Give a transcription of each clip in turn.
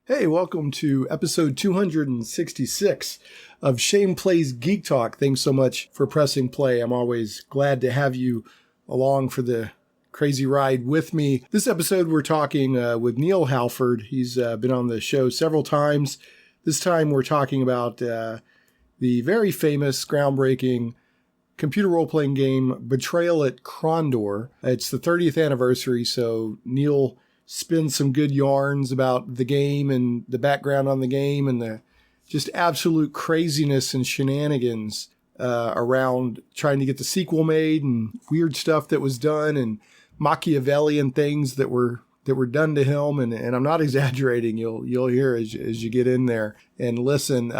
Hey, welcome to episode 266 of Shane Plays Geek Talk. Thanks so much for pressing play. I'm always glad to have you along for the crazy ride with me. This episode, we're talking with Neal Hallford. He's been on the show several times. This time, we're talking about the very famous, groundbreaking computer role-playing game Betrayal at Krondor. It's the 30th anniversary, so Neal spin some good yarns about the game and the background on the game and the just absolute craziness and shenanigans around trying to get the sequel made and weird stuff that was done and Machiavellian things that were done to him. And I'm not exaggerating. You'll hear as you get in there and listen.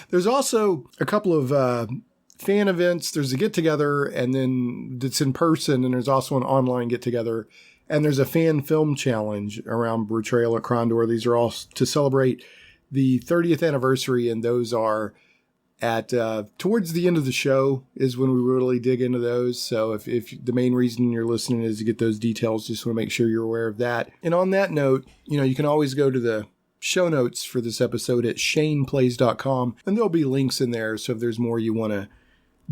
There's also a couple of fan events. There's a get together and then it's in person. And there's also an online get together. And there's a fan film challenge around Betrayal at Krondor. These are all to celebrate the 30th anniversary, and those are at towards the end of the show is when we really dig into those. So if the main reason you're listening is to get those details, just want to make sure you're aware of that. And on that note, you can always go to the show notes for this episode at shaneplays.com, and there'll be links in there. So if there's more you want to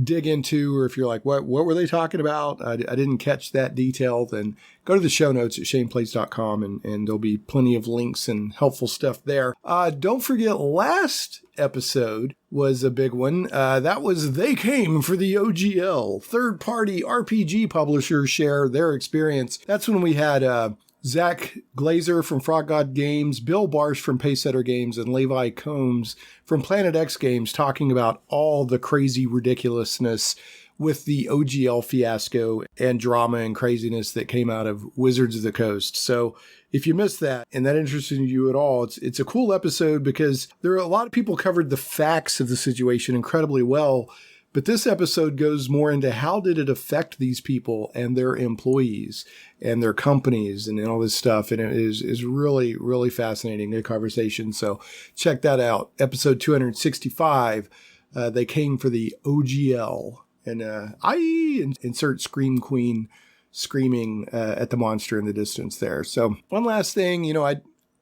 dig into, or if you're like, what were they talking about? I didn't catch that detail, then go to the show notes at shaneplays.com and there'll be plenty of links and helpful stuff there. Don't forget, last episode was a big one. That was They Came for the OGL. Third-party RPG publishers share their experience. That's when we had Zach Glazer from Frog God Games, Bill Barsh from Pacesetter Games, and Levi Combs from Planet X Games talking about all the crazy ridiculousness with the OGL fiasco and drama and craziness that came out of Wizards of the Coast. So if you missed that and that interested you at all, it's a cool episode because there are a lot of people covered the facts of the situation incredibly well. But this episode goes more into how did it affect these people and their employees and their companies and all this stuff. And it is really, really fascinating, good conversation. So check that out. Episode 265, They Came for the OGL. And insert Scream Queen screaming at the monster in the distance there. So one last thing, I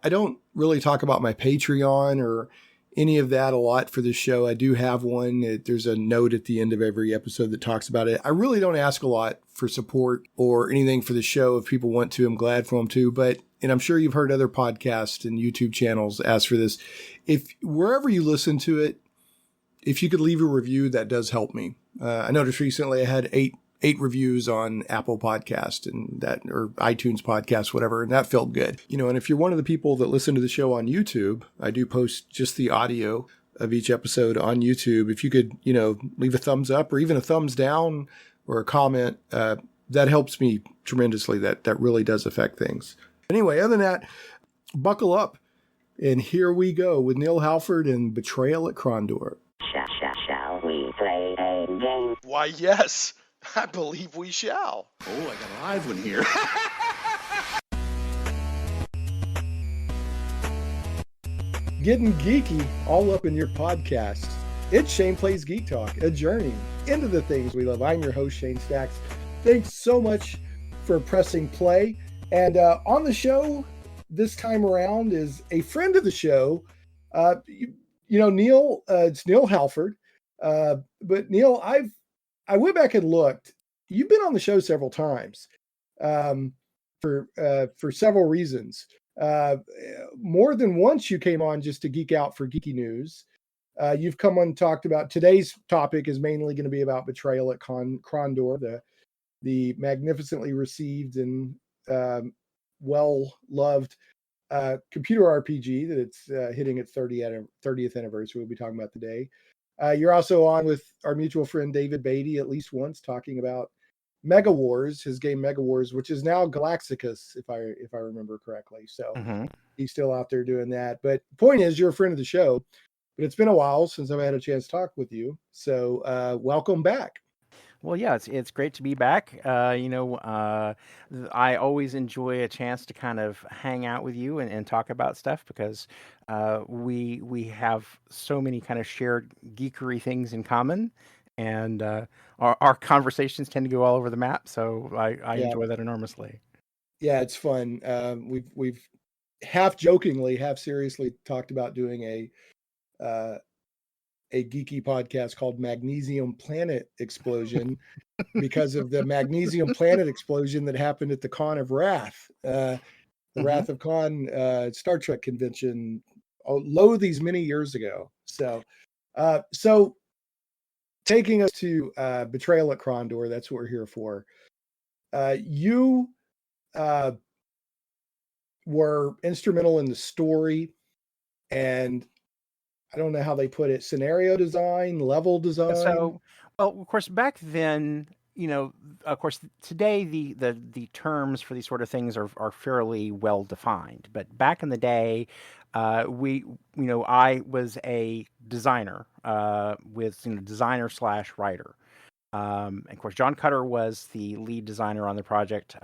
don't really talk about my Patreon or any of that a lot for this show. I do have one. There's a note at the end of every episode that talks about it. I really don't ask a lot for support or anything for the show. If people want to, I'm glad for them to. And I'm sure you've heard other podcasts and YouTube channels ask for this. If wherever you listen to it, if you could leave a review, that does help me. I noticed recently I had eight reviews on Apple Podcast and that, or iTunes Podcast, whatever. And that felt good. And if you're one of the people that listen to the show on YouTube, I do post just the audio of each episode on YouTube. If you could, leave a thumbs up or even a thumbs down or a comment, that helps me tremendously. That really does affect things. Anyway, other than that, buckle up. And here we go with Neal Hallford and Betrayal at Krondor. Shall we play a game? Why, yes. I believe we shall. Oh, I got a live one here. Getting geeky all up in your podcast. It's Shane Plays Geek Talk, a journey into the things we love. I'm your host, Shane Stacks. Thanks so much for pressing play. And on the show this time around is a friend of the show. Neal, it's Neal Hallford. But Neal, I went back and looked. You've been on the show several times for several reasons. More than once you came on just to geek out for geeky news. You've come on and talked about today's topic is mainly going to be about Betrayal at Krondor, the magnificently received and well-loved computer RPG that it's hitting its 30th anniversary. We'll be talking about today. You're also on with our mutual friend David Beatty at least once talking about Mega Wars, his game Mega Wars, which is now Galaxicus, if I remember correctly. So He's still out there doing that. But point is, you're a friend of the show, but it's been a while since I've had a chance to talk with you. So welcome back. Well, yeah, it's great to be back. I always enjoy a chance to kind of hang out with you and talk about stuff because we have so many kind of shared geekery things in common, and our conversations tend to go all over the map. So I enjoy that enormously. Yeah, it's fun. We've half jokingly, half seriously talked about doing a geeky podcast called Magnesium Planet Explosion because of the Magnesium Planet explosion that happened at the Con of Wrath, the Mhm. Wrath of Khan Star Trek convention, these many years ago. So taking us to Betrayal at Krondor, that's what we're here for. You were instrumental in the story, and I don't know how they put it, scenario design, level design. So, well, of course, back then, of course, today the terms for these sort of things are fairly well defined. But back in the day, I was a designer, with designer slash writer. And of course, John Cutter was the lead designer on the project,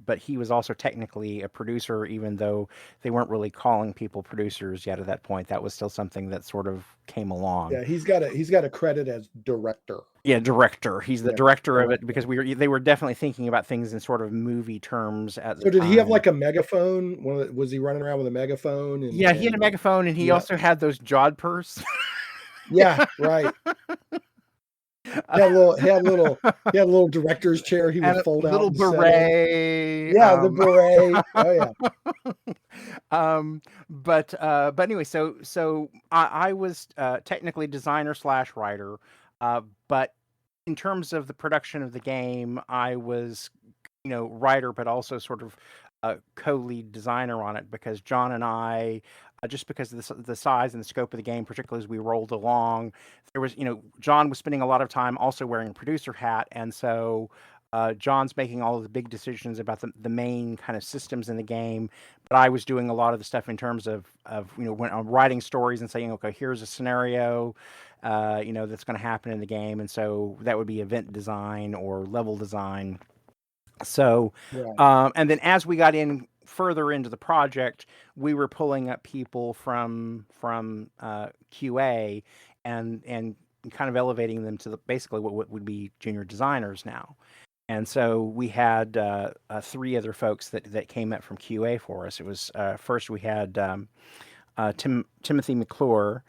but he was also technically a producer, even though they weren't really calling people producers yet at that point. That was still something that sort of came along. Yeah, he's got a credit as director. Yeah, director. He's the Yeah, director of it director. because they were definitely thinking about things in sort of movie terms at the So did he have time. like a megaphone? Was he running around with a megaphone Yeah, he had a megaphone, and he yeah, also had those jodhpurs. yeah, right. He had a little director's chair he would And a fold out little and set in. beret. Yeah, the beret. Oh yeah. But anyway, so I was technically designer slash writer, but in terms of the production of the game, I was writer, but also sort of a co-lead designer on it because John and I, just because of the size and the scope of the game, particularly as we rolled along, there was John was spending a lot of time also wearing a producer hat, and so. John's making all of the big decisions about the main kind of systems in the game, but I was doing a lot of the stuff in terms of when I'm writing stories and saying, okay, here's a scenario, that's going to happen in the game, and so that would be event design or level design. So, Right. and then as we got in further into the project, we were pulling up people from QA and kind of elevating them to basically what would be junior designers now. And so we had three other folks that came up from QA for us. It was first we had Timothy McClure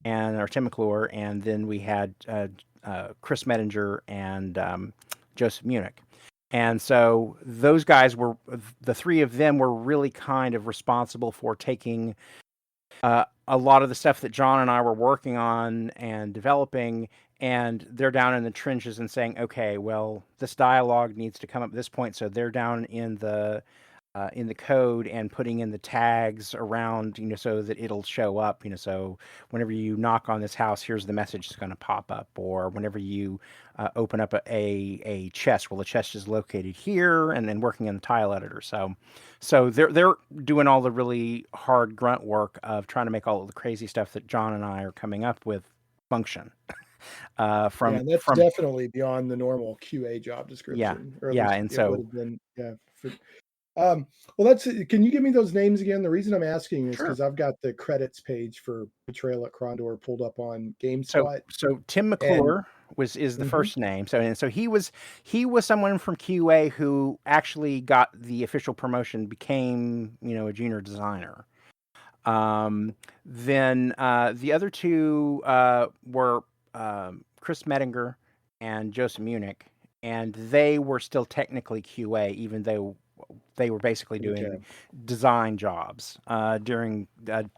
Tim McClure, and then we had Chris Medinger and Joseph Munich. And so those guys the three of them were really kind of responsible for taking a lot of the stuff that John and I were working on and developing, and they're down in the trenches and saying, okay, well, this dialogue needs to come up at this point. So they're down in the code and putting in the tags around, so that it'll show up, so whenever you knock on this house, here's the message that's going to pop up, or whenever you open up a chest, well, the chest is located here, and then working in the tile editor. So they're doing all the really hard grunt work of trying to make all of the crazy stuff that John and I are coming up with function. Yeah, From and that's from definitely beyond the normal QA job Yeah, description, or at yeah, least and it would so have been. Yeah. Well, can you give me those names again? The reason I'm asking is sure. because I've got the credits page for Betrayal at Krondor pulled up on So GameSpot, so Tim and McClure is the mhm, first name. So he was someone from QA who actually got the official promotion, became a junior designer. Then the other two were Chris Medinger and Joseph Munich, and they were still technically QA, even though they were basically doing okay. design jobs during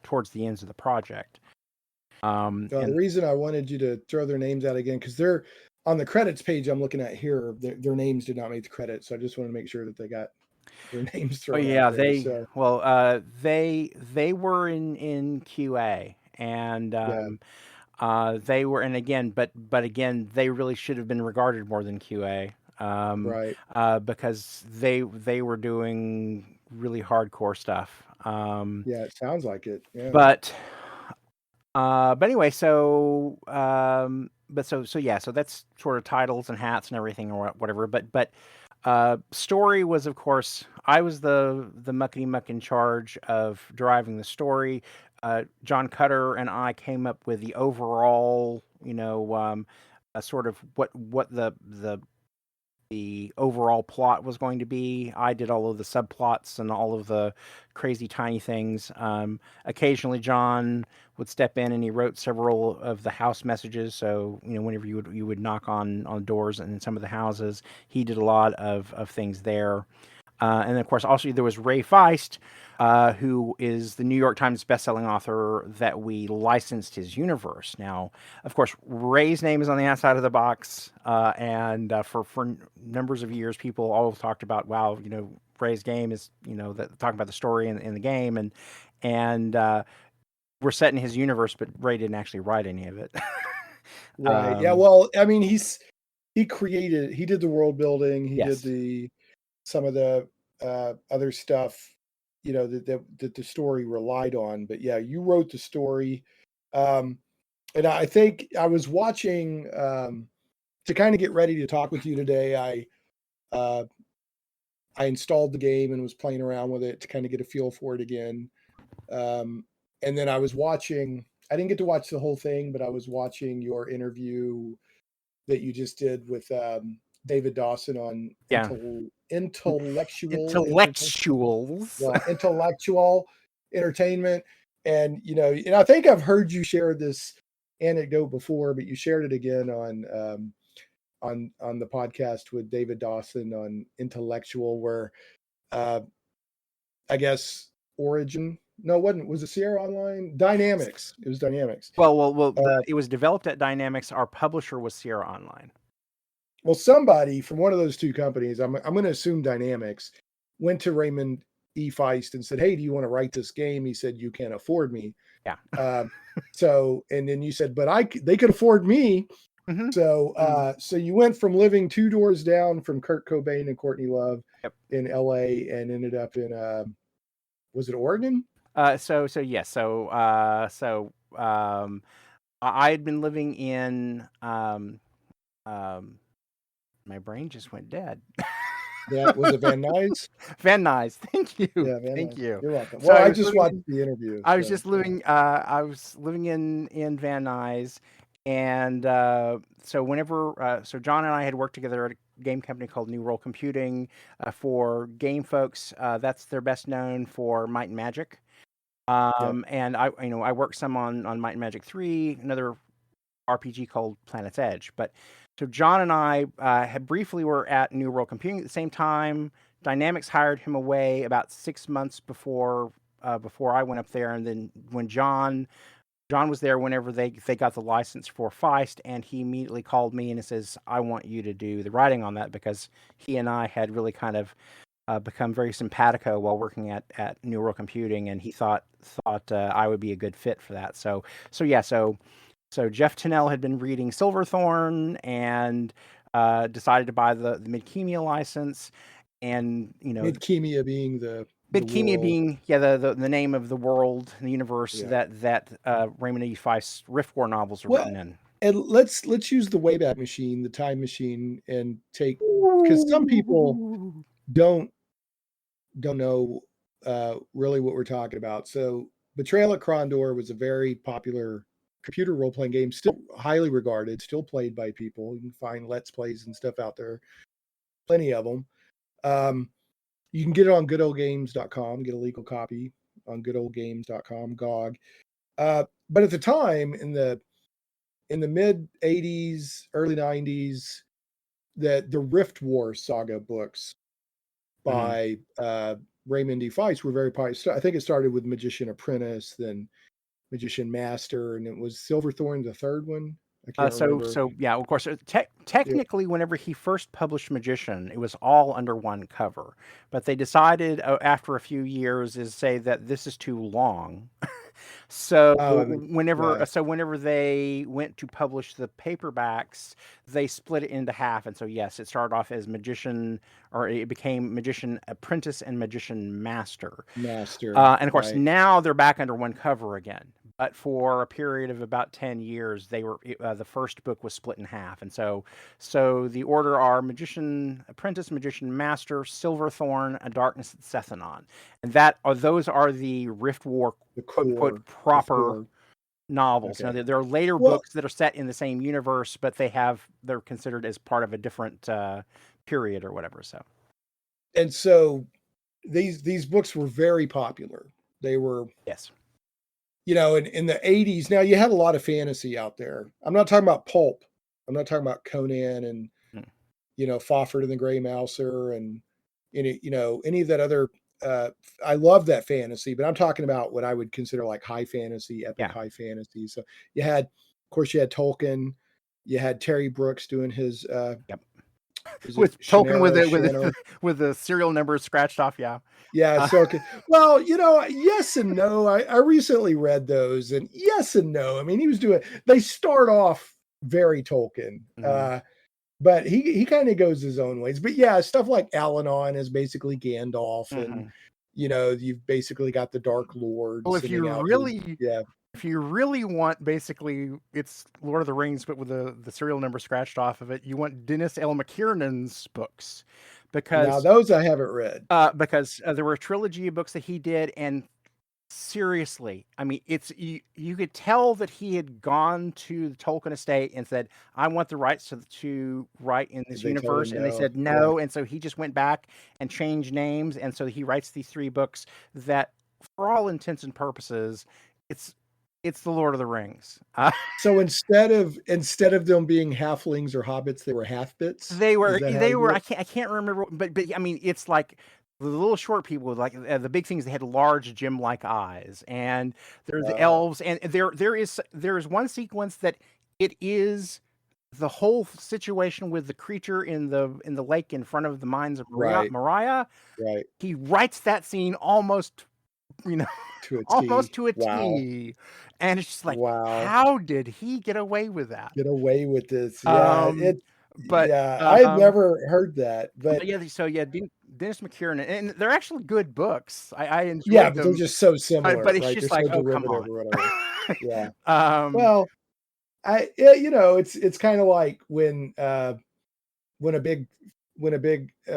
towards the ends of the project. The And reason I wanted you to throw their names out again because they're on the credits page I'm looking at here. Their names did not make the credits, so I just want to make sure that they got their names oh thrown out yeah, there. So they were in QA, and yeah, they were, and again, but again, they really should have been regarded more than QA, right. because they were doing really hardcore stuff. Yeah, it sounds like it. Yeah. But anyway, so yeah, so that's sort of titles and hats and everything or whatever. But story was, of course, I was the muckety muck in charge of driving the story. John Cutter and I came up with the overall, a sort of what the the overall plot was going to be. I did all of the subplots and all of the crazy tiny things. Occasionally, John would step in and he wrote several of the house messages. So whenever you would knock on doors in some of the houses, he did a lot of things there. And then, of course, also there was Ray Feist, who is the New York Times bestselling author that we licensed his universe. Now, of course, Ray's name is on the outside of the box, and for numbers of years, people always talked about, wow, Ray's game is, talking about the story in the game, and we're set in his universe, but Ray didn't actually write any of it. Right. Yeah. Well, I mean, he did the world building. He Yes. did some of the other stuff, that the story relied on. But yeah, you wrote the story. And I think I was watching, to kind of get ready to talk with you today. I installed the game and was playing around with it to kind of get a feel for it again. And then I was watching. I didn't get to watch the whole thing, but I was watching your interview that you just did with David Dawson on Yeah. intellectual Intellectuals. intellectual entertainment. And and I think I've heard you share this anecdote before, but you shared it again on the podcast with David Dawson on intellectual, where I guess Origin. No, it wasn't. Was it Sierra Online? Dynamics. It was Dynamics. Well, it was developed at Dynamics. Our publisher was Sierra Online. Well, somebody from one of those two companies, I'm going to assume Dynamics, went to Raymond E. Feist and said, "Hey, do you want to write this game?" He said, "You can't afford me." Yeah. And then you said, "But they could afford me." Mm-hmm. So you went from living 2 doors down from Kurt Cobain and Courtney Love in LA and ended up in was it Oregon? So yes. So I had been living in my brain just went dead. Yeah, was it Van Nuys? Van Nuys. Thank you. Yeah, Van Thank Nuys. you. You're welcome. So Well, I just watched the interview. I was just living. I was living in Van Nuys, and so whenever so John and I had worked together at a game company called New World Computing. For game folks, that's they're best known for Might and Magic. And I worked some on Might and Magic 3, another RPG called Planet's Edge. But so John and I had briefly were at New World Computing at the same time. Dynamics hired him away about 6 months before I went up there, and then when John was there whenever they got the license for Feist, and he immediately called me and says, "I want you to do the writing on that," because he and I had really kind of become very simpatico while working at New World Computing, and he thought I would be a good fit for that. So Jeff Tennell had been reading Silverthorn and decided to buy the Midkemia license, and Midkemia being the Midkemia world. being the name of the world, the universe that Raymond E. Feist's Riftwar novels are written in. And let's use the Wayback Machine, the time machine, and take, because some people don't know really what we're talking about. So Betrayal at Krondor was a very popular computer role-playing game, still highly regarded, still played by people. You can find Let's Plays and stuff out there, plenty of them. You can get it on goodoldgames.com, get a legal copy on goodoldgames.com, GOG. But at the time, in the mid 80s, early 90s, that the Riftwar Saga books by Raymond E. Feist were very popular. I think it started with Magician Apprentice, then Magician Master, and it was Silverthorn, the third one. I can't remember. So yeah, of course. Technically, whenever he first published Magician, it was all under one cover. But they decided after a few years is say that this is too long. So whenever they went to publish the paperbacks, they split it into half. And so yes, it started off as Magician, or it became Magician Apprentice and Magician Master. And of course now they're back under one cover again. But for a period of about 10 years, they were the first book was split in half, and so the order are Magician Apprentice, Magician Master, Silverthorn, A Darkness at Sethanon, and those are the Riftwar quote unquote proper novels. Now there are later books that are set in the same universe, but they're considered as part of a different period or whatever. So And so these books were very popular. They were, yes, in the 80s. Now you had a lot of fantasy out there. I'm not talking about pulp. I'm not talking about Conan and, Mm. Fafhrd and the Grey Mouser and any of that other, I love that fantasy, but I'm talking about what I would consider like high fantasy, epic yeah, high fantasy. So you had, of course, you had Tolkien, you had Terry Brooks doing his, yep. was it With Tolkien Shannara, Shannar? with the serial number scratched off. Yeah. Yeah, Uh, so okay. Well, yes and no. I recently read those, and yes and no. I mean, they start off very Tolkien, mhm, but he kind of goes his own ways. But yeah, stuff like Al-Anon is basically Gandalf, and mhm. you've basically got the Dark Lord Well, sending out his, yeah. if you really want, basically, it's Lord of the Rings, but with the serial number scratched off of it. You want Dennis L. McKiernan's books, Now because those I haven't read. there were a trilogy of books that he did, and seriously, I mean, you could tell that he had gone to the Tolkien estate and said, "I want the rights to write in this They told universe," him and they no. said Yeah, no, and so he just went back and changed names, and so he writes these 3 books that, for all intents and purposes, it's it's the Lord of the Rings. so instead of them being halflings or hobbits, they were half-bits. They Is were that how they you do were it? I can't remember, but I mean, it's like the little short people with, like, the big things. They had large gem-like eyes, and there's the Uh, elves, and there is one sequence that it is the whole situation with the creature in the lake in front of the mines of right, Moriah. right. He writes that scene almost, you know, To a almost T. to a Wow. T, and it's just like, Wow. how did he get away with that? Get away with this. Yeah, Um, but I had um, never heard that, But but yeah, so yeah, Dennis McKiernan, and they're actually good books. I yeah, enjoyed but they're them, just so but similar, it's right? They're just like, so oh, come derivative on. or whatever. Yeah. um, Well, it's kind of like when a big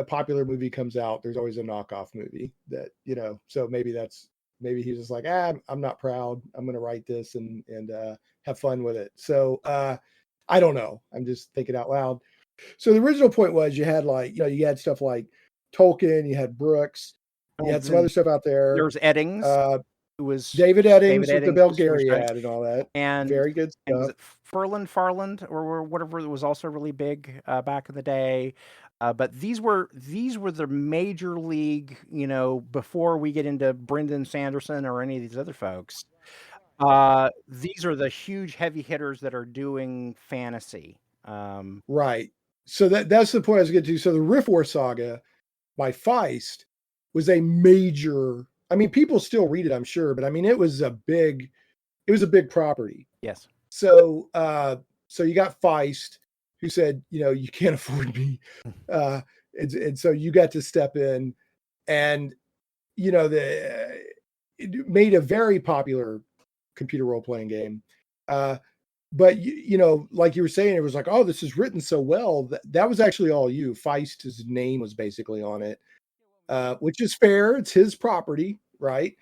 popular movie comes out, there's always a knockoff movie that, so maybe he's just like, I'm not proud. I'm going to write this and have fun with it. So, I don't know. I'm just thinking out loud. So the original point was you had like, you had stuff like Tolkien, you had Brooks, you well, had some other then stuff out there. there's Eddings, Uh, who was David David Eddings with the Eddings was great, Belgariad and all that. and Very good was stuff. it Farland or whatever, that was also really big back in the day. But these were the major league, before we get into Brendan Sanderson or any of these other folks. These are the huge heavy hitters that are doing fantasy. Right. So that's the point I was getting to. So the Riftwar Saga by Feist was a major. I mean, people still read it, I'm sure, but I mean, it was a big property. Yes. So you got Feist, who said, you can't afford me, and so you got to step in, and it made a very popular computer role playing game. But like you were saying, it was like, oh, this is written so well. That was actually all you. Feist's name was basically on it, which is fair. It's his property, right?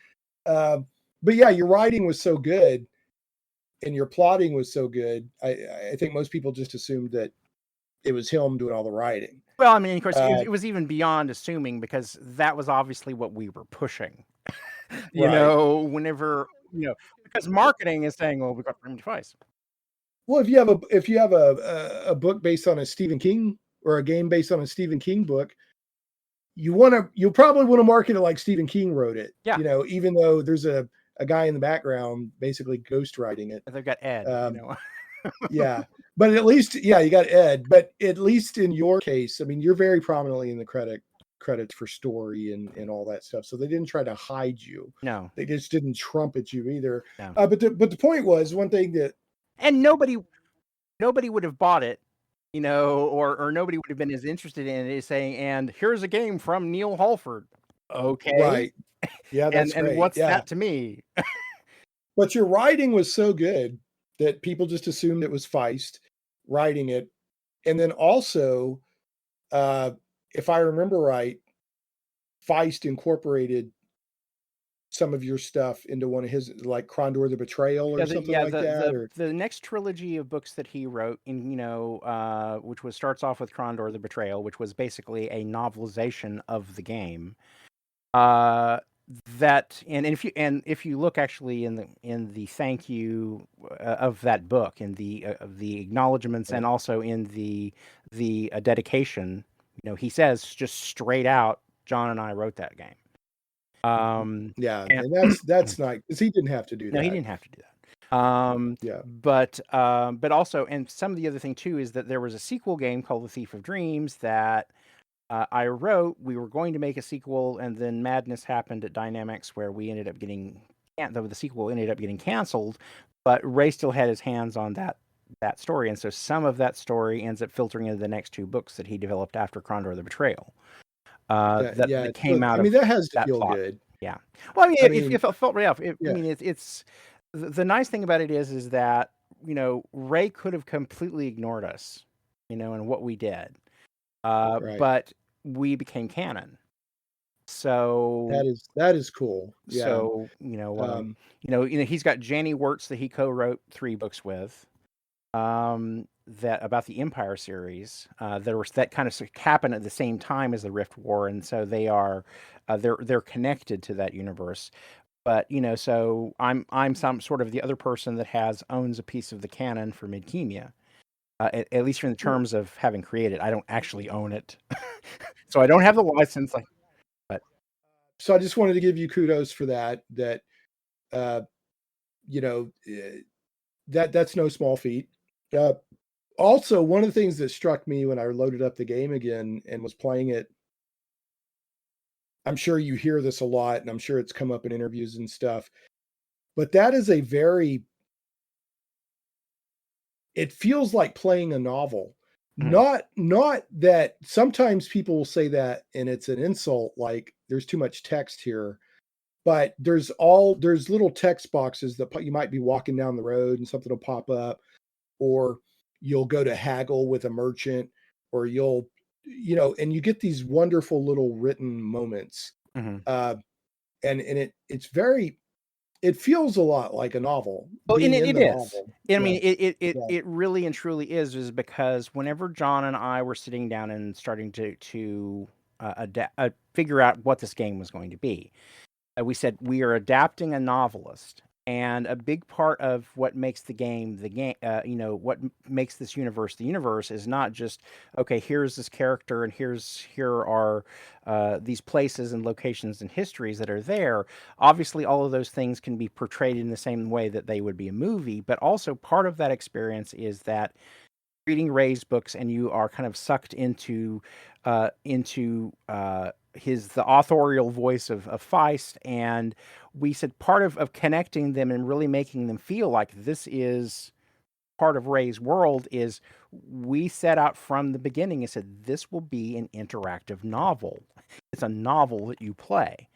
Uh, but yeah, your writing was so good and your plotting was so good. I think most people just assumed that it was him doing all the writing. Well, I mean, of course, Uh, it was even beyond assuming, because that was obviously what we were pushing. right. Whenever, because marketing is saying, "Well, we got Freedom Device." Well, if you have a book based on a Stephen King or a game based on a Stephen King book, you'll probably want to market it like Stephen King wrote it. Yeah, Even though there's a guy in the background basically ghostwriting it. they've got Ed. Um, yeah, but at least, yeah, you got Ed. But at least in your case, I mean, you're very prominently in the credits for story and all that stuff. So they didn't try to hide you. No, They just didn't trumpet you either. no, But the point was one thing that and nobody would have bought it, or nobody would have been as interested in it as saying, "And here's a game from Neal Hallford." Okay, right. Yeah, and that's and great. what's Yeah. that to me? But your writing was so good that people just assumed it was Feist writing it. And then also, uh, if I remember right, Feist incorporated some of your stuff into one of his, like Krondor the Betrayal or something like that? Or the next trilogy of books that he wrote, in which starts off with Krondor the Betrayal, which was basically a novelization of the game. That and if you look actually in the thank you of that book, in the acknowledgments, and also in the dedication, he says just straight out, John and I wrote that game. yeah, And and that's nice because he didn't have to do no, that. he didn't have to do that. Yeah. But also, and some of the other thing too is that there was a sequel game called The Thief of Dreams that I wrote. We were going to make a sequel, and then madness happened at Dynamics, where we ended up getting the sequel ended up getting canceled. But Ray still had his hands on that story, and so some of that story ends up filtering into the next two books that he developed after Krondor the Betrayal. That came out. I mean, of that has to that feel plot. good. Yeah. Well, I mean, I it mean, felt real. I yeah. mean, it's the nice thing about it is that Ray could have completely ignored us, and what we did, Right. but we became canon. So That is cool. Yeah. So he's got Janie Wirtz that he co-wrote 3 books with, that about the Empire series. That kind of happened at the same time as the Rift War, and so they are they're connected to that universe. But so I'm some sort of the other person that owns a piece of the canon for Midkemia, at least in terms of having created. I don't actually own it, so I don't have the license. So I just wanted to give you kudos for that. That's no small feat. Also, one of the things that struck me when I loaded up the game again and was playing it, I'm sure you hear this a lot, and I'm sure it's come up in interviews and stuff, but that is it feels like playing a novel. Mm-hmm. Not that sometimes people will say that and it's an insult, like there's too much text here, but there's little text boxes that you might be walking down the road and something will pop up, or you'll go to haggle with a merchant, or and you get these wonderful little written moments. Mm-hmm. And it feels a lot like a novel. Oh, and it is. Novel. I mean, it really and truly is because whenever John and I were sitting down and starting to figure out what this game was going to be, we said we are adapting a novelist, and a big part of what makes the game, what makes this universe the universe is not just, okay, here's this character and here are these places and locations and histories that are there. Obviously, all of those things can be portrayed in the same way that they would be a movie, but also part of that experience is that reading Ray's books and you are kind of sucked into the authorial voice of Feist, and we said part of connecting them and really making them feel like this is part of Ray's world is we set out from the beginning and said this will be an interactive novel. It's a novel that you play.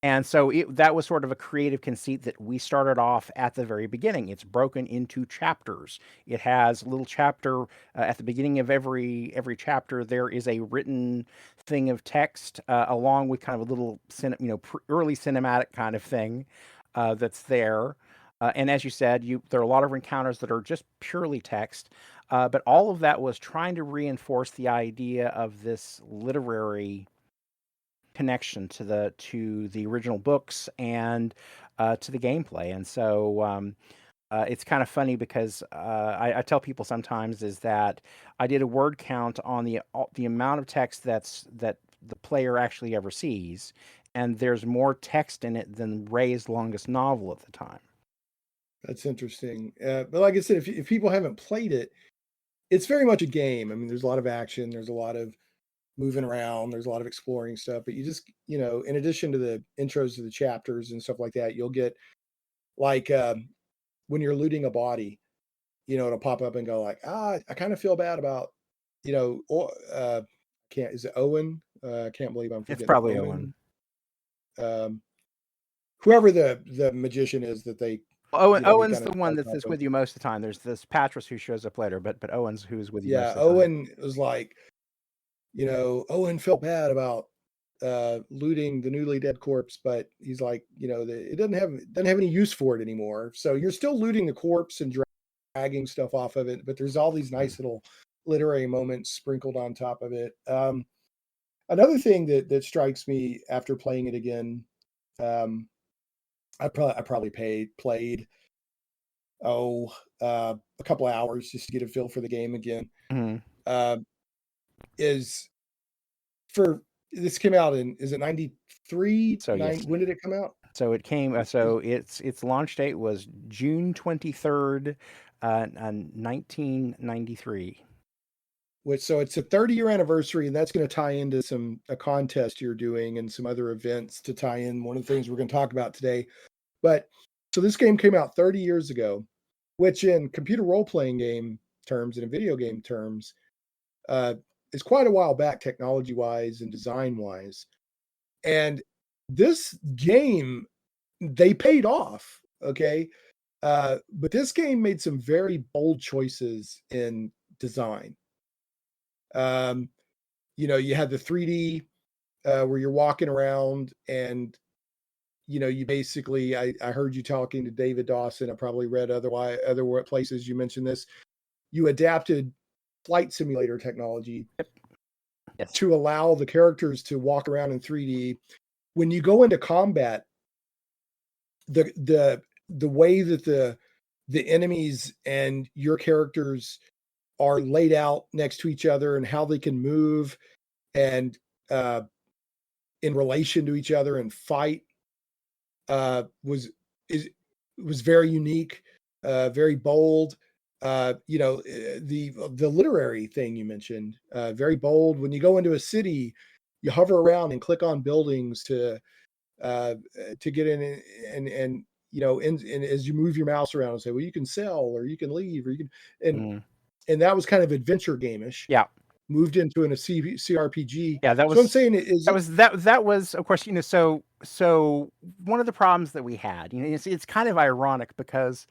And so that was sort of a creative conceit that we started off at the very beginning. It's broken into chapters. It has a little chapter at the beginning of every chapter. There is a written thing of text along with kind of a little early cinematic kind of thing that's there. And as you said, there are a lot of encounters that are just purely text. But all of that was trying to reinforce the idea of this literary connection to the original books and to the gameplay. And so it's kind of funny because I tell people sometimes is that I did a word count on the amount of text that the player actually ever sees, and there's more text in it than Ray's longest novel at the time. That's interesting. But like I said, if people haven't played it, it's very much a game. I mean, there's a lot of action, there's a lot of moving around, there's a lot of exploring stuff, but you just, in addition to the intros to the chapters and stuff like that, you'll get like when you're looting a body, it'll pop up and go like, I kind of feel bad about, is it Owen? I can't believe I'm forgetting. It's probably Owen. Whoever the magician is that they. Owen's the one that's with you most of the time. There's this Patras who shows up later, but Owen's who's with you most of the time. Owen was like, Owen felt bad about looting the newly dead corpse, but he's like, it doesn't have any use for it anymore. So you're still looting the corpse and dragging stuff off of it, but there's all these nice little literary moments sprinkled on top of it. Another thing that strikes me after playing it again, I probably played a couple of hours just to get a feel for the game again. Mm-hmm. Is for this came out in, is it 93? So yes. When did it come out? So it came. So its launch date was June 23rd, 1993. So it's a 30-year anniversary, and that's going to tie into a contest you're doing and some other events to tie in one of the things we're going to talk about today. But so this game came out 30 years ago, which in computer role-playing game terms and in video game terms is quite a while back, technology-wise and design-wise. And this game, they paid off, okay? But this game made some very bold choices in design. You had the 3D where you're walking around and you basically, I heard you talking to David Dawson. I probably read other places you mentioned this. You adapted flight simulator technology Yes. to allow the characters to walk around in 3D. When you go into combat, the way that the enemies and your characters are laid out next to each other and how they can move and in relation to each other and fight was very unique, very bold. The literary thing you mentioned, very bold. When you go into a city, you hover around and click on buildings to get in, and and as you move your mouse around and say, well, you can sell or you can leave or you can, and that was kind of adventure game-ish. Yeah. Moved into a CRPG. Yeah, that was. So I'm saying that was of course, so one of the problems that we had, it's kind of ironic because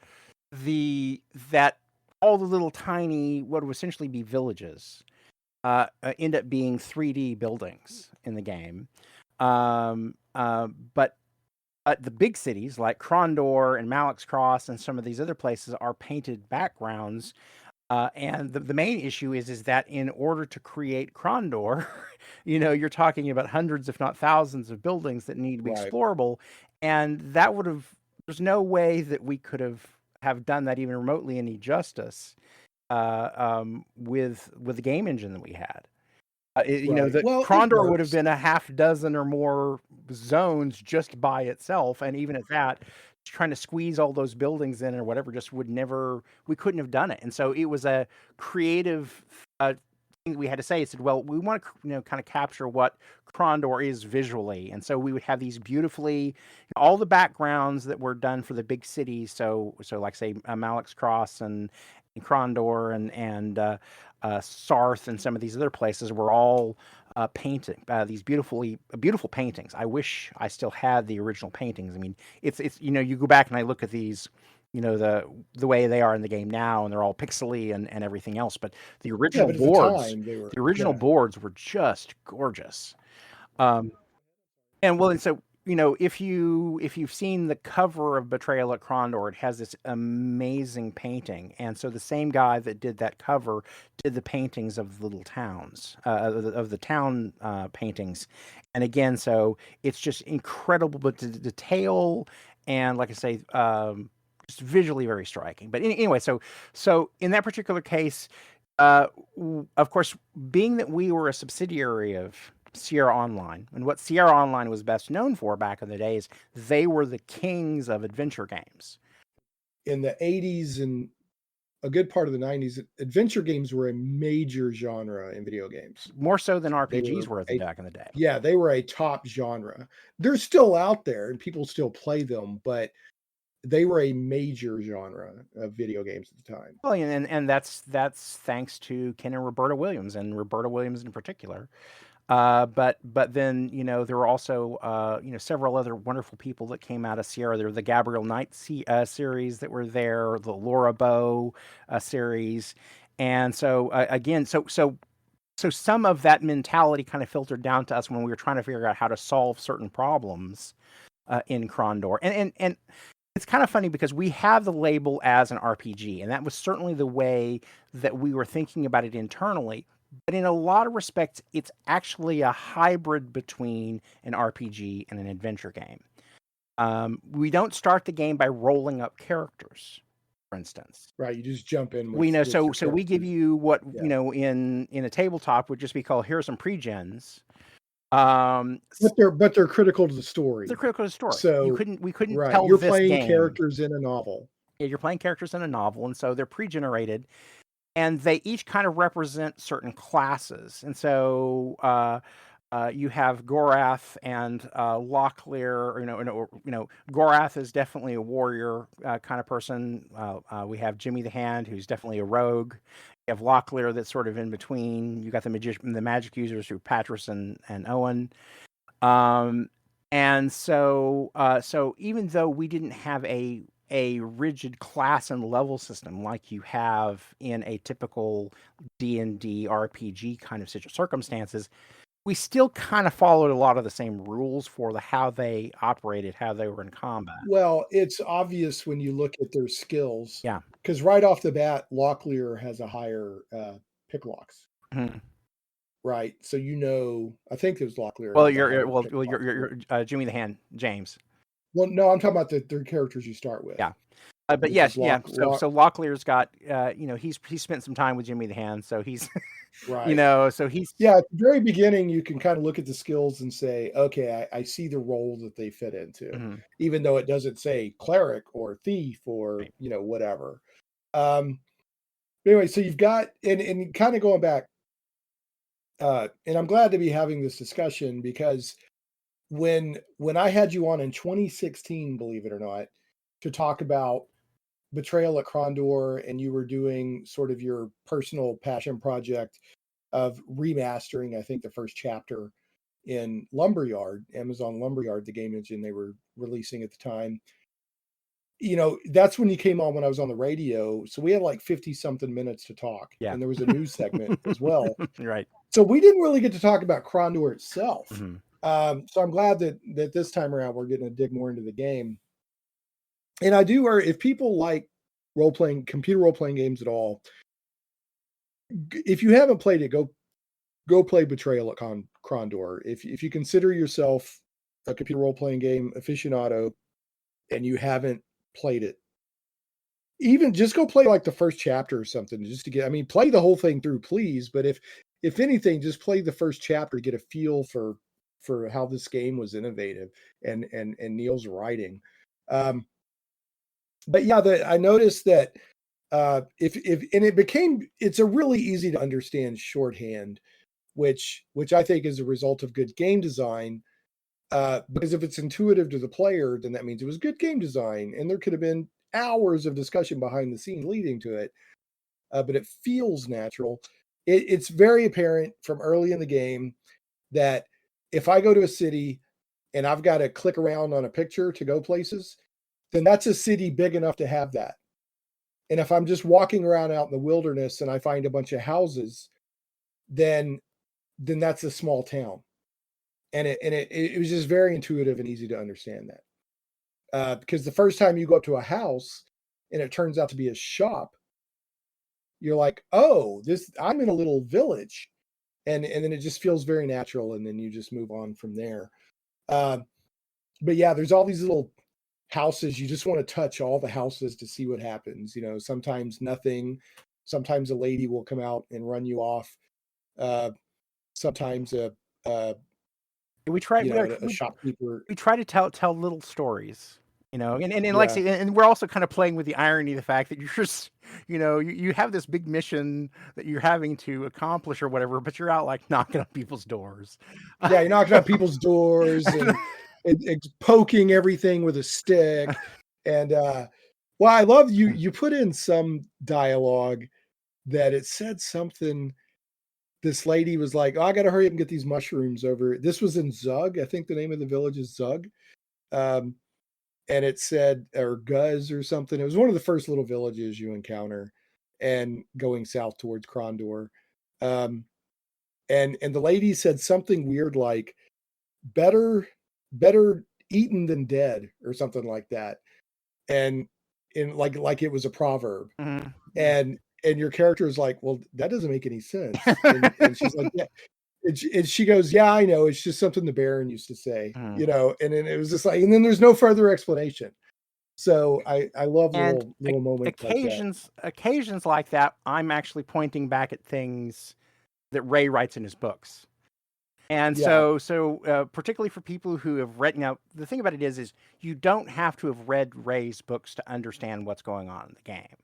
that all the little tiny, what would essentially be villages, end up being 3D buildings in the game. But the big cities like Krondor and Malik's Cross and some of these other places are painted backgrounds. And the main issue is that in order to create Krondor, you're talking about hundreds, if not thousands, of buildings that need to be explorable, and that there's no way that we could have done that even remotely any justice with the game engine that we had. Krondor would have been a half dozen or more zones just by itself, and even at that, trying to squeeze all those buildings in or whatever just we couldn't have done it. And so it was a creative thing we had to say. It said, well, we want to kind of capture what Krondor is visually, and so we would have these beautifully, all the backgrounds that were done for the big cities, so like say Malik's Cross and Krondor and Sarth and some of these other places were all painting these beautiful paintings. I wish I still had the original paintings. I mean, it's you go back and I look at these, the way they are in the game now, and they're all pixely and everything else. But the original boards were just gorgeous. And so if you've seen the cover of Betrayal at Krondor, it has this amazing painting, and so the same guy that did that cover did the paintings of the little towns, of the town paintings, and again, so it's just incredible, but the detail and, like I say, just visually very striking. But anyway, so in that particular case, of course, being that we were a subsidiary of Sierra Online, and what Sierra Online was best known for back in the days, they were the kings of adventure games. In the 80s and a good part of the 90s, adventure games were a major genre in video games. More so than RPGs were back in the day. Yeah, they were a top genre. They're still out there and people still play them, but they were a major genre of video games at the time. Well, and that's thanks to Ken and Roberta Williams, and Roberta Williams in particular. But then, there were also, several other wonderful people that came out of Sierra. There were the Gabriel Knight series that were there, the Laura Bow series. And so, again, so So some of that mentality kind of filtered down to us when we were trying to figure out how to solve certain problems in Krondor. And it's kind of funny because we have the label as an RPG, and that was certainly the way that we were thinking about it internally. But in a lot of respects, it's actually a hybrid between an RPG and an adventure game. We don't start the game by rolling up characters, for instance. Right. You just jump in with, We know, with your so we give characters. you what Yeah. you know in a tabletop would just be called, here are some pre-gens. But they're critical to the story. They're critical to the story. So we couldn't right, tell you're this playing game. characters in a novel. Yeah, you're playing characters in a novel, and so they're pre-generated, and they each kind of represent certain classes. And so you have Gorath and Locklear. Gorath is definitely a warrior kind of person. We have Jimmy the Hand, who's definitely a rogue. You have Locklear that's sort of in between. You got the magic users through Patris and Owen. And so even though we didn't have a rigid class and level system like you have in a typical D&D RPG kind of circumstances, we still kind of followed a lot of the same rules for how they operated, how they were in combat. Well, it's obvious when you look at their skills. Yeah. Because right off the bat, Locklear has a higher pick locks. Mm-hmm. Right. So I think it was Locklear. Well, you're Jimmy the Hand, James. Well, no, I'm talking about the characters you start with. Yeah. But yes, so Locklear's got he's spent some time with Jimmy the Hand, so he's right. So he's at the very beginning you can kind of look at the skills and say, okay, I see the role that they fit into, mm-hmm. even though it doesn't say cleric or thief or right. Whatever. Anyway, so you've got and kind of going back, and I'm glad to be having this discussion because when I had you on in 2016, believe it or not, to talk about Betrayal at Krondor, and you were doing sort of your personal passion project of remastering, I think, the first chapter in Lumberyard, Amazon Lumberyard, the game engine they were releasing at the time. That's when you came on when I was on the radio. So we had like 50 something minutes to talk. Yeah. And there was a news segment as well. Right. So we didn't really get to talk about Krondor itself. Mm-hmm. So I'm glad that this time around we're getting to dig more into the game. And I do, or if people like computer role-playing games at all, if you haven't played it, go play Betrayal at Krondor. If you consider yourself a computer role-playing game aficionado and you haven't played it, even just go play like the first chapter or something just to play the whole thing through, please. But if anything, just play the first chapter, get a feel for how this game was innovative and Neal's writing. But yeah, I noticed that it's a really easy to understand shorthand, which I think is a result of good game design. Because if it's intuitive to the player, then that means it was good game design, and there could have been hours of discussion behind the scenes leading to it. But it feels natural. It's very apparent from early in the game that if I go to a city and I've got to click around on a picture to go places, then that's a city big enough to have that. And if I'm just walking around out in the wilderness and I find a bunch of houses, then that's a small town. And it was just very intuitive and easy to understand that. Because the first time you go up to a house and it turns out to be a shop, you're like, oh, I'm in a little village. And then it just feels very natural. And then you just move on from there. But yeah, there's all these little houses. You just want to touch all the houses to see what happens. Sometimes nothing. Sometimes a lady will come out and run you off. Sometimes a shopkeeper. We try to tell little stories, and Yeah. like, and we're also kind of playing with the irony of the fact that you're just, you have this big mission that you're having to accomplish or whatever, but you're out like knocking on people's doors. Yeah, you're knocking on people's doors and poking everything with a stick. And well, I love you put in some dialogue that it said something. This lady was like, oh, I got to hurry up and get these mushrooms over. This was in Zug. I think the name of the village is Zug. And it said, or Guz or something. It was one of the first little villages you encounter and going south towards Krondor. and the lady said something weird like better eaten than dead or something like that, and in like it was a proverb, Mhm. and your character is like, well, that doesn't make any sense, and she's like, yeah, and she goes, yeah, I know, it's just something the Baron used to say, Mhm. you know, and then it was just like, and then there's no further explanation. So I love And little moments like that. occasions like that, I'm actually pointing back at things that Ray writes in his books. And Yeah, so particularly for people who have read, now the thing about it is you don't have to have read Ray's books to understand what's going on in the game.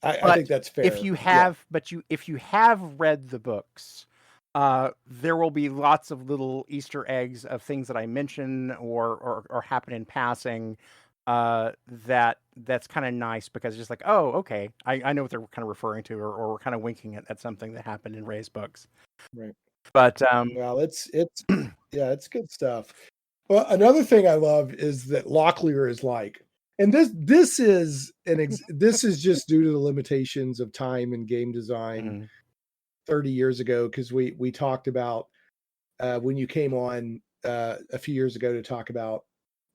I think But that's if fair. you Yeah, have, if you have read the books, there will be lots of little Easter eggs of things that I mention or happen in passing. That's kind of nice because it's just like, oh, okay, I know what they're kind of referring to, or we're kind of winking at something that happened in Ray's books. right. But Well, it's yeah, it's good stuff. Well, another thing I love is that Locklear is like, and this is just due to the limitations of time and game design mhm, 30 years ago, because we talked about when you came on a few years ago to talk about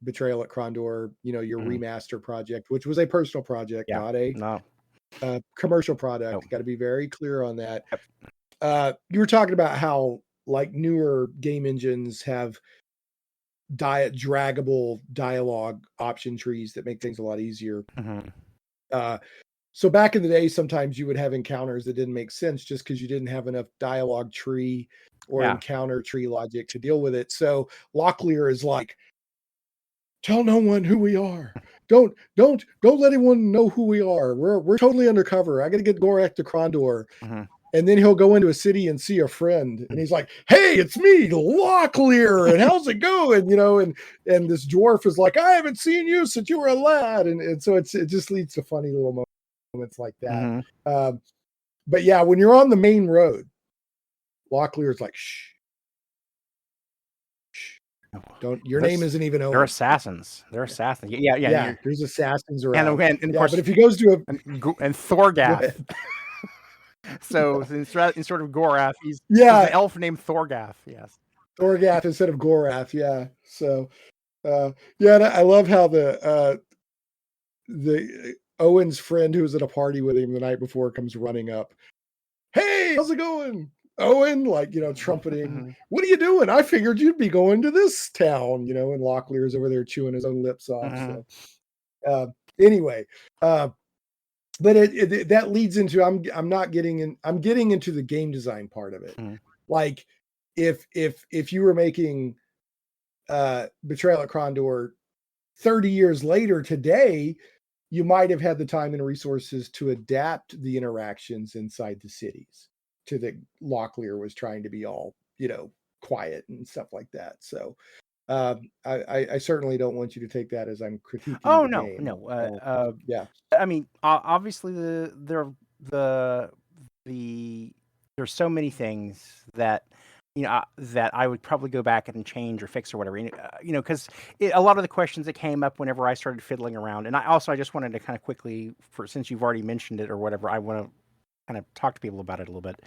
Betrayal at Krondor, you know, your mhm, remaster project, which was a personal project, yeah, not a no, commercial no, product. Got to be very clear on that. yep, You were talking about how like newer game engines have draggable dialogue option trees that make things a lot easier. mhm, Uh, so back in the day, sometimes you would have encounters that didn't make sense just because you didn't have enough dialogue tree or yeah, encounter tree logic to deal with it. So Locklear is like, tell no one who we are. Don't let anyone know who we are. We're totally undercover. I got to get Gorak to Krondor. mhm, And then he'll go into a city and see a friend, and mhm, he's like, "Hey, it's me, Locklear, and how's it going?" You know, and this dwarf is like, "I haven't seen you since you were a lad," and so it just leads to funny little moments like that. mhm. Um, but yeah, when you're on the main road, Locklear is like, "Shh, shh, don't. Your name This isn't even They're Owen." assassins. They're Yeah, assassins. Yeah, yeah. yeah. There's assassins around. And of Yeah, but course, if he goes to a, and go Thorgath. ahead. So instead of Gorath, he's an Yeah, elf named Thorgath. Yes. Thorgath instead of Gorath. Yeah, so. Yeah, and I love how the Owen's friend who was at a party with him the night before comes running up. Hey, how's it going, Owen? Like, you know, trumpeting. Mhm, What are you doing? I figured you'd be going to this town, you know. And Locklear's over there chewing his own lips off. mhm, So uh, anyway, uh, but that leads into I'm not getting in. I'm getting into the game design part of it. mhm. Like, if you were making Betrayal at Krondor 30 years later today, you might have had the time and resources to adapt the interactions inside the cities to the Locklear was trying to be all, you know, quiet and stuff like that. So I certainly don't want you to take that as I'm critiquing Oh the no, game. no. Yeah, I mean, obviously the the there's so many things that that I would probably go back and change or fix or whatever. Because a lot of the questions that came up whenever I started fiddling around, and I just wanted to kind of quickly, for since you've already mentioned it or whatever, I want to kind of talk to people about it a little bit.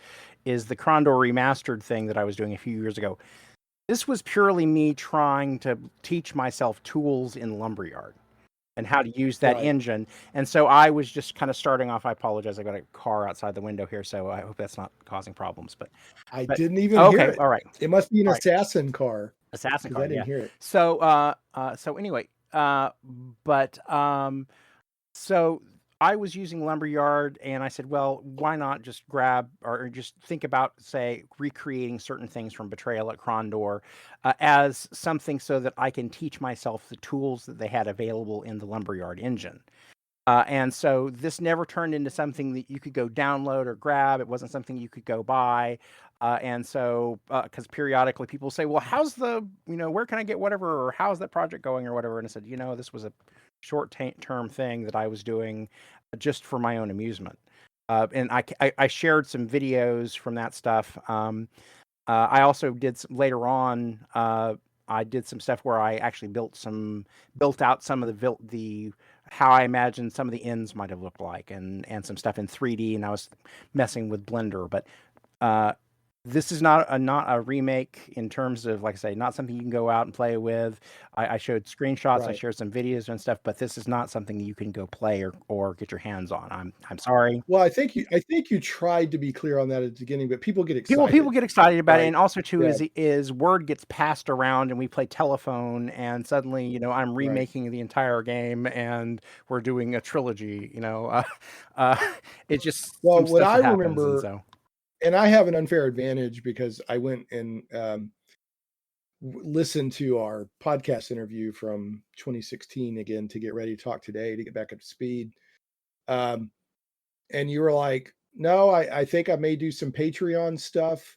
Is the Krondor remastered thing that I was doing a few years ago? This was purely me trying to teach myself tools in Lumberyard and how to use that right. engine. And so I was just kind of starting off. I apologize. I got a car outside the window here, so I hope that's not causing problems. I But didn't even hear okay, it. all right, It must be an all right. assassin car Assassin because I car, didn't yeah. hear it. So anyway, but so I was using Lumberyard, and I said, well, why not just grab or just think about, say, recreating certain things from Betrayal at Krondor as something so that I can teach myself the tools that they had available in the Lumberyard engine. And so this never turned into something that you could go download or grab. It wasn't something you could go buy. And so, because periodically people say, well, where can I get whatever, or how's that project going or whatever? And I said, this was a short-term thing that I was doing just for my own amusement. And I shared some videos from that stuff. I also did later on. I did some stuff where I actually built out some of the how I imagined some of the ends might have looked like, and some stuff in 3D, and I was messing with Blender. But uh, This is not a remake in terms of, like I say, not something you can go out and play with. I showed screenshots, I Right. shared some videos and stuff, but this is not something you can go play or get your hands on. I'm sorry. Well, I think you tried to be clear on that at the beginning, but people get People excited, get excited about it, right? and also too Yeah, is word gets passed around, and we play telephone, and suddenly I'm right. remaking the entire game, and we're doing a trilogy. Uh, it's just Well, some what stuff I that happens, and remember, so and I have an unfair advantage because I went and listened to our podcast interview from 2016 again to get ready to talk today to get back up to speed. Um, and you were like, "No, I think I may do some Patreon stuff,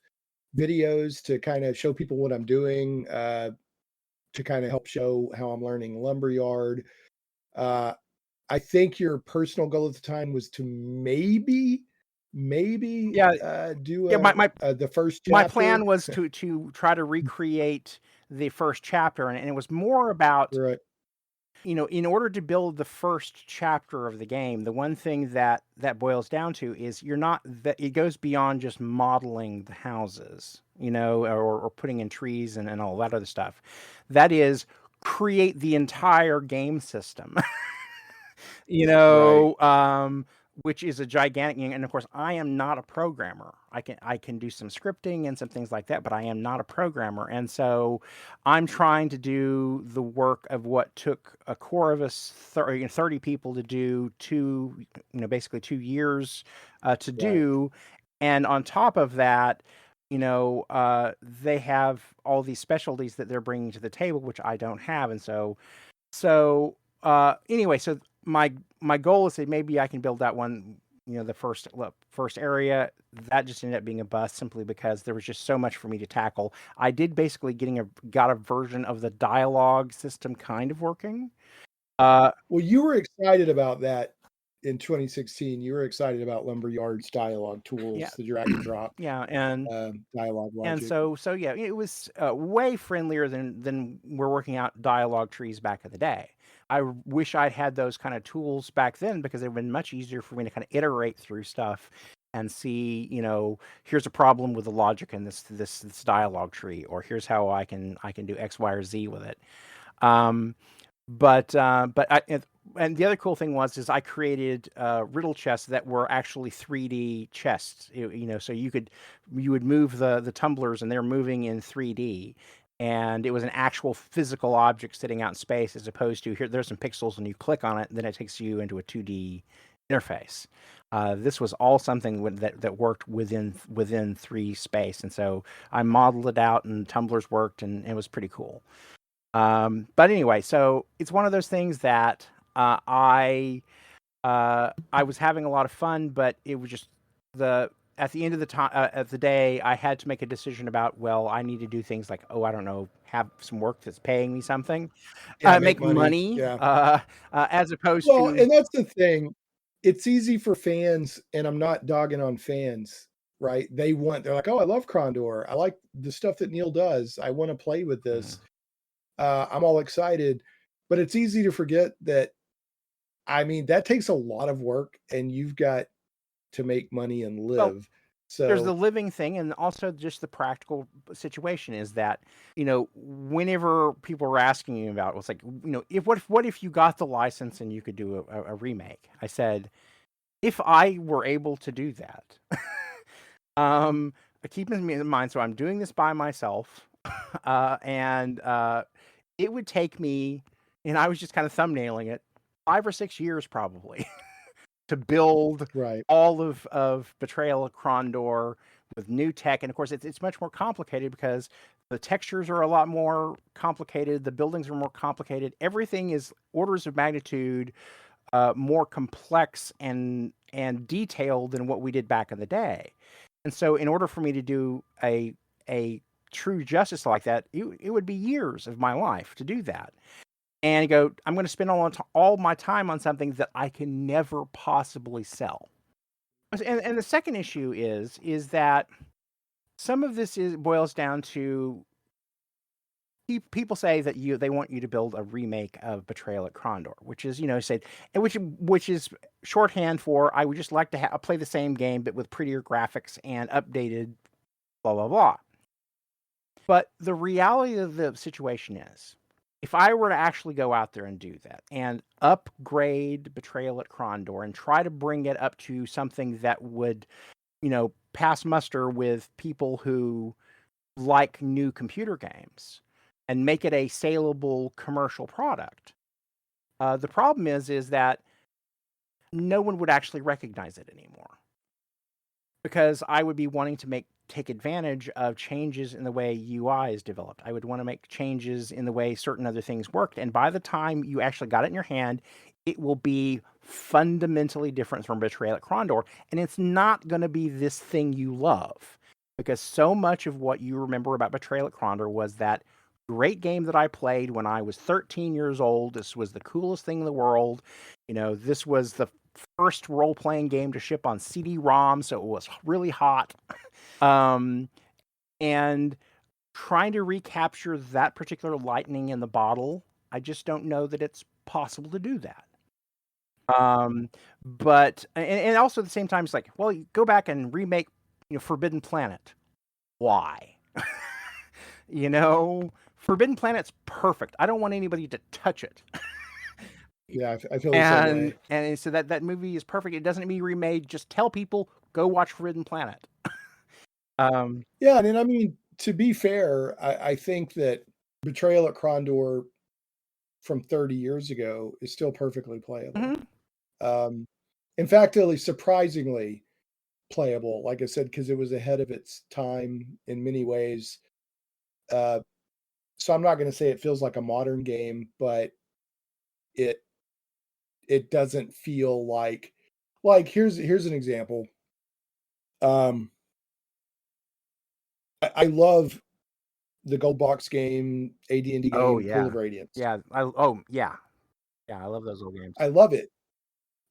videos to kind of show people what I'm doing, to kind of help show how I'm learning lumberyard." Uh, I think your personal goal at the time was to maybe yeah, do yeah. the first My chapter. plan was to try to recreate the first chapter, and it was more about, Right, in order to build the first chapter of the game, the one thing that boils down to is you're not that it goes beyond just modeling the houses, or putting in trees and all that other stuff. That is, create the entire game system. you right. know, um, which is a gigantic, and of course, I am not a programmer. I can do some scripting and some things like that, but I am not a programmer, and so I'm trying to do the work of what took a core of us 30 people to do basically 2 years to Right. do, and on top of that. They have all these specialties that they're bringing to the table, which I don't have, and anyway, so my goal is that maybe I can build that one, the first area. That just ended up being a bust simply because there was just so much for me to tackle. I did basically got a version of the dialogue system kind of working. Uh, Well, you were excited about that in 2016. You were excited about Lumberyard's dialogue yeah, tools, the drag and drop yeah, and dialogue and logic. so yeah, it was way friendlier than we're working out dialogue trees back in the day. I wish I'd had those kind of tools back then because it would have been much easier for me to kind of iterate through stuff and see, here's a problem with the logic in this dialogue tree, or here's how I can do X, Y, or Z with it. Um, and the other cool thing is I created riddle chests that were actually 3D chests. So you would move the tumblers and they're moving in 3D, and it was an actual physical object sitting out in space as opposed to there's some pixels and you click on it, and then it takes you into a 2D interface. This was all something that worked within 3 space, and so I modeled it out, and tumblers worked, and it was pretty cool. But anyway, so it's one of those things that I was having a lot of fun, but it was just the at the end of the time at the day, I had to make a decision about, well, I need to do things like, oh, I don't know, have some work that's paying me something, Yeah, make make money. money, Yeah. as opposed Well, to and that's the thing. It's easy for fans, and I'm not dogging on fans, right? They're like, "Oh, I love Krondor. I like the stuff that Neil does. I want to play with Mhm. this. I'm all excited." But it's easy to forget that, I mean, that takes a lot of work, and you've got to make money and Well, live. there's the So, living thing, and also just the practical situation is that, whenever people were asking me about it, it's like, if you got the license and you could do a remake? I said, if I were able to do that, um, keep in mind, so I'm doing this by myself, and it would take me, and I was just kind of thumbnailing it, 5 or 6 years probably to build right. all of Betrayal of Krondor with new tech. And of course, it's much more complicated because the textures are a lot more complicated. The buildings are more complicated. Everything is orders of magnitude more complex and detailed than what we did back in the day. And so, in order for me to do a true justice like that, it would be years of my life to do that. And I'm going to spend all my time on something that I can never possibly sell. And the second issue is that some of this boils down to people say that they want you to build a remake of Betrayal at Krondor, which is said, and which is shorthand for I would just like to play the same game but with prettier graphics and updated blah, blah, blah. But the reality of the situation is, if I were to actually go out there and do that and upgrade Betrayal at Krondor and try to bring it up to something that would, pass muster with people who like new computer games and make it a saleable commercial product, the problem is that no one would actually recognize it anymore, because I would be wanting to take advantage of changes in the way UI is developed. I would want to make changes in the way certain other things worked. And by the time you actually got it in your hand, it will be fundamentally different from Betrayal at Krondor. And it's not going to be this thing you love, because so much of what you remember about Betrayal at Krondor was that great game that I played when I was 13 years old. This was the coolest thing in the world. This was the first role-playing game to ship on CD-ROM, so it was really hot. And trying to recapture that particular lightning in the bottle, I just don't know that it's possible to do that. But and also at the same time, it's like, well, you go back and remake, Forbidden Planet. Why? Forbidden Planet's perfect. I don't want anybody to touch it. Yeah, I feel the same way. And so that movie is perfect. It doesn't need to be remade. Just tell people, go watch Forbidden Planet. Yeah, and I mean, to be fair, I think that Betrayal at Krondor from 30 years ago is still perfectly playable. Mhm. In fact, really surprisingly playable, like I said, because it was ahead of its time in many ways. So I'm not going to say it feels like a modern game, but it doesn't feel like here's an example. I love the gold box game, AD&D Oh game, Pool yeah, of Radiance. yeah. I love those old games. I love it,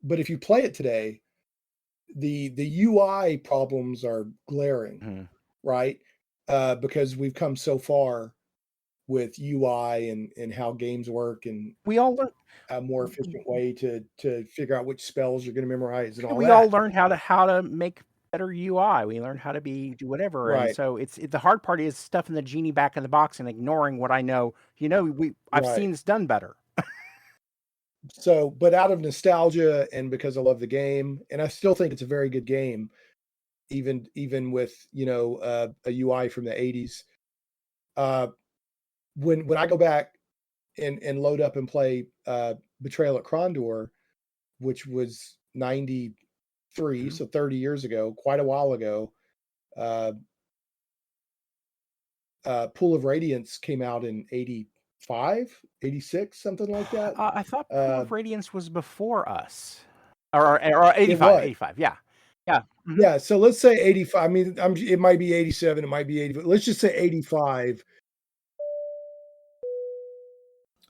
but if you play it today, the UI problems are glaring, Mhm. right? Because we've come so far with UI and how games work and We all learn. a more efficient way to figure out which spells you're going to memorize and all We all that. learned how to make better UI. We learned how to do whatever, and Right, so the hard part is stuffing the genie back in the box and ignoring what I know. I've right. seen this done better. So, but out of nostalgia and because I love the game, and I still think it's a very good game, even with a UI from the 80s. Uh, when I go back and load up and play Betrayal at Krondor, which was 93, Mhm. so 30 years ago, quite a while ago. Uh, Pool of Radiance came out in 85, 86, something like that. I thought Pool Uh, of Radiance was before us, or it 85, was. 85. Yeah, yeah. Mhm. Yeah, so let's say 85. I mean, it might be 87, it might be 80, but let's just say 85.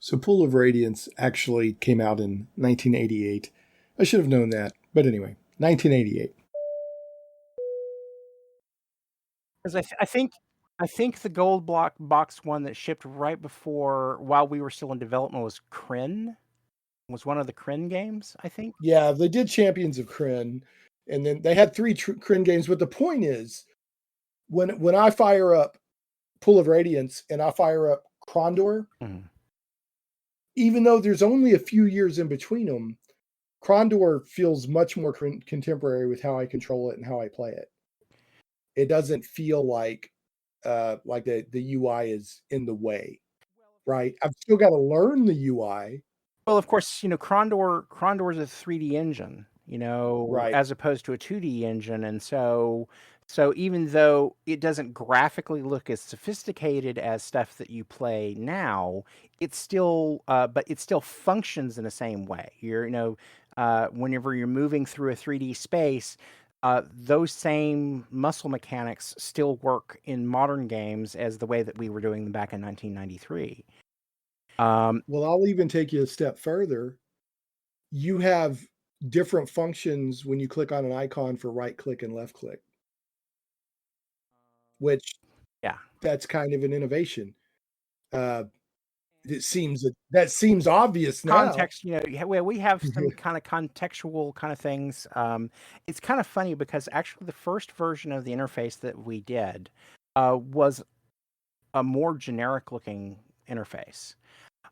So Pool of Radiance actually came out in 1988. I should have known that, but anyway, 1988. Because I think the gold block box one that shipped right before, while we were still in development, was Kryn. Was one of the Kryn games, I think. Yeah, they did Champions of Kryn, and then they had three Kryn games. But the point is, when I fire up Pool of Radiance and I fire up Krondor, Mhm. even though there's only a few years in between them, Krondor feels much more contemporary with how I control it and how I play it. It doesn't feel like the UI is in the way, right? I've still got to learn the UI, Well, of course, Krondor is a 3D engine, right? as opposed to a 2D engine, and so even though it doesn't graphically look as sophisticated as stuff that you play now, but it still functions in the same way. Whenever you're moving through a 3D space, those same muscle mechanics still work in modern games as the way that we were doing them back in 1993. Well, I'll even take you a step further. You have different functions when you click on an icon for right click and left click, which Yeah. that's kind of an innovation. Uh, It seems that seems obvious now. Context, we have some kind of contextual kind of things. It's kind of funny because actually the first version of the interface that we did was a more generic looking interface.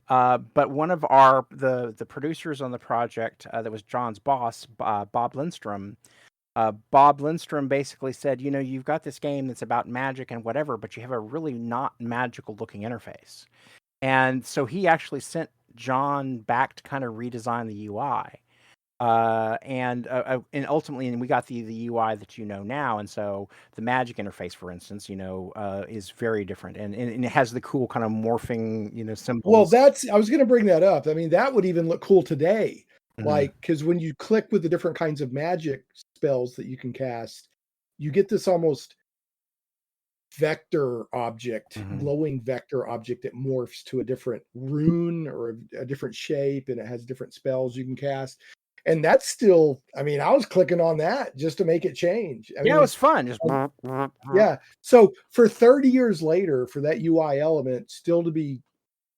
But one of the producers on the project that was John's boss, Bob Lindstrom. Bob Lindstrom basically said, you've got this game that's about magic and whatever, but you have a really not magical looking interface. And so he actually sent John back to kind of redesign the UI. And ultimately, we got the UI that you know now. And so the magic interface, for instance, is very different, and it has the cool kind of morphing, symbols. Well, I was going to bring that up. I mean, that would even look cool today. Mhm. Like, because when you click with the different kinds of magic spells that you can cast, you get this almost vector object, Mhm. glowing vector object that morphs to a different rune or a different shape, and it has different spells you can cast. And that's still, I mean, I was clicking on that just to make it change. I mean, it was fun. Just yeah. So for 30 years later, for that UI element still to be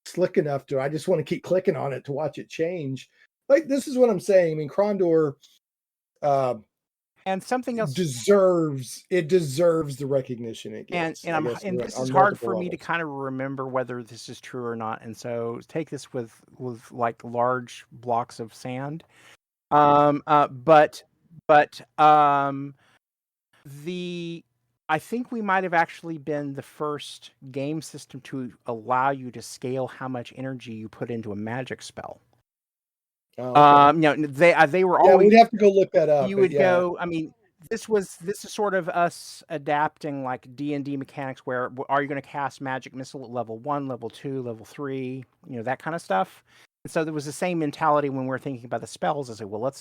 slick enough to, I just want to keep clicking on it to watch it change. Like, this is what I'm saying. I mean, Krondor and something else deserves the recognition it gets. and this is hard for me to kind of remember whether this is true or not. And so take this with like large blocks of sand. But I think we might have actually been the first game system to allow you to scale how much energy you put into a magic spell. Oh, okay. They were always. We'd have to go look that up. You would go. I mean, this is sort of us adapting like D&D mechanics. Where are you going to cast magic missile at level 1, level 2, level 3? That kind of stuff. And so there was the same mentality when we're thinking about the spells. I say, well,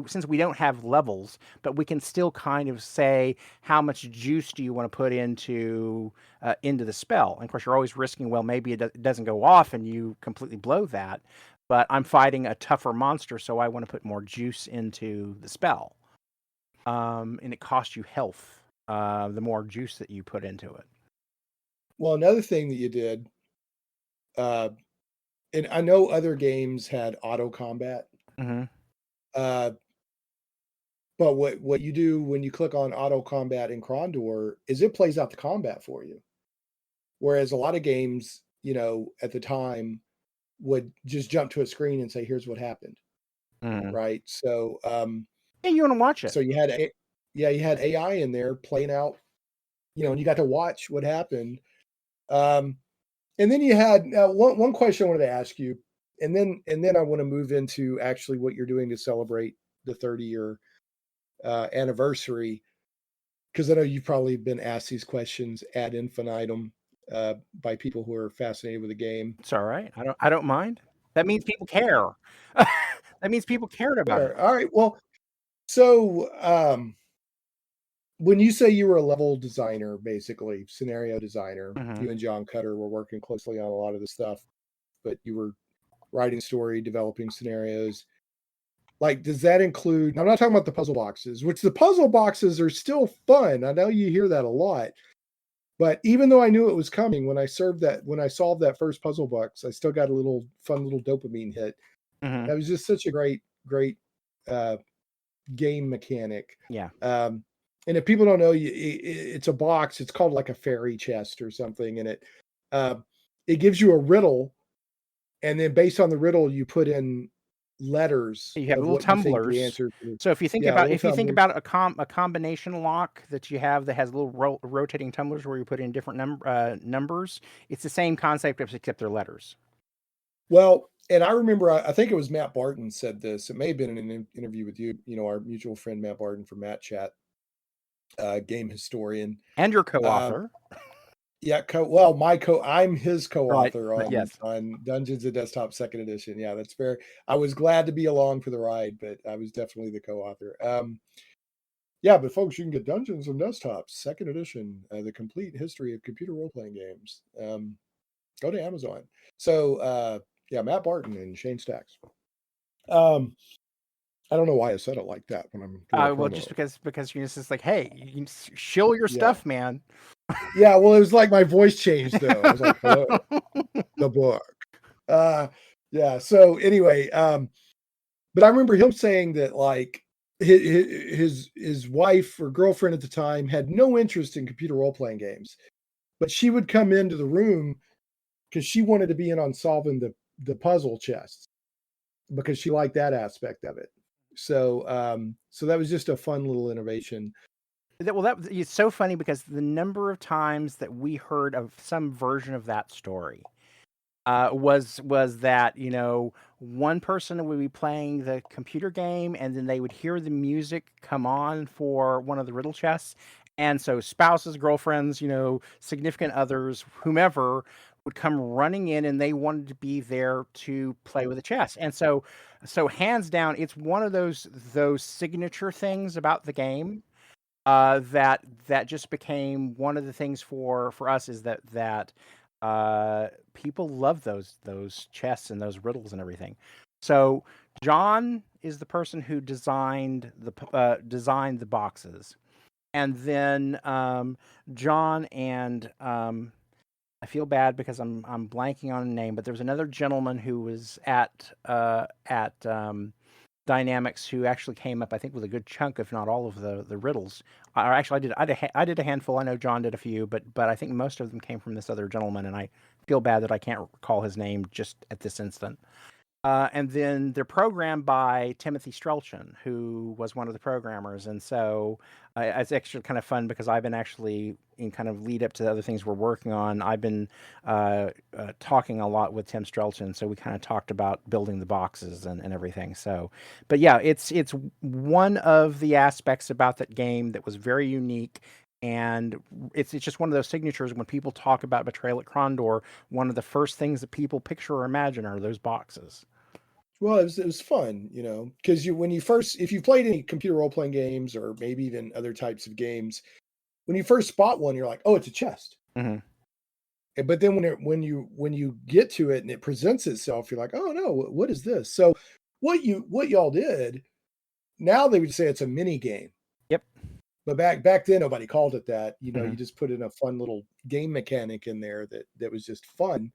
since we don't have levels, but we can still kind of say how much juice do you want to put into the spell. And of course, you're always risking, well, maybe it doesn't go off and you completely blow that. But I'm fighting a tougher monster, so I want to put more juice into the spell. And it costs you health the more juice that you put into it. Well, another thing that you did, and I know other games had auto combat. Mm-hmm. But what you do when you click on auto combat in Krondor is it plays out the combat for you. Whereas a lot of games, at the time would just jump to a screen and say, here's what happened. Mm-hmm. Right. So, you want to watch it. So you had AI in there playing out, and you got to watch what happened. And then you had one question I wanted to ask you, and then I want to move into actually what you're doing to celebrate the 30-year anniversary, because I know you've probably been asked these questions ad infinitum by people who are fascinated with the game. It's all right. I don't mind. That means people care. That means people cared about it. All right. Well, so when you say you were a level designer, basically scenario designer, Mm-hmm. you and John Cutter were working closely on a lot of the stuff, but you were writing story, developing scenarios. Like, does that include, I'm not talking about the puzzle boxes, which the puzzle boxes are still fun. I know you hear that a lot, but even though I knew it was coming, when I solved that first puzzle box, I still got a fun little dopamine hit. Mm-hmm. That was just such a great game mechanic. Yeah. And if people don't know, it's a box. It's called like a fairy chest or something, and it gives you a riddle, and then based on the riddle, you put in letters. You have little tumblers. So if you think about a combination lock that you have that has little rotating tumblers where you put in different numbers, it's the same concept except they're letters. Well, and I remember, I think it was Matt Barton said this. It may have been in an interview with you, our mutual friend Matt Barton from Matt Chat. Game historian and your co-author. I'm his co-author on Dungeons and Desktop 2nd edition. Yeah, that's fair. I was glad to be along for the ride, but I was definitely the co-author. But folks, you can get Dungeons and Desktop 2nd edition, the complete history of computer role-playing games. Go to Amazon. So Matt Barton and Shane Stacks. I don't know why I said it like that when I'm. Well, just because you're just like, hey, you can shill your stuff, man. Yeah, well, it was like my voice changed though. I was like, hello, the book. Yeah. So anyway, but I remember him saying that like his wife or girlfriend at the time had no interest in computer role playing games, but she would come into the room because she wanted to be in on solving the puzzle chests because she liked that aspect of it. So that was just a fun little innovation. That it's so funny because the number of times that we heard of some version of that story was that one person would be playing the computer game and then they would hear the music come on for one of the riddle chests, and so spouses, girlfriends, significant others, whomever would come running in and they wanted to be there to play with the chess. And so hands down, it's one of those signature things about the game that just became one of the things for us, is that people love those chests and those riddles and everything. So John is the person who designed the boxes, and then John and I feel bad because I'm blanking on a name, but there was another gentleman who was at Dynamics who actually came up, I think, with a good chunk, if not all of the riddles. Or actually, I did a handful. I know John did a few, but I think most of them came from this other gentleman, and I feel bad that I can't recall his name just at this instant. And then they're programmed by Timothy Strelchin, who was one of the programmers. And so it's actually kind of fun because I've been actually, in kind of lead up to the other things we're working on, I've been talking a lot with Tim Strelchin. So we kind of talked about building the boxes and everything. So, but yeah, it's one of the aspects about that game that was very unique. And it's just one of those signatures. When people talk about Betrayal at Krondor, one of the first things that people picture or imagine are those boxes. Well, it was fun, because if you played any computer role playing games or maybe even other types of games, when you first spot one, you're like, oh, it's a chest. Mm-hmm. But then when you get to it and it presents itself, you're like, oh no, what is this? So what y'all did, now they would say it's a mini game. Yep. But back then nobody called it that. Mm-hmm. You just put in a fun little game mechanic in there that was just fun.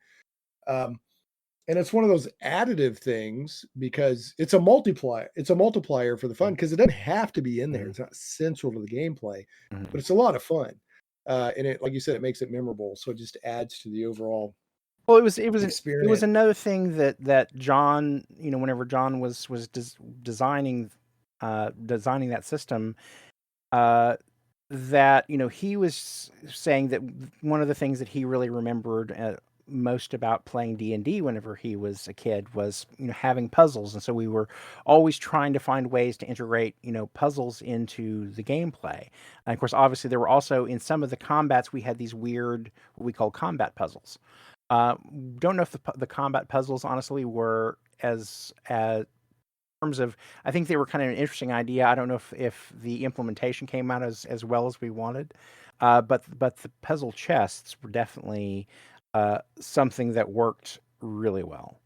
And it's one of those additive things because it's a multiplier. It's a multiplier for the fun because it doesn't have to be in there. Mm-hmm. It's not central to the gameplay, Mm-hmm. but it's a lot of fun. And it, like you said, it makes it memorable. So it just adds to the overall Well, it was experience. another thing that John, whenever John was designing that system, that he was saying that one of the things that he really remembered most about playing D&D whenever he was a kid was having puzzles, and so we were always trying to find ways to integrate puzzles into the gameplay. And of course, obviously, there were also, in some of the combats, we had these weird, what we call combat puzzles. Don't know if the combat puzzles honestly were as terms of, I think they were kind of an interesting idea. I don't know if the implementation came out as well as we wanted, but the puzzle chests were definitely something that worked really well.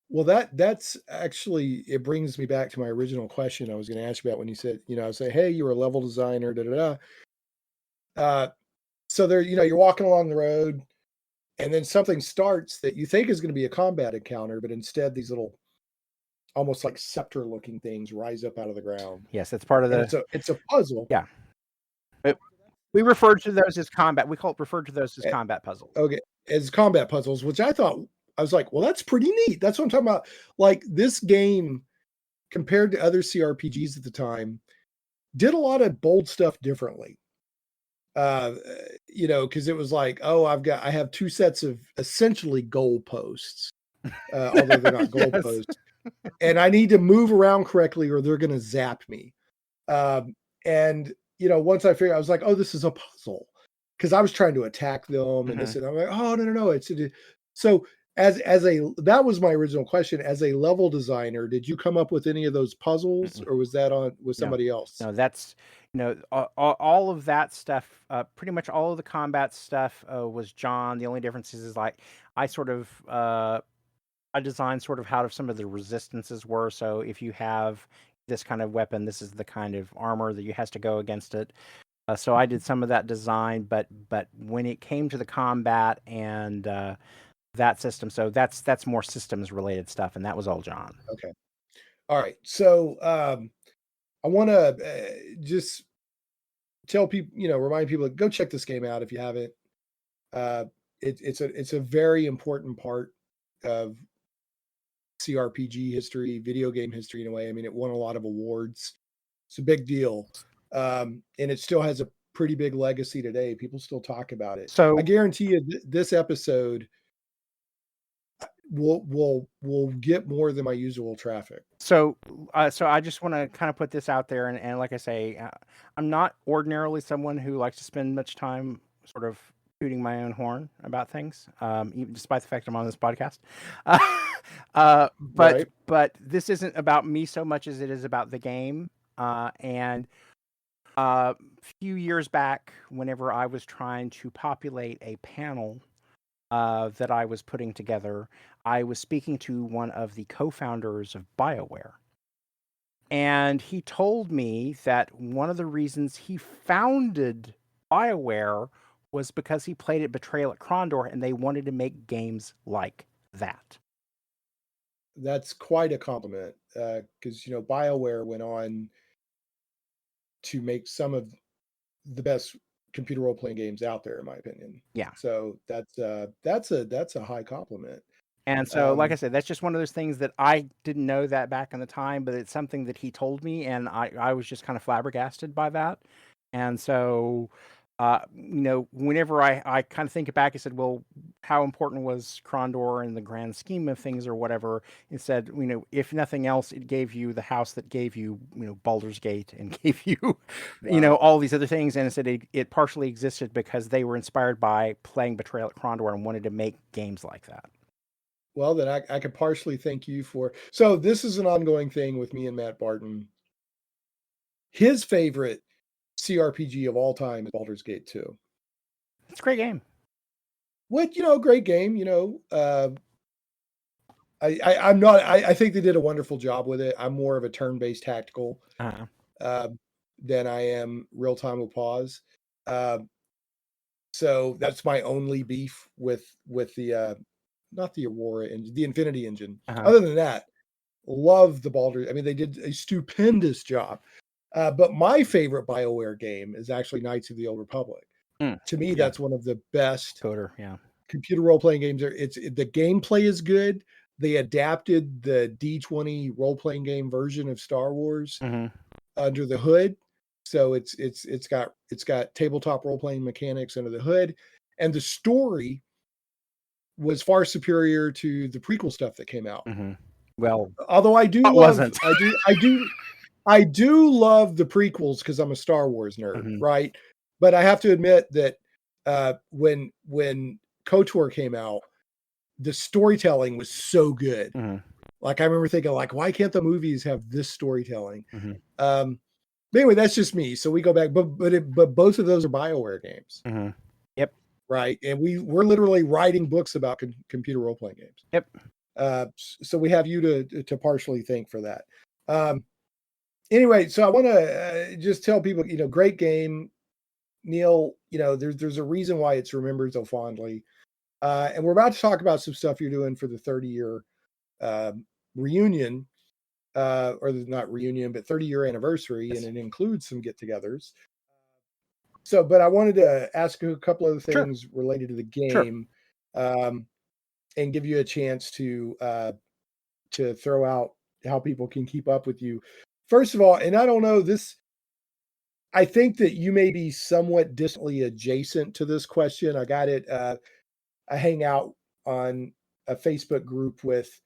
Well, that's actually, it brings me back to my original question I was going to ask you about when you said, I was say, hey, you're a level designer, da da da. So there, you're walking along the road, and then something starts that you think is going to be a combat encounter, but instead these little, almost like scepter looking things rise up out of the ground. Yes, it's part of And the. it's a puzzle. Yeah. We referred to those as combat. Referred to those as Eh, combat puzzles. Okay, as combat puzzles, which I was like, well, that's pretty neat. That's what I'm talking about. Like, this game, compared to other CRPGs at the time, did a lot of bold stuff differently. Because it was like, oh, I have two sets of essentially goalposts, although they're not goalposts, Yes. and I need to move around correctly or they're going to zap me. And once I figured, I was like, oh, this is a puzzle, because I was trying to attack them and this, and I'm like, oh, no, so that was my original question. As a level designer, did you come up with any of those puzzles, or was that with No. somebody else? No, that's all of that stuff. Pretty much all of the combat stuff was John. The only difference is like I sort of I designed sort of how some of the resistances were. So if you have this kind of weapon, this is the kind of armor that you has to go against it. So I did some of that design, but when it came to the combat and that system. So that's more systems related stuff, and that was all John. Okay. All right. So I want to just tell people, remind people to go check this game out if you haven't. It's a very important part of CRPG history, video game history in a way. I mean, it won a lot of awards. It's a big deal, and it still has a pretty big legacy today. People still talk about it. So I guarantee you, this episode will get more than my usual traffic. So I just want to kind of put this out there, and like I say, I'm not ordinarily someone who likes to spend much time sort of tooting my own horn about things, even despite the fact I'm on this podcast. Right. But this isn't about me so much as it is about the game. And a few years back, whenever I was trying to populate a panel that I was putting together, I was speaking to one of the co-founders of BioWare. And he told me that one of the reasons he founded BioWare was because he played at Betrayal at Krondor, and they wanted to make games like that. That's quite a compliment, because BioWare went on to make some of the best computer role playing games out there, in my opinion. Yeah. So that's a high compliment. And so, like I said, that's just one of those things that I didn't know that back in the time, but it's something that he told me, and I was just kind of flabbergasted by that. And so, whenever I kind of think back, I said, well, how important was Krondor in the grand scheme of things or whatever? It said, if nothing else, it gave you the house that gave you, Baldur's Gate and gave you, all these other things. And it said it partially existed because they were inspired by playing Betrayal at Krondor and wanted to make games like that. Well, then I could partially thank you for. So this is an ongoing thing with me and Matt Barton. His favorite CRPG of all time is Baldur's Gate 2. It's a great game. What, great game. I'm not. I think they did a wonderful job with it. I'm more of a turn-based tactical than I am real-time with pause. So that's my only beef with the. Not the Aurora engine, the Infinity engine. Other than that, love the Baldur. I mean, they did a stupendous job. But my favorite BioWare game is actually Knights of the Old Republic. To me, that's one of the best computer role-playing games. The gameplay is good. They adapted the D20 role-playing game version of Star Wars under the hood. So it's got tabletop role-playing mechanics under the hood. And the story was far superior to the prequel stuff that came out. Well, although I do love the prequels because I'm a Star Wars nerd, right? But I have to admit that when KOTOR came out, the storytelling was so good. Like I remember thinking, like, why can't the movies have this storytelling? But anyway, that's just me. So we go back, but both of those are BioWare games. Yep. Right. And we're literally writing books about computer role-playing games. Yep. So we have you to partially thank for that. Anyway, so I want to just tell people, great game. Neal, there's a reason why it's remembered so fondly. And we're about to talk about some stuff you're doing for the 30-year reunion, or not reunion, but 30-year anniversary, and it includes some get-togethers. So, but I wanted to ask you a couple of things related to the game, and give you a chance to throw out how people can keep up with you. First of all, and I don't know this, I think that you may be somewhat distantly adjacent to this question. I got it. I hang out on a Facebook group with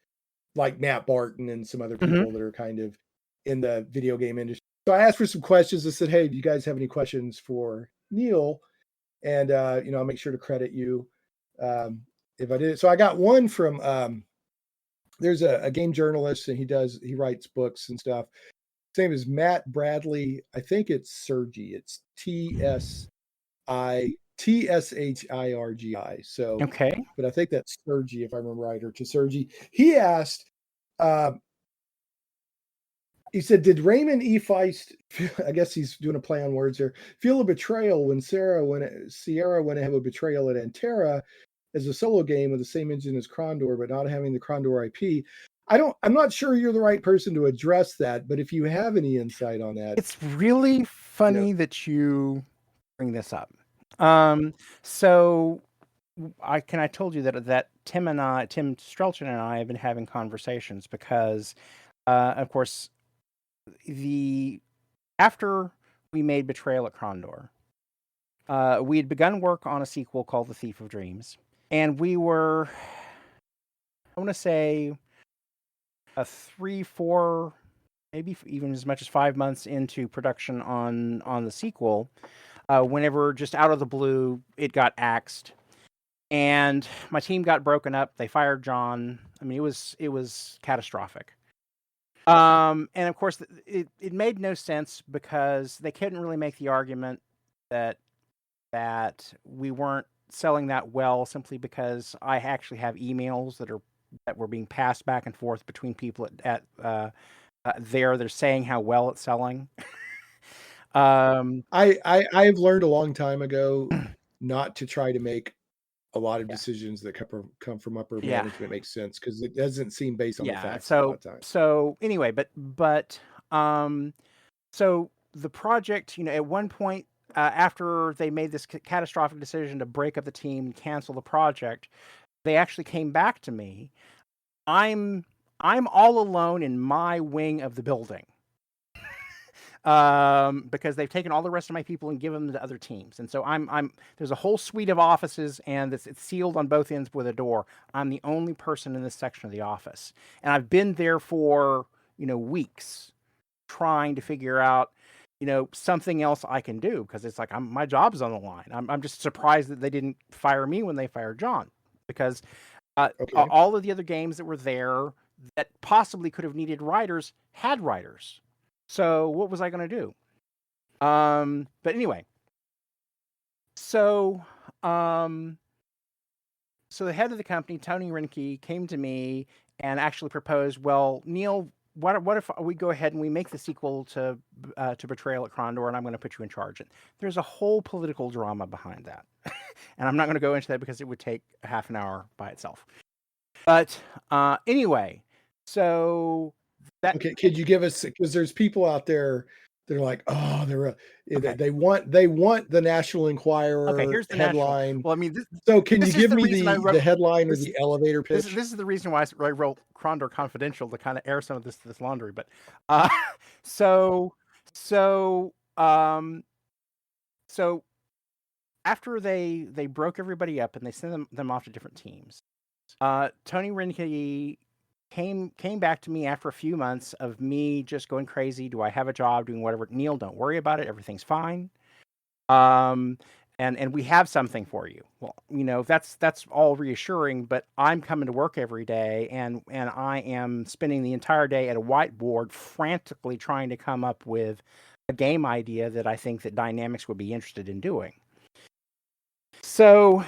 like Matt Barton and some other people that are kind of in the video game industry. So I asked for some questions. I said, hey, do you guys have any questions for Neal? And, I'll make sure to credit you if I did. So I got one from, there's a game journalist, and he writes books and stuff. His name is Matt Bradley. I think it's Sergi. It's TSHIRGI. So, but I think that's Sergi, if I remember right, or to Sergi. He asked, he said, did Raymond E. Feist, I guess he's doing a play on words here, feel a betrayal when Sierra went to have a betrayal at Antera, as a solo game with the same engine as Krondor, but not having the Krondor IP. I'm not sure you're the right person to address that, but if you have any insight on that, It's really funny that you bring this up. So I told you that Tim Strelchin and I have been having conversations because, of course, after we made Betrayal at Krondor, we had begun work on a sequel called The Thief of Dreams, and we were, I want to say, 3, 4, maybe even as much as 5 months into production on the sequel, whenever just out of the blue it got axed, and my team got broken up. They fired John. I mean, it was catastrophic. And of course, it made no sense because they couldn't really make the argument that we weren't selling that well simply because I actually have emails that were being passed back and forth between people at they're saying how well it's selling. I've learned a long time ago not to try to make a lot of decisions that come from upper management make sense, because it doesn't seem based on the facts a lot of times. So anyway, but so the project, at one point, after they made this catastrophic decision to break up the team and cancel the project, they actually came back to me. I'm all alone in my wing of the building. Because they've taken all the rest of my people and given them to other teams. And so there's a whole suite of offices, and it's sealed on both ends with a door. I'm the only person in this section of the office. And I've been there for, weeks trying to figure out, something else I can do, because it's like my job's on the line. I'm just surprised that they didn't fire me when they fired John, because all of the other games that were there that possibly could have needed writers had writers. So what was I going to do? But anyway, so the head of the company, Tony Reinke, came to me and actually proposed, well, Neal, what if we go ahead and we make the sequel to Betrayal at Krondor, and I'm going to put you in charge. And there's a whole political drama behind that. And I'm not going to go into that because it would take a half an hour by itself. But anyway, so... Could you give us, because there's people out there that are like, they want the National Enquirer headline. Well, I mean, so can you give me the headline or the elevator pitch? This is the reason why I wrote Krondor Confidential, to kind of air some of this laundry. But so after they broke everybody up and they sent them off to different teams, Tony Reinke came back to me after a few months of me just going crazy. Do I have a job, doing whatever? Neal, don't worry about it. Everything's fine. And we have something for you. Well, that's all reassuring, but I'm coming to work every day, and I am spending the entire day at a whiteboard frantically trying to come up with a game idea that I think that Dynamics would be interested in doing. So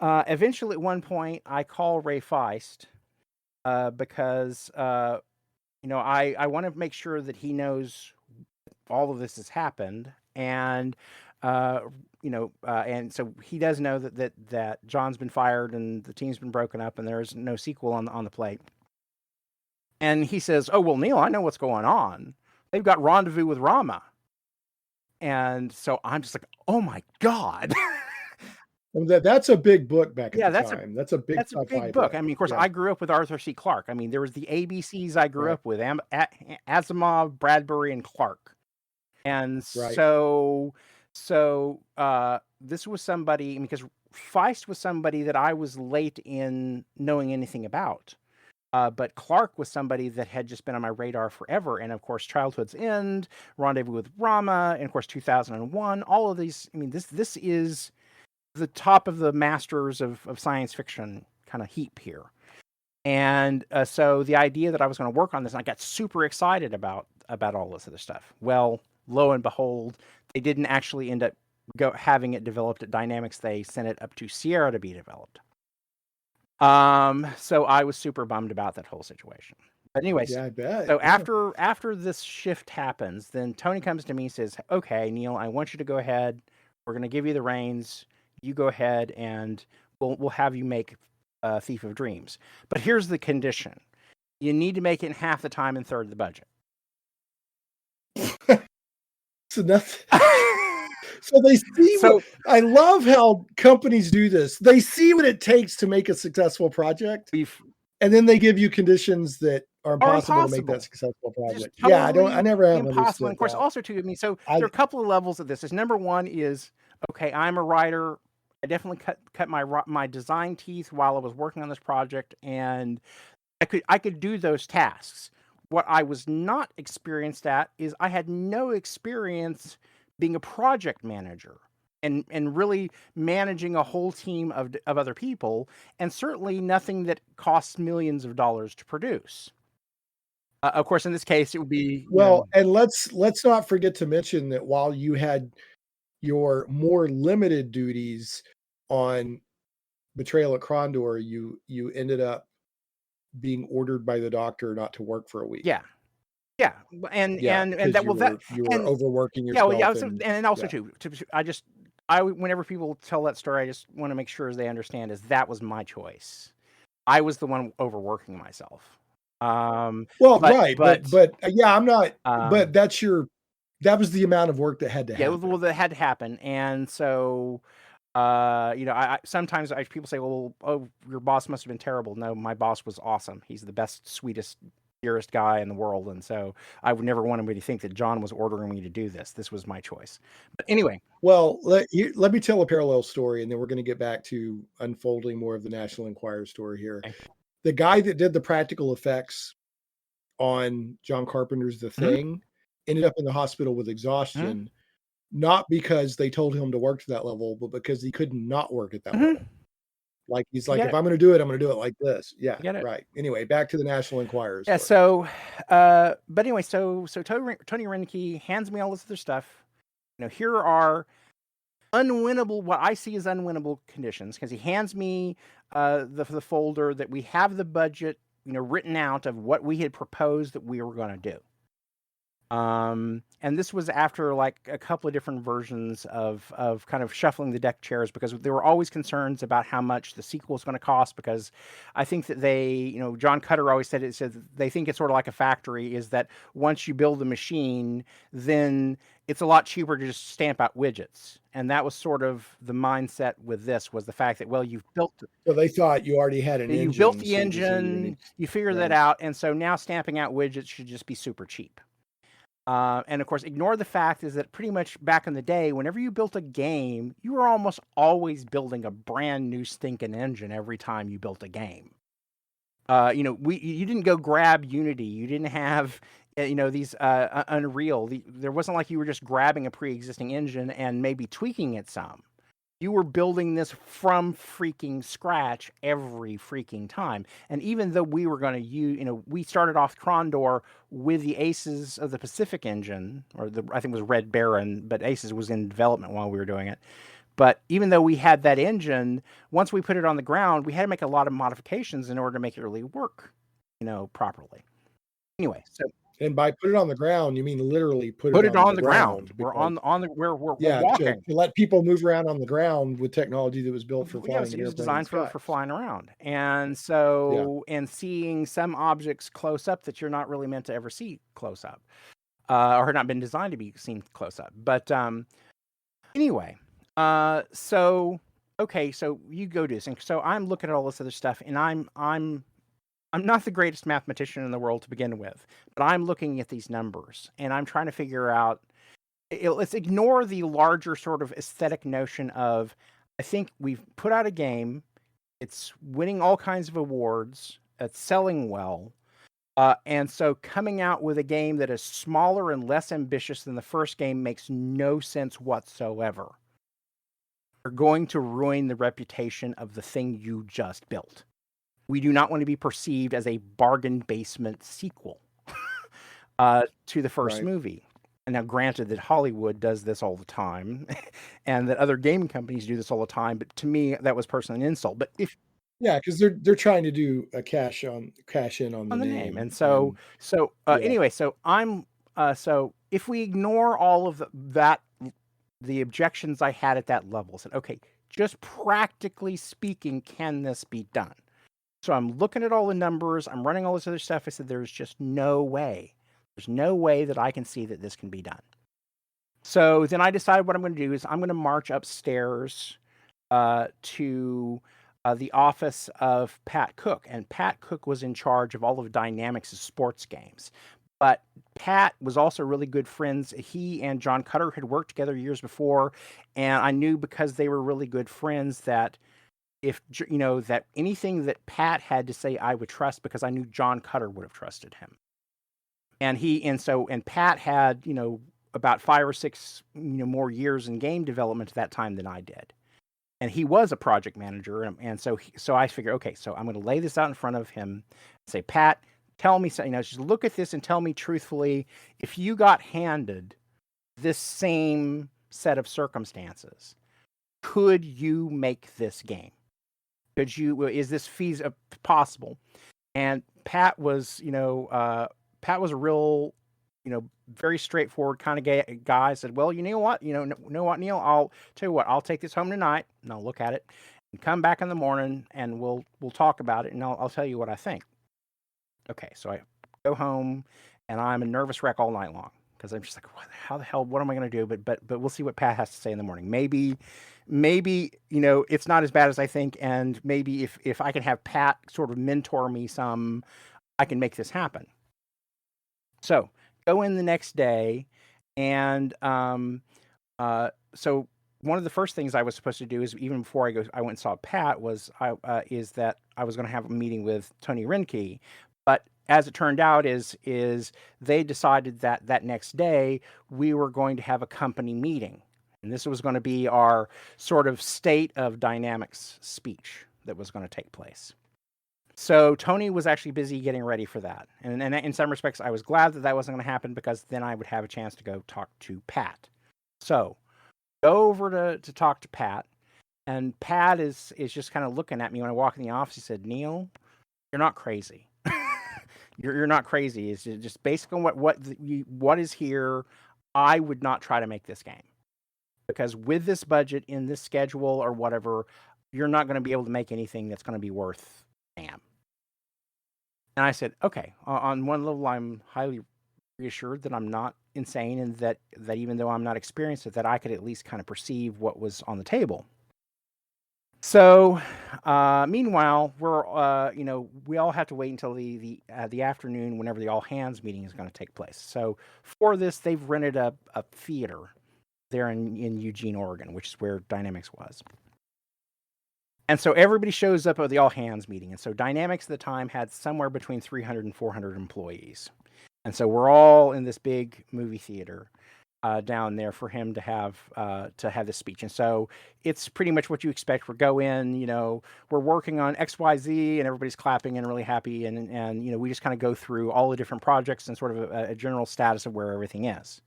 eventually at one point I call Ray Feist, because I want to make sure that he knows all of this has happened, and and so he does know that John's been fired and the team's been broken up and there's no sequel on the plate. And he says, "Oh well, Neal, I know what's going on. They've got Rendezvous with Rama." And so I'm just like, "Oh my god." That's a big book back at the time. That's a big book. I mean, of course, I grew up with Arthur C. Clarke. I mean, there was the ABCs I grew up with: Asimov, Bradbury, and Clarke. And so this was somebody, because Feist was somebody that I was late in knowing anything about. But Clarke was somebody that had just been on my radar forever. And of course, Childhood's End, Rendezvous with Rama, and of course, 2001. All of these. I mean, this is the top of the masters of science fiction kind of heap here. And so the idea that I was going to work on this, and I got super excited about all this other stuff. Well, lo and behold, they didn't actually end up having it developed at Dynamics. They sent it up to Sierra to be developed. So I was super bummed about that whole situation. But anyways, I bet. So after this shift happens, then Tony comes to me and says, "Okay, Neal, I want you to go ahead. We're going to give you the reins. You go ahead and we'll have you make Thief of Dreams. But here's the condition: you need to make it in half the time and third the budget. So nothing. So they see. So I love how companies do this. They see what it takes to make a successful project, and then they give you conditions that are impossible to make that successful project. Totally I never have impossible. understood And of course, that. also too, I mean, so there are a couple of levels of this. Is number one is, okay, I'm a writer. I definitely cut my design teeth while I was working on this project, and I could do those tasks. What I was not experienced at is I had no experience being a project manager and really managing a whole team of other people, and certainly nothing that costs millions of dollars to produce. Of course, in this case, it would be and let's not forget to mention that while you had your more limited duties on Betrayal at Krondor, you ended up being ordered by the doctor not to work for a week. Yeah, and that you were overworking yourself. And also too, whenever people tell that story, I just want to make sure they understand is that was my choice. I was the one overworking myself. I'm not. But that was the amount of work that had to happen. Yeah, well, that had to happen, and so I sometimes people say, well, oh, your boss must have been terrible. No, my boss was awesome. He's the best, sweetest, dearest guy in the world, and so I would never want anybody to think that John was ordering me to do this. This was my choice. But anyway, well, let me tell a parallel story, and then we're going to get back to unfolding more of the National Enquirer story here. Okay. The guy that did the practical effects on John Carpenter's The Thing ended up in the hospital with exhaustion, not because they told him to work to that level, but because he could not work at that level. Like, he's like, if I'm going to do it, I'm going to do it like this. Yeah, right. Anyway, back to the National Enquirer. Yeah, so, but anyway, so Tony Reinke hands me all this other stuff. Here are unwinnable, what I see as unwinnable conditions, because he hands me the folder that we have the budget, written out of what we had proposed that we were going to do. And this was after like a couple of different versions of kind of shuffling the deck chairs, because there were always concerns about how much the sequel is going to cost, because I think that they, John Cutter always said they think it's sort of like a factory, is that once you build the machine, then it's a lot cheaper to just stamp out widgets. And that was sort of the mindset with this, was the fact that, well, you've built. So they thought you already had an engine. You built the engine, you figured that out. And so now stamping out widgets should just be super cheap. And of course, ignore the fact is that pretty much back in the day, whenever you built a game, you were almost always building a brand new stinking engine every time you built a game. You didn't go grab Unity. You didn't have, these Unreal. There wasn't like you were just grabbing a pre-existing engine and maybe tweaking it some. You were building this from freaking scratch every freaking time. And even though we were going to use, we started off Krondor with the Aces of the Pacific engine, or I think it was Red Baron, but Aces was in development while we were doing it. But even though we had that engine, once we put it on the ground, we had to make a lot of modifications in order to make it really work, properly. Anyway, so. And by put it on the ground, you mean literally put it on the ground. We're we're walking. To let people move around on the ground with technology that was built for flying. It was designed for flying around. And so, and seeing some objects close up that you're not really meant to ever see close up, or had not been designed to be seen close up. But anyway, so you go do this. And so I'm looking at all this other stuff, and I'm not the greatest mathematician in the world to begin with, but I'm looking at these numbers and I'm trying to figure out, let's ignore the larger sort of aesthetic notion of, I think we've put out a game, it's winning all kinds of awards, it's selling well. And so coming out with a game that is smaller and less ambitious than the first game makes no sense whatsoever. You're going to ruin the reputation of the thing you just built. We do not want to be perceived as a bargain basement sequel to the first movie. And now, granted that Hollywood does this all the time, and that other gaming companies do this all the time, but to me, that was personally an insult. But because they're trying to do a cash in on the name. And so anyway, so I'm so if we ignore all of the objections I had at that level, said, okay, just practically speaking, can this be done? So I'm looking at all the numbers. I'm running all this other stuff. I said, there's just no way. There's no way that I can see that this can be done. So then I decided what I'm going to do is I'm going to march upstairs to the office of Pat Cook. And Pat Cook was in charge of all of Dynamics' sports games. But Pat was also really good friends. He and John Cutter had worked together years before. And I knew because they were really good friends that if, that anything that Pat had to say, I would trust, because I knew John Cutter would have trusted him. And Pat had, about 5 or 6, more years in game development at that time than I did. And he was a project manager. And so I figured, okay, so I'm going to lay this out in front of him and say, Pat, tell me something, just look at this and tell me truthfully, if you got handed this same set of circumstances, could you make this game? Is this possible? And Pat was, Pat was a real, very straightforward kind of guy. Said, well, you know what, Neal, I'll tell you what, I'll take this home tonight and I'll look at it and come back in the morning and we'll talk about it and I'll tell you what I think. Okay, so I go home and I'm a nervous wreck all night long because I'm just like, how the hell, what am I going to do? But we'll see what Pat has to say in the morning. Maybe, it's not as bad as I think. And maybe if I can have Pat sort of mentor me some, I can make this happen. So go in the next day. And so one of the first things I was supposed to do is, even before I went and saw Pat, is that I was going to have a meeting with Tony Renke. But as it turned out, is they decided that next day we were going to have a company meeting. And this was going to be our sort of state of dynamics speech that was going to take place. So Tony was actually busy getting ready for that. And in some respects, I was glad that wasn't going to happen because then I would have a chance to go talk to Pat. So go over to talk to Pat. And Pat is just kind of looking at me when I walk in the office. He said, Neal, you're not crazy. You're not crazy. It's just based on what is here. I would not try to make this game because with this budget in this schedule or whatever, you're not going to be able to make anything that's going to be worth damn. And I said, okay, on one level, I'm highly reassured that I'm not insane and that even though I'm not experienced with that, I could at least kind of perceive what was on the table. So, meanwhile, we're, we all have to wait until the afternoon whenever the all hands meeting is going to take place. So for this, they've rented a theater there in Eugene, Oregon, which is where Dynamics was. And so everybody shows up at the all hands meeting. And so Dynamics at the time had somewhere between 300 and 400 employees. And so we're all in this big movie theater down there for him to have this speech. And so it's pretty much what you expect. We go in, we're working on XYZ and everybody's clapping and really happy. And we just kind of go through all the different projects and sort of a general status of where everything is.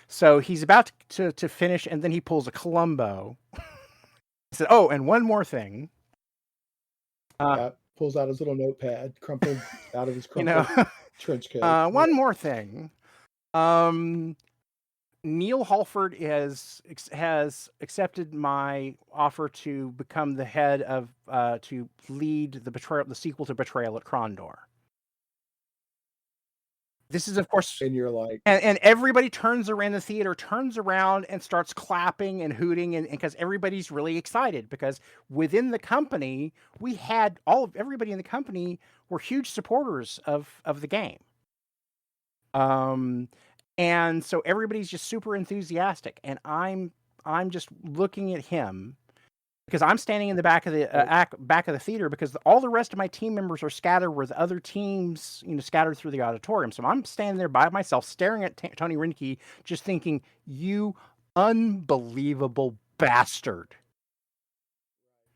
So he's about to finish and then he pulls a Columbo. He said, oh, and one more thing. Pulls out his little notepad, crumpled out of his crumpled trench coat. One more thing. Neal Hallford has accepted my offer to become the head of to lead the sequel to Betrayal at Krondor. This is, of course, and you're like, and everybody turns around the theater, turns around and starts clapping and hooting, and because everybody's really excited because within the company we had everybody in the company were huge supporters of the game. And so everybody's just super enthusiastic, and I'm just looking at him because I'm standing in the back of the theater because all the rest of my team members are scattered with other teams, scattered through the auditorium. So I'm standing there by myself, staring at Tony Renke, just thinking, "You unbelievable bastard!"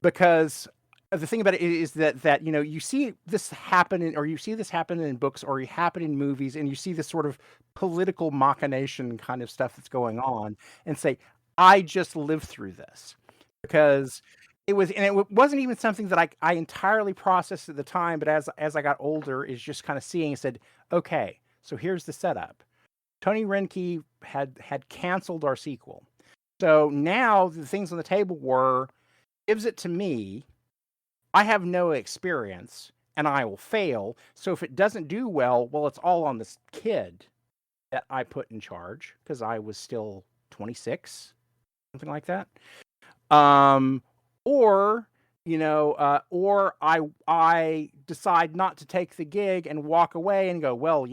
Because the thing about it is that you see this happen in books or you happen in movies, and you see this sort of political machination kind of stuff that's going on, and say, "I just lived through this." Because it wasn't even something that I entirely processed at the time, but as I got older, is just kind of seeing and said, okay, so here's the setup. Tony Renke had canceled our sequel. So now the things on the table were, gives it to me, I have no experience and I will fail. So if it doesn't do well, it's all on this kid that I put in charge because I was still 26, something like that. Or or I decide not to take the gig and walk away and go, well,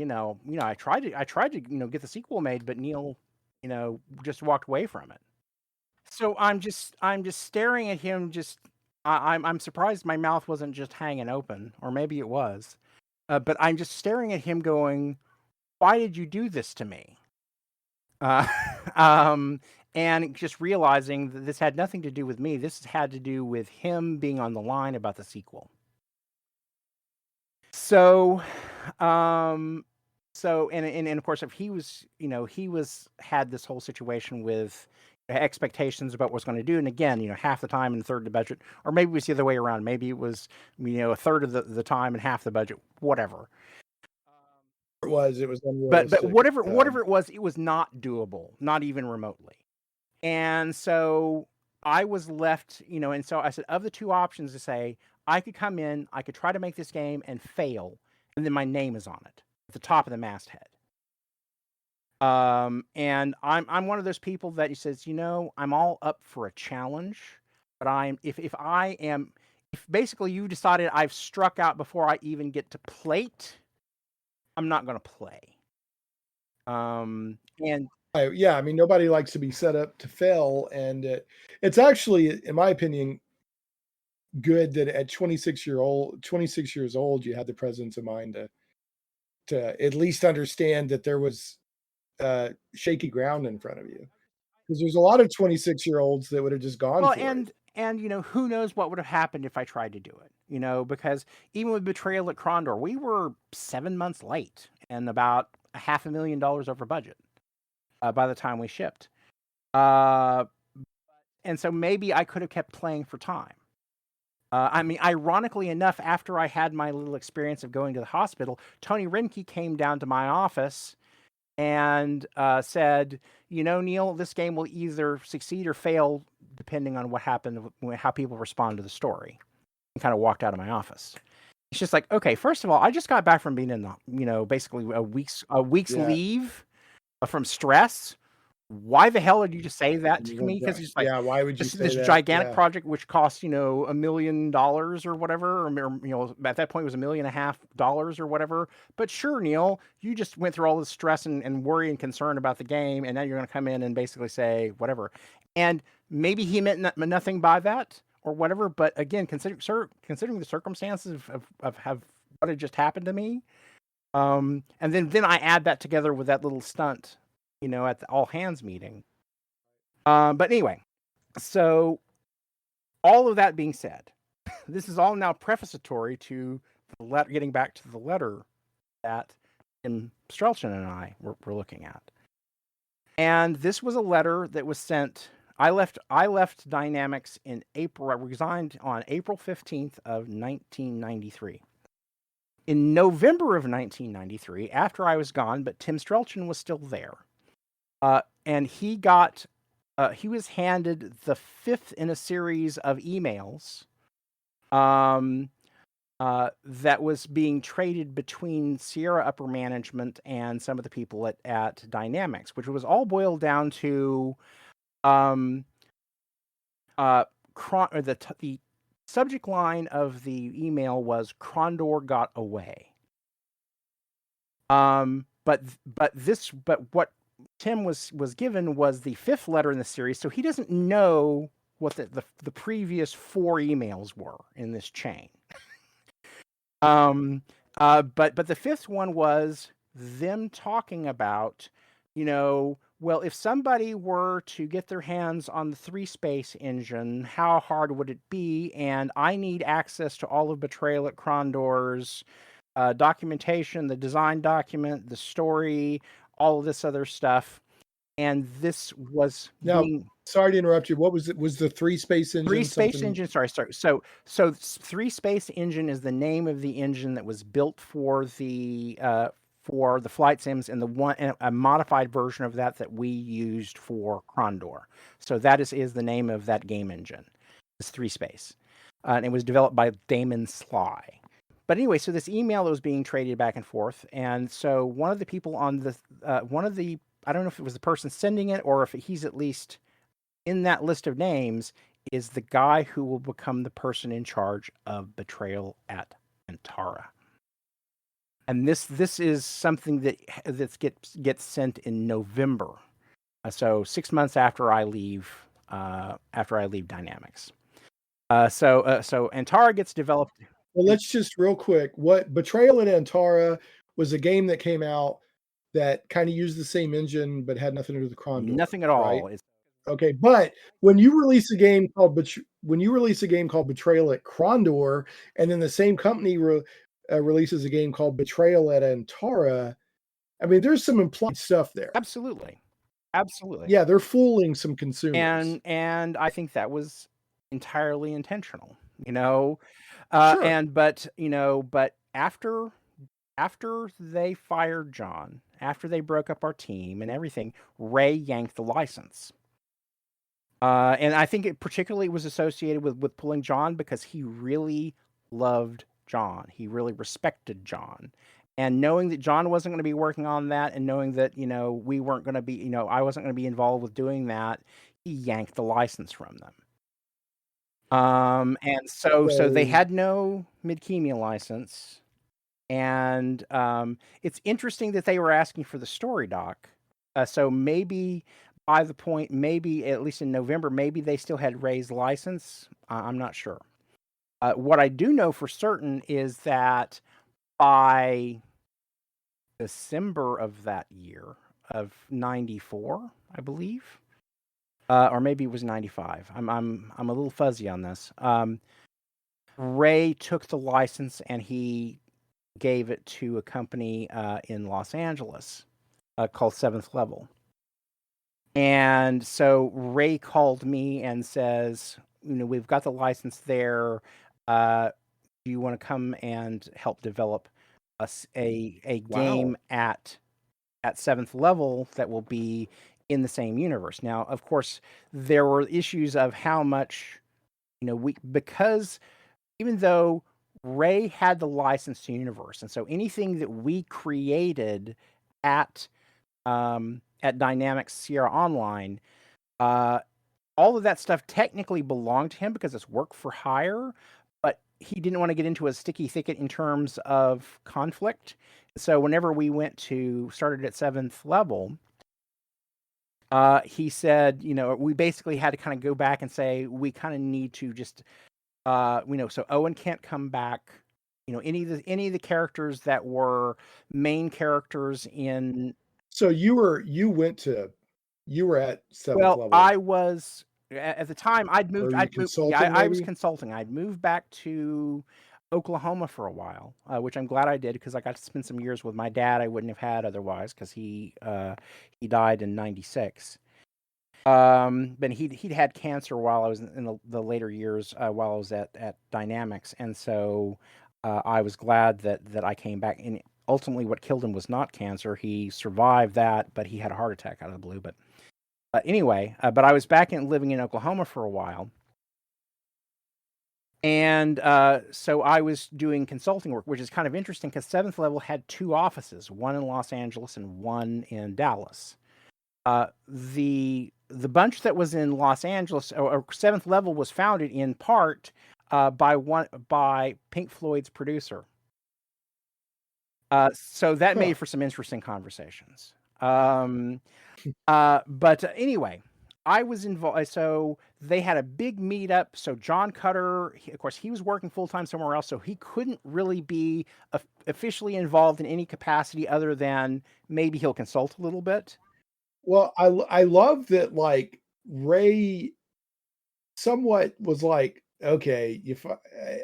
I tried to get the sequel made, but Neal, just walked away from it. So I'm just staring at him. I'm surprised my mouth wasn't just hanging open, or maybe it was. But I'm just staring at him, going, "Why did you do this to me?" Uh, and just realizing that this had nothing to do with me. This had to do with him being on the line about the sequel. So, and of course, if he was, had this whole situation with expectations about what was going to do, and again, half the time and a third of the budget, or maybe it was the other way around. Maybe it was, a third of the time and half the budget, whatever. It was But unrealistic. whatever it was not doable, not even remotely. And so I was left, and so I said, of the two options, to say, I could come in, I could try to make this game and fail, and then my name is on it at the top of the masthead. And I'm one of those people that he says, I'm all up for a challenge, but if basically you decided I've struck out before I even get to plate, I'm not going to play. And yeah, I mean, nobody likes to be set up to fail, and it's actually, in my opinion, good that at 26 years old, you had the presence of mind to at least understand that there was shaky ground in front of you, because there's a lot of 26-year-olds that would have just gone for it. And who knows what would have happened if I tried to do it, because even with Betrayal at Krondor, we were 7 months late and about $500,000 over budget by the time we shipped. And so maybe I could have kept playing for time. I mean, ironically enough, after I had my little experience of going to the hospital, Tony Renke came down to my office and said, Neal, this game will either succeed or fail depending on what happened, how people respond to the story. And kind of walked out of my office. It's just like, okay, first of all, I just got back from being in the, basically a week's leave from stress. Why the hell did you just say that to me? Because it's like, why would you say this that? gigantic project which cost $1 million or whatever, or at that point it was $1.5 million or whatever. But sure, Neal, you just went through all this stress and worry and concern about the game, and now you're going to come in and basically say whatever. And maybe he meant nothing by that or whatever. But again, considering the circumstances of what had just happened to me, and then I add that together with that little stunt, at the all hands meeting. But anyway, so all of that being said, this is all now prefacetory to getting back to the letter that Tim Strelchin and I were looking at. And this was a letter that was sent. I left Dynamics in April. I resigned on April 15th of 1993. In November of 1993, after I was gone, but Tim Strelchin was still there. And he was handed the fifth in a series of emails that was being traded between Sierra upper management and some of the people at Dynamics, which was all boiled down to the subject line of the email was Krondor got away. But what Tim was given was the fifth letter in the series, so he doesn't know what the previous four emails were in this chain. But the fifth one was them talking about, well, if somebody were to get their hands on the 3-space engine, how hard would it be? And I need access to all of Betrayal at Krondor's documentation, the design document, the story, all of this other stuff. And this was sorry to interrupt you. What was it? Was the 3-space engine? 3-space engine. Sorry. So 3-space engine is the name of the engine that was built for the flight sims, and a modified version of that we used for Krondor. So that is the name of that game engine. It's 3-space. And it was developed by Damon Sly. But anyway, so this email was being traded back and forth. And so one of the people on the, I don't know if it was the person sending it or if he's at least in that list of names, is the guy who will become the person in charge of Betrayal at Antara. And this is something that gets sent in November. So 6 months after I leave Dynamics. So Antara gets developed. Well, let's just real quick. What Betrayal at Antara was a game that came out that kind of used the same engine but had nothing to do with Krondor. Nothing at all. Right? Okay, but when you release a game called Betrayal at Krondor, and then the same company releases a game called Betrayal at Antara, I mean, there's some implied stuff there. Absolutely. Yeah, they're fooling some consumers. And I think that was entirely intentional, you know. Sure. But after they fired John, after they broke up our team and everything, Ray yanked the license. And I think it particularly was associated with pulling John because he really loved John. He really respected John. And knowing that John wasn't going to be working on that and knowing that, we weren't going to be, I wasn't going to be involved with doing that, he yanked the license from them. And so they had no Midkemia license. And it's interesting that they were asking for the story doc. So maybe by the point, maybe at least in November, maybe they still had Ray's license. I'm not sure. What I do know for certain is that by December of that year of 94, I believe, or maybe it was 95. I'm a little fuzzy on this. Ray took the license and he gave it to a company in Los Angeles called Seventh Level. And so Ray called me and says, we've got the license there. Do you want to come and help develop a game at Seventh Level that will be in the same universe? Now, of course, there were issues of how much, because even though Ray had the license to universe, and so anything that we created at Dynamics Sierra Online, all of that stuff technically belonged to him because it's work for hire, but he didn't want to get into a sticky thicket in terms of conflict. So whenever we started at Seventh Level, he said, we basically had to kind of go back and say, we kind of need to just, so Owen can't come back. Any of the characters that were main characters in. So you were at Seventh Level. I was at the time. I was consulting. I'd moved back to Oklahoma for a while, which I'm glad I did because I got to spend some years with my dad I wouldn't have had otherwise because he died in 96. But he'd had cancer while I was in the later years while I was at Dynamics, and so I was glad that I came back. And ultimately, what killed him was not cancer. He survived that, but he had a heart attack out of the blue. But anyway, but I was back living in Oklahoma for a while. And so I was doing consulting work, which is kind of interesting because Seventh Level had 2 offices, one in Los Angeles and one in Dallas. The bunch that was in Los Angeles, or Seventh Level, was founded in part by Pink Floyd's producer. So that made for some interesting conversations. But anyway, I was involved. So they had a big meetup. So John Cutter, of course, he was working full time somewhere else, so he couldn't really be officially involved in any capacity other than maybe he'll consult a little bit. Well, I love that, like, Ray somewhat was like, okay, if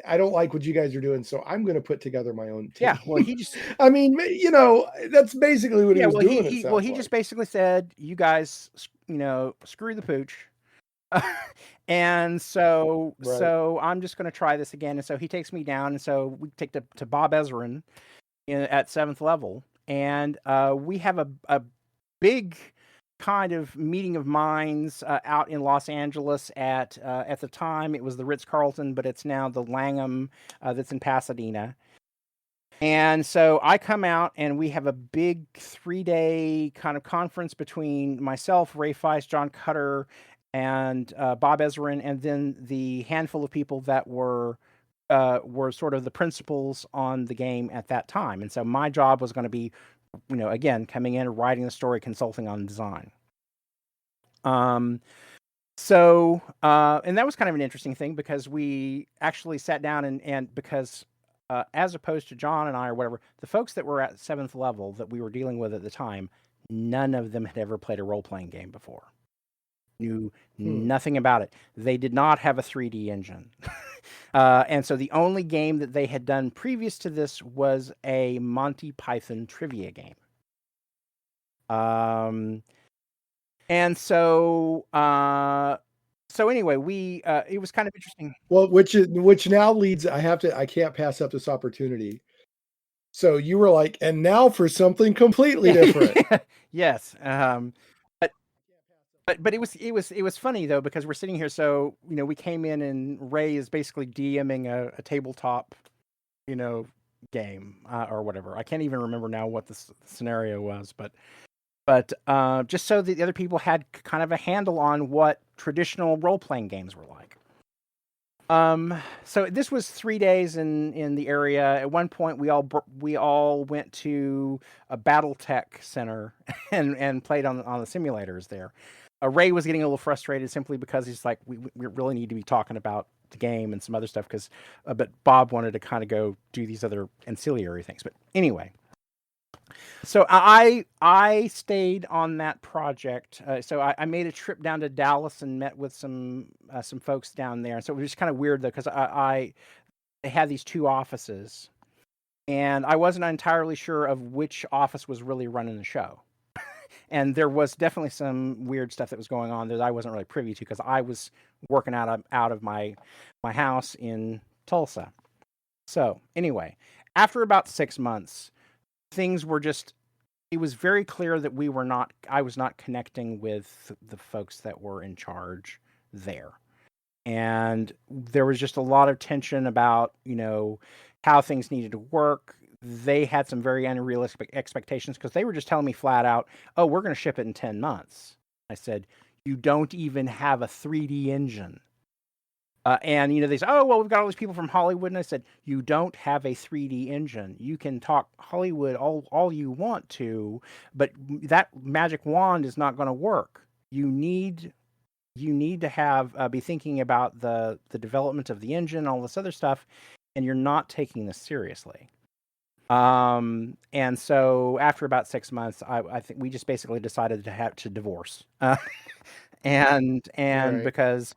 I don't like what you guys are doing, so I'm going to put together my own team. Yeah, well, he just, I mean, that's basically what he was doing. He just basically said, you guys, screw the pooch. And so I'm just going to try this again. And so he takes me down. And so we take to Bob Ezrin at Seventh Level. And we have a big kind of meeting of minds out in Los Angeles at the time it was the Ritz-Carlton, but it's now the Langham that's in Pasadena. And so I come out and we have a big 3-day kind of conference between myself, Ray Feist, John Cutter, and Bob Ezrin, and then the handful of people that were sort of the principals on the game at that time. And so my job was going to be, again, coming in, writing the story, consulting on design. And that was kind of an interesting thing because we actually sat down and because as opposed to John and I or whatever, the folks that were at 7th level that we were dealing with at the time, none of them had ever played a role-playing game before. Knew nothing about it. They did not have a 3D engine. And so the only game that they had done previous to this was a Monty Python trivia game. And so anyway, it was kind of interesting. Well, which now leads, I can't pass up this opportunity. So you were like, and now for something completely different. Yes. But it was funny though, because we're sitting here. So, we came in and Ray is basically DMing a tabletop, game or whatever. I can't even remember now what the scenario was, but just so that the other people had kind of a handle on what traditional role-playing games were like. So this was 3 days in the area. At one point, we all went to a BattleTech center and played on the simulators there. Ray was getting a little frustrated simply because he's like, we really need to be talking about the game and some other stuff but Bob wanted to kind of go do these other ancillary things. But anyway. So I stayed on that project. So I made a trip down to Dallas and met with some folks down there. So it was just kind of weird though, because they had these 2 offices, and I wasn't entirely sure of which office was really running the show. And there was definitely some weird stuff that was going on that I wasn't really privy to because I was working out of my house in Tulsa. So anyway, after about 6 months, things were it was very clear that I was not connecting with the folks that were in charge there. And there was just a lot of tension about, how things needed to work. They had some very unrealistic expectations because they were just telling me flat out, oh, we're going to ship it in 10 months. I said, you don't even have a 3D engine. And, they say, oh, well, we've got all these people from Hollywood. And I said, you don't have a 3D engine. You can talk Hollywood all you want to, but that magic wand is not going to work. You need to have be thinking about the development of the engine, all this other stuff, and you're not taking this seriously. And so after about 6 months, I think we just basically decided to have to divorce. And Right. because.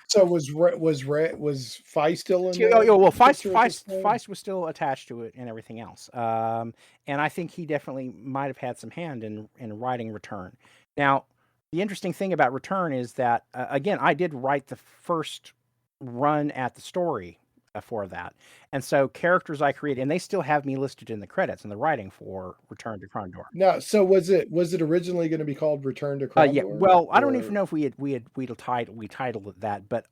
So was Feist still in Oh, the well, picture at this point? Feist was still attached to it and everything else. And I think he definitely might have had some hand in writing Return. Now, the interesting thing about Return is that, again, I did write the first run at the story for that. And so characters I created, and they still have me listed in the credits in the writing for Return to Krondor. No, so was it originally going to be called Return to Krondor? Yeah. Well, I don't even know if we titled it that, but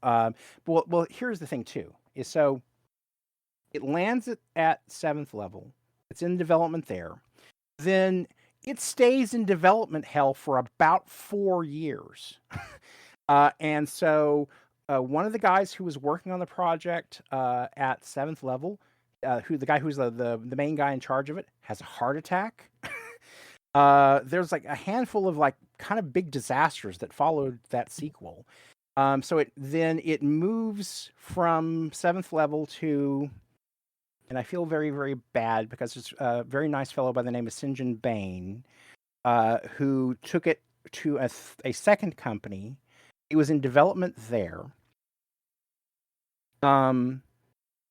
well, here's the thing too. Is so it lands at 7th level. It's in development there. Then it stays in development hell for about 4 years. And so one of the guys who was working on the project at 7th level, the guy who's the main guy in charge of it, has a heart attack. There's like a handful of like kind of big disasters that followed that sequel. So it moves from 7th level to, and I feel very, very bad because there's a very nice fellow by the name of St. John Bain, who took it to a second company. It was in development there. And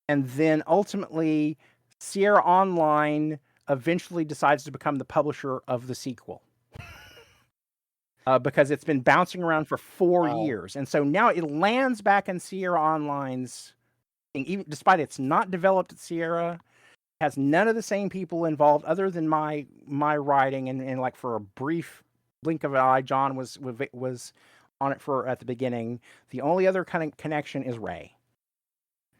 then ultimately Sierra Online eventually decides to become the publisher of the sequel. Because it's been bouncing around for 4 years. And so now it lands back in Sierra Online's thing, even despite it's not developed at Sierra, has none of the same people involved other than my writing and like for a brief blink of an eye, John was on it for at the beginning. The only other kind of connection is Ray.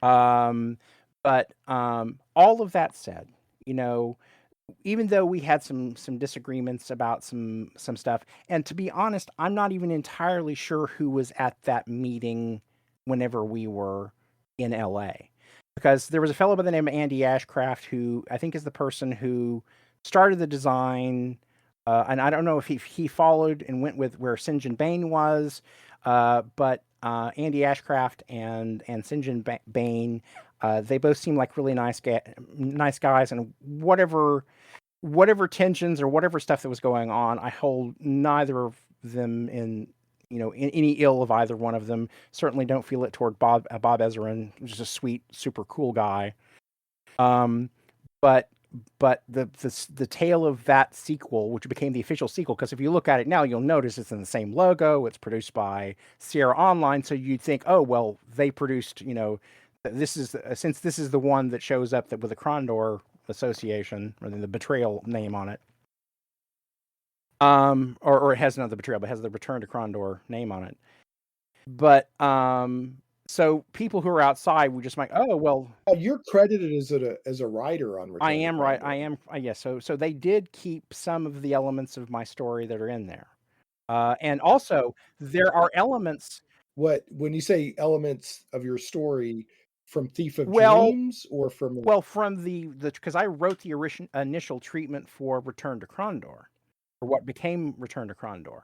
But all of that said, even though we had some disagreements about some stuff, and to be honest, I'm not even entirely sure who was at that meeting whenever we were in LA, because there was a fellow by the name of Andy Ashcraft who I think is the person who started the design, and I don't know if he followed and went with where St. John Bain was, but Andy Ashcraft and St. John Bain, they both seem like really nice guys, and whatever tensions or whatever stuff that was going on, I hold neither of them in any ill of either one of them. Certainly don't feel it toward Bob Ezrin, who's just a sweet, super cool guy. But the tale of that sequel, which became the official sequel, because if you look at it now, you'll notice it's in the same logo. It's produced by Sierra Online, so you'd think, oh well, they produced. This is since this is the one that shows up with the Krondor Association, or the Betrayal name on it. Or it has not the Betrayal, but has the Return to Krondor name on it. But so people who are outside would just like, oh well, you're credited as a writer on Return I to am Krondor. right. I am. Yes. So they did keep some of the elements of my story that are in there, and also there are elements. When you say elements of your story, from Thief of Dreams or from? Well, from the because I wrote the initial treatment for Return to Krondor, or what became Return to Krondor.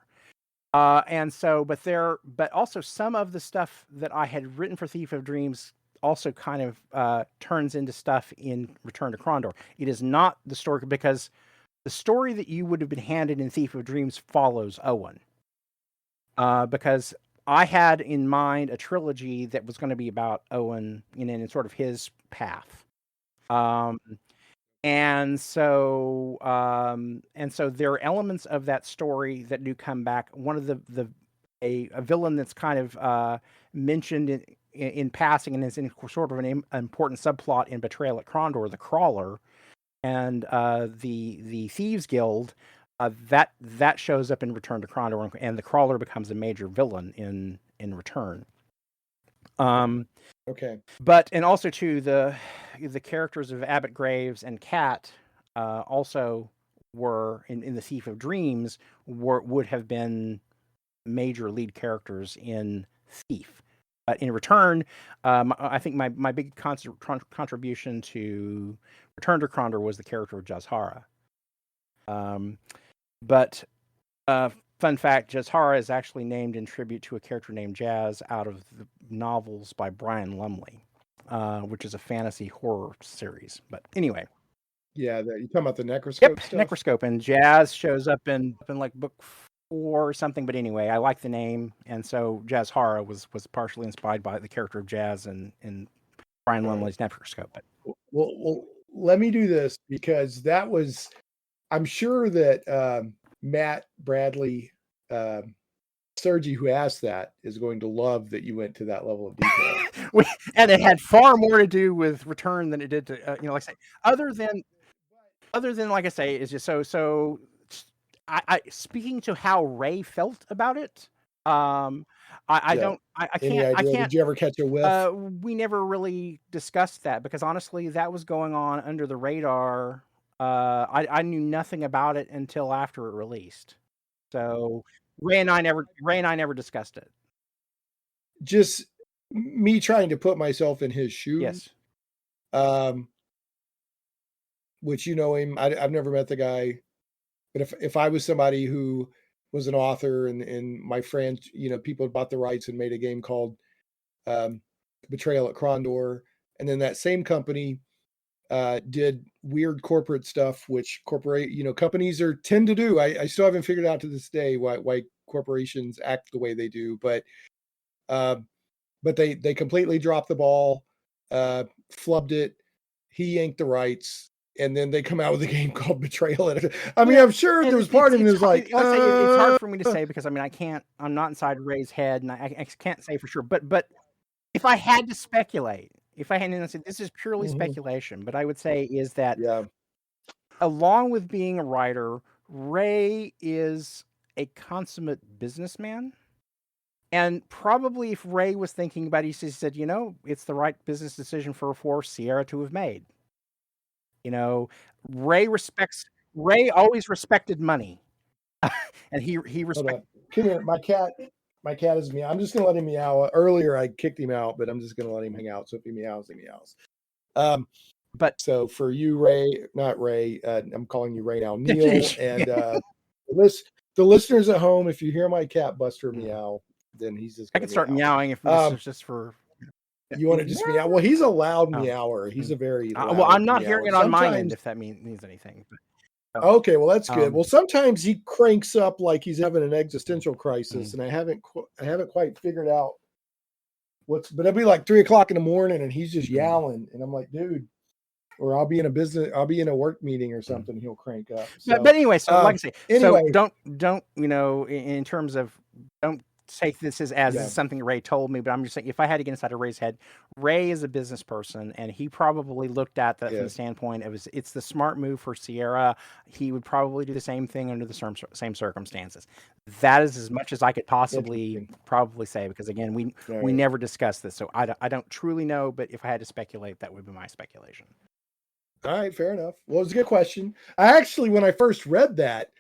And so, but also some of the stuff that I had written for Thief of Dreams also kind of turns into stuff in Return to Krondor. It is not the story, because the story that you would have been handed in Thief of Dreams follows Owen. Because I had in mind a trilogy that was going to be about Owen in sort of his path. And so there are elements of that story that do come back. One of a villain that's kind of mentioned in passing and is in sort of an important subplot in Betrayal at Krondor, the Crawler, and the Thieves Guild, that shows up in Return to Krondor, and the Crawler becomes a major villain in Return. Okay. But and also too, the characters of Abbott Graves and Cat also were in the Thief of Dreams would have been major lead characters in Thief. But in Return, I think my big contribution to Return to Krondor was the character of Jazhara. But fun fact, Jazhara is actually named in tribute to a character named Jazz out of the novels by Brian Lumley, which is a fantasy horror series. But anyway. Yeah, you're talking about the Necroscope stuff? Yep, Necroscope. And Jazz shows up in like book 4 or something. But anyway, I like the name. And so Jazhara was partially inspired by the character of Jazz in Brian Lumley's Necroscope. But well, let me do this, because that was, I'm sure that Matt Bradley Sergi, who asked that, is going to love that you went to that level of detail. And it had far more to do with Return than it did to like I say, other than like I say, is just so I speaking to how Ray felt about it. I can't. Did you ever catch a whiff? We never really discussed that, because honestly, that was going on under the radar. I knew nothing about it until after it released. So Ray and I never discussed it. Just me trying to put myself in his shoes. Yes. Which, him, I've never met the guy, but if I was somebody who was an author and my friends, people bought the rights and made a game called Betrayal at Krondor, and then that same company did weird corporate stuff, which companies tend to do. I still haven't figured out to this day why corporations act the way they do, but they completely dropped the ball, flubbed it. He yanked the rights, and then they come out with a game called Betrayal. I'm sure there was part of me that's like, it's hard for me to say, because I'm not inside Ray's head, and I can't say for sure. But if I had to speculate, this is purely speculation, but I would say is that along with being a writer, Ray is a consummate businessman. And probably if Ray was thinking about it, he said, it's the right business decision for Sierra to have made. Ray always respected money. And he Hold respected. on. Come here. My cat is meow. I'm just gonna let him meow. Earlier I kicked him out, but I'm just gonna let him hang out. So if he meows, he meows. But so for you, Ray, not Ray, I'm calling you Ray now, Neal, and the listeners at home, if you hear my cat Buster meow, then he's just. I can start meowing if this is just for. You want to just meow? Well, he's a loud meower. He's a very loud well, I'm not meower. hearing it on my end if that means anything. Okay, well that's good. Well, sometimes he cranks up like he's having an existential crisis, and I haven't quite figured out but it'll be like 3:00 in the morning, and he's just yowling, and I'm like, dude, or I'll be in a work meeting or something. He'll crank up. So, but anyway, so like I say, anyway, so don't in terms of don't take this as this is something Ray told me, but I'm just saying if I had to get inside of Ray's head, Ray is a business person, and he probably looked at that from the standpoint of it's the smart move for Sierra. He would probably do the same thing under the same circumstances. That is as much as I could possibly probably say, because again, we never discussed this, so I don't truly know, but if I had to speculate, that would be my speculation. All right, fair enough. Well, it's a good question. I actually, when I first read that,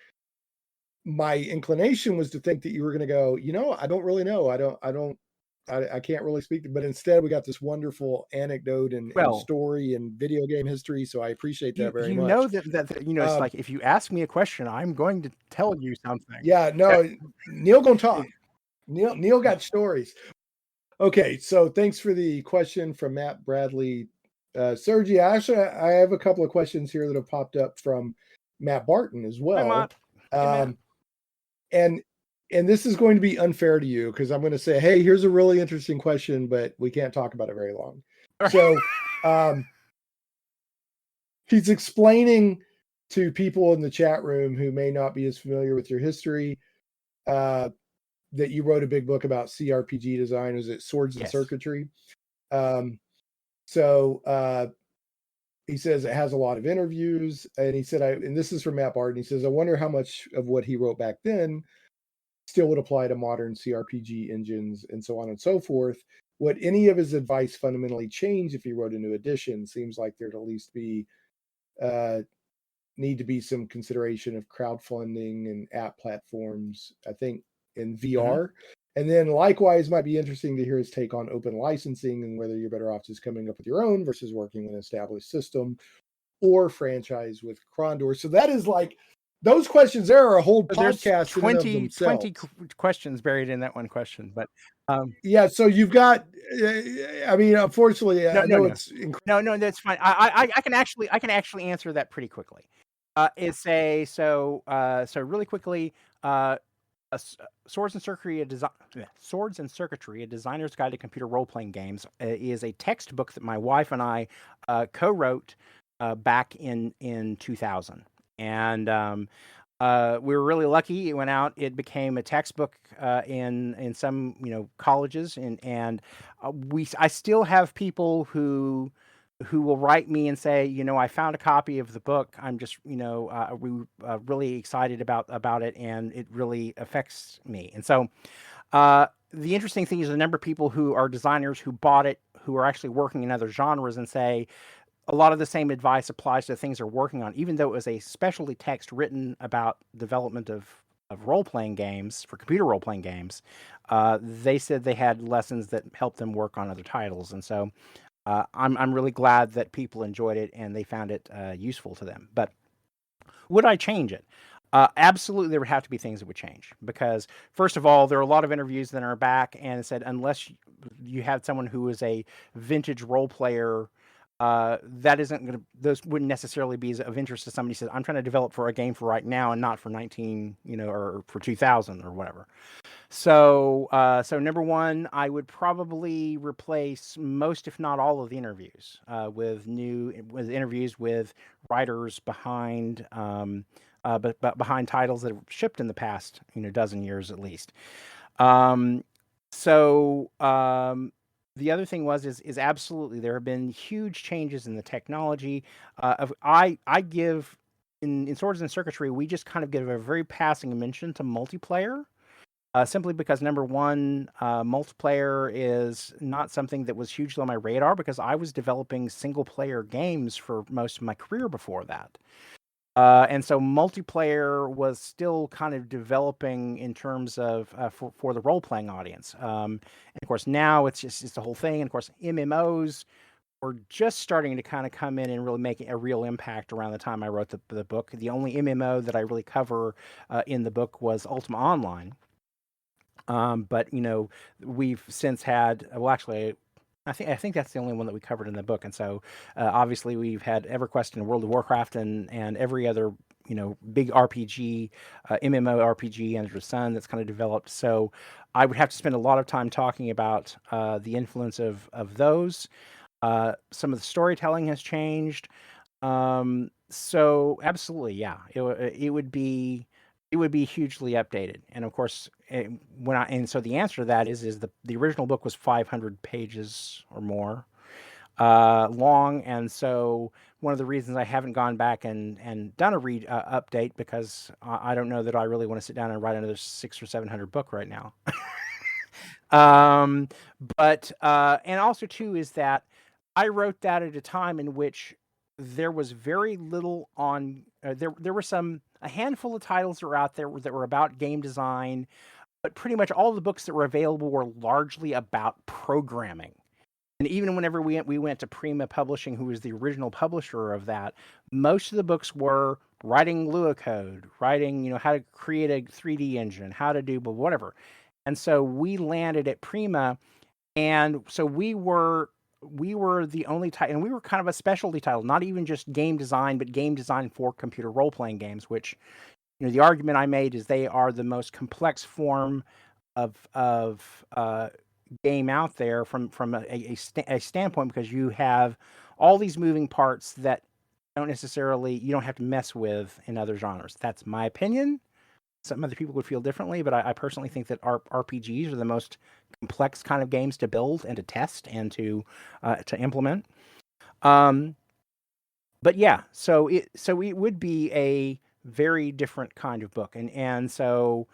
my inclination was to think that you were going to go, I don't really know. I can't really speak to, but instead we got this wonderful anecdote and story and video game history. So I appreciate that very much. It's like, if you ask me a question, I'm going to tell you something. Yeah, no, Neal gonna talk. Neal got stories. Okay. So thanks for the question from Matt Bradley. Sergi, actually, I have a couple of questions here that have popped up from Matt Barton as well. Hi, Matt. And this is going to be unfair to you because I'm going to say, hey, here's a really interesting question, but we can't talk about it very long. So he's explaining to people in the chat room who may not be as familiar with your history that you wrote a big book about CRPG design. Was it Swords and Circuitry? He says it has a lot of interviews, and he said, and this is from Matt Barton. He says, I wonder how much of what he wrote back then still would apply to modern CRPG engines and so on and so forth. Would any of his advice fundamentally change if he wrote a new edition? Seems like there'd at least be need to be some consideration of crowdfunding and app platforms, I think, in VR. Mm-hmm. And then likewise, might be interesting to hear his take on open licensing and whether you're better off just coming up with your own versus working with an established system or franchise with Krondor. So that is like, those questions there are a whole podcast. 20 questions buried in that one question. But so you've got, unfortunately, no, that's fine. I can actually answer that pretty quickly. So really quickly, Swords and Circuitry, a Designer's Guide to Computer Role-Playing Games, is a textbook that my wife and I co-wrote back in 2000. And we were really lucky. It went out. It became a textbook in some colleges, and I still have people who will write me and say, I found a copy of the book. I'm just, really excited about it, and it really affects me. And so the interesting thing is the number of people who are designers who bought it, who are actually working in other genres, and say a lot of the same advice applies to the things they're working on, even though it was a specialty text written about development of role-playing games, for computer role-playing games. They said they had lessons that helped them work on other titles. And so I'm really glad that people enjoyed it and they found it useful to them. But would I change it? Absolutely, there would have to be things that would change, because first of all, there are a lot of interviews that are back and it said unless you had someone who is a vintage role player, those wouldn't necessarily be of interest to somebody who says, I'm trying to develop for a game for right now and not for 19, or for 2000 or whatever. So number one, I would probably replace most, if not all, of the interviews with interviews with writers behind behind titles that have shipped in the past dozen years at least. The other thing is absolutely there have been huge changes in the technology. I give in Swords and Circuitry, we just kind of give a very passing mention to multiplayer. Simply because number one, multiplayer is not something that was hugely on my radar because I was developing single player games for most of my career before that. And so multiplayer was still kind of developing in terms of for the role playing audience. And of course now it's the whole thing. And of course MMOs were just starting to kind of come in and really make a real impact around the time I wrote the book. The only MMO that I really cover in the book was Ultima Online. But we've since had actually, I think that's the only one that we covered in the book, and so obviously we've had EverQuest and World of Warcraft and every other big RPG, MMO RPG under the sun that's kind of developed. So I would have to spend a lot of time talking about the influence of those. Some of the storytelling has changed. So absolutely, yeah, it would be hugely updated. And of course, so the answer to that is the original book was 500 pages or more long, and so one of the reasons I haven't gone back and done a update because I don't know that I really want to sit down and write another 600 or 700 book right now. But and also too is that I wrote that at a time in which there was very little on there were a handful of titles that were out there that were about game design, but pretty much all the books that were available were largely about programming. And even whenever we went to Prima Publishing, who was the original publisher of that, most of the books were writing Lua code, writing how to create a 3D engine, how to do whatever. And so we landed at Prima, and so we were the only title, and we were kind of a specialty title, not even just game design, but game design for computer role-playing games, which, the argument I made is they are the most complex form of game out there from a standpoint, because you have all these moving parts that you don't have to mess with in other genres. That's my opinion. Some other people would feel differently, but I personally think that RPGs are the most complex kind of games to build and to test and to implement. But yeah, so it would be a very different kind of book, and so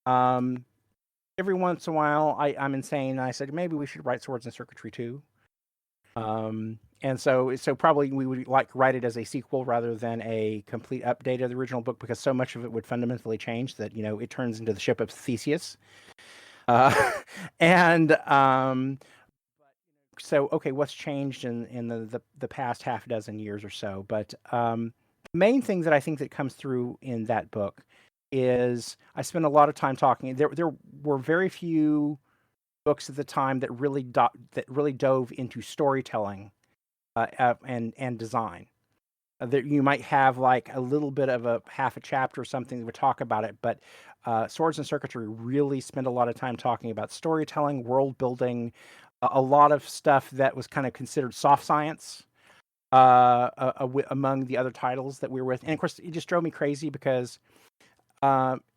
every once in a while I'm insane. I said maybe we should write Swords and Circuitry too. And so probably we would write it as a sequel rather than a complete update of the original book, because so much of it would fundamentally change that it turns into the ship of Theseus. And so okay, what's changed in the past half dozen years or so? But the main thing that I think that comes through in that book is I spent a lot of time talking. There were very few books at the time that really dove into storytelling and design. That you might have like a little bit of a half a chapter or something that would talk about it, but Swords and Circuitry really spent a lot of time talking about storytelling, world building, a lot of stuff that was kind of considered soft science among the other titles that we were with. And of course, it just drove me crazy because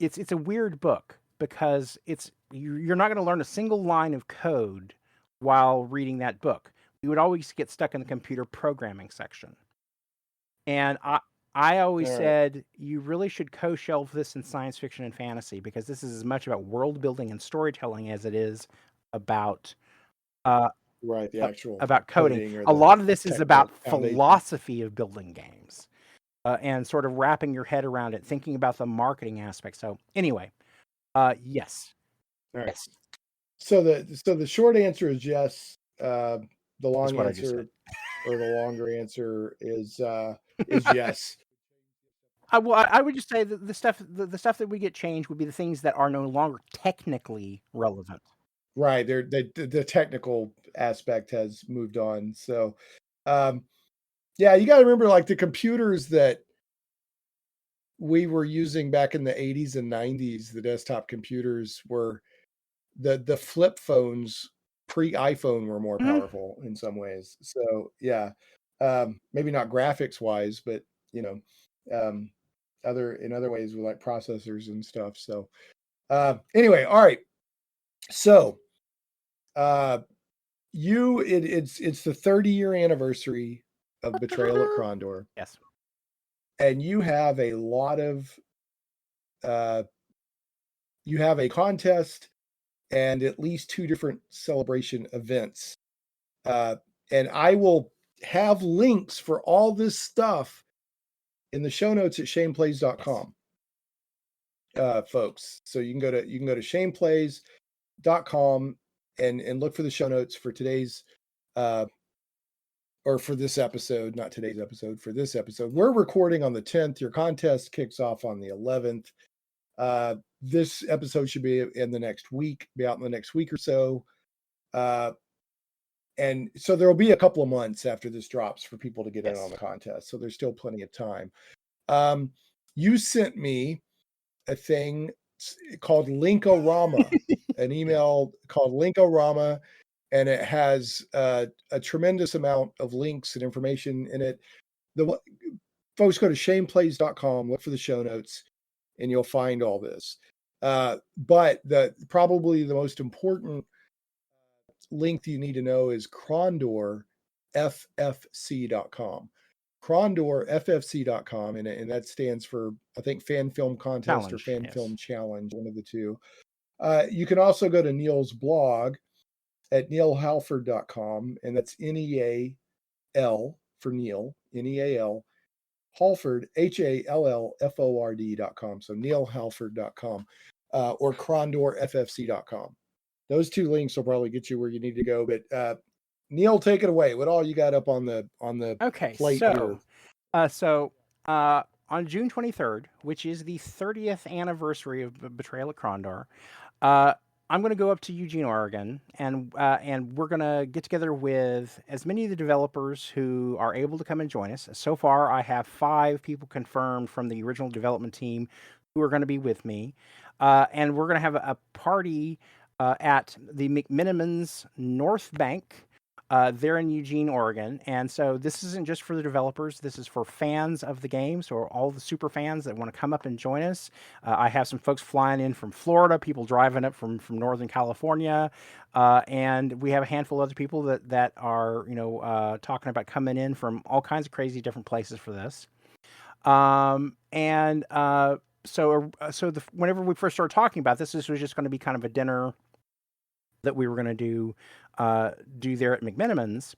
it's a weird book, because you're not going to learn a single line of code while reading that book. You would always get stuck in the computer programming section. And I always said you really should co-shelve this in science fiction and fantasy, because this is as much about world building and storytelling as it is about the actual about coding. A lot of this is about philosophy of building games and sort of wrapping your head around it, thinking about the marketing aspect. So anyway, yes. All right. Yes. So the short answer is yes. The long what answer or the longer answer is yes. I would just say that the stuff that we get changed would be the things that are no longer technically relevant. Right. The technical aspect has moved on. So, yeah, you got to remember, like, the computers that we were using back in the 80s and 90s, the desktop computers were the flip phones pre-iPhone were more powerful in some ways. So yeah, maybe not graphics wise, but in other ways with like processors and stuff. So anyway, all right. So it's the 30-year anniversary of Betrayal at Krondor. Yes. and you have a lot of you have a contest and at least 2 different celebration events. And I will have links for all this stuff in the show notes at shameplays.com. Folks. So you can go to shameplays.com and look for the show notes for today's or for this episode, not today's episode, for this episode. We're recording on the 10th. Your contest kicks off on the 11th. This episode should be in the next week, be out in the next week or so. And so there will be a couple of months after this drops for people to get in on the contest. So there's still plenty of time. You sent me a thing called Linkorama, an email called Linkorama, and it has a tremendous amount of links and information in it. Folks, go to shameplays.com, look for the show notes, and you'll find all this. But probably the most important link you need to know is KrondorFFC.com. KrondorFFC.com, and that stands for, I think, Fan Film Contest or Fan Film Challenge, one of the two. You can also go to Neal's blog at nealhallford.com, and that's Neal for Neal, Neal, Hallford, HALLFORD.com. So nealhallford.com or KrondorFFC.com. Those 2 links will probably get you where you need to go. But Neal, take it away. What all you got up on the plate here? So on June 23rd, which is the 30th anniversary of Betrayal at Krondor, I'm going to go up to Eugene, Oregon, and we're going to get together with as many of the developers who are able to come and join us. So far, I have 5 people confirmed from the original development team who are going to be with me, and we're going to have a party at the McMinimans North Bank. They're in Eugene, Oregon. And so this isn't just for the developers. This is for fans of the game. So all the super fans that want to come up and join us. I have some folks flying in from Florida, people driving up from Northern California. And we have a handful of other people that are, talking about coming in from all kinds of crazy different places for this. Whenever we first started talking about this was just going to be kind of a dinner that we were going to do there at McMinimans.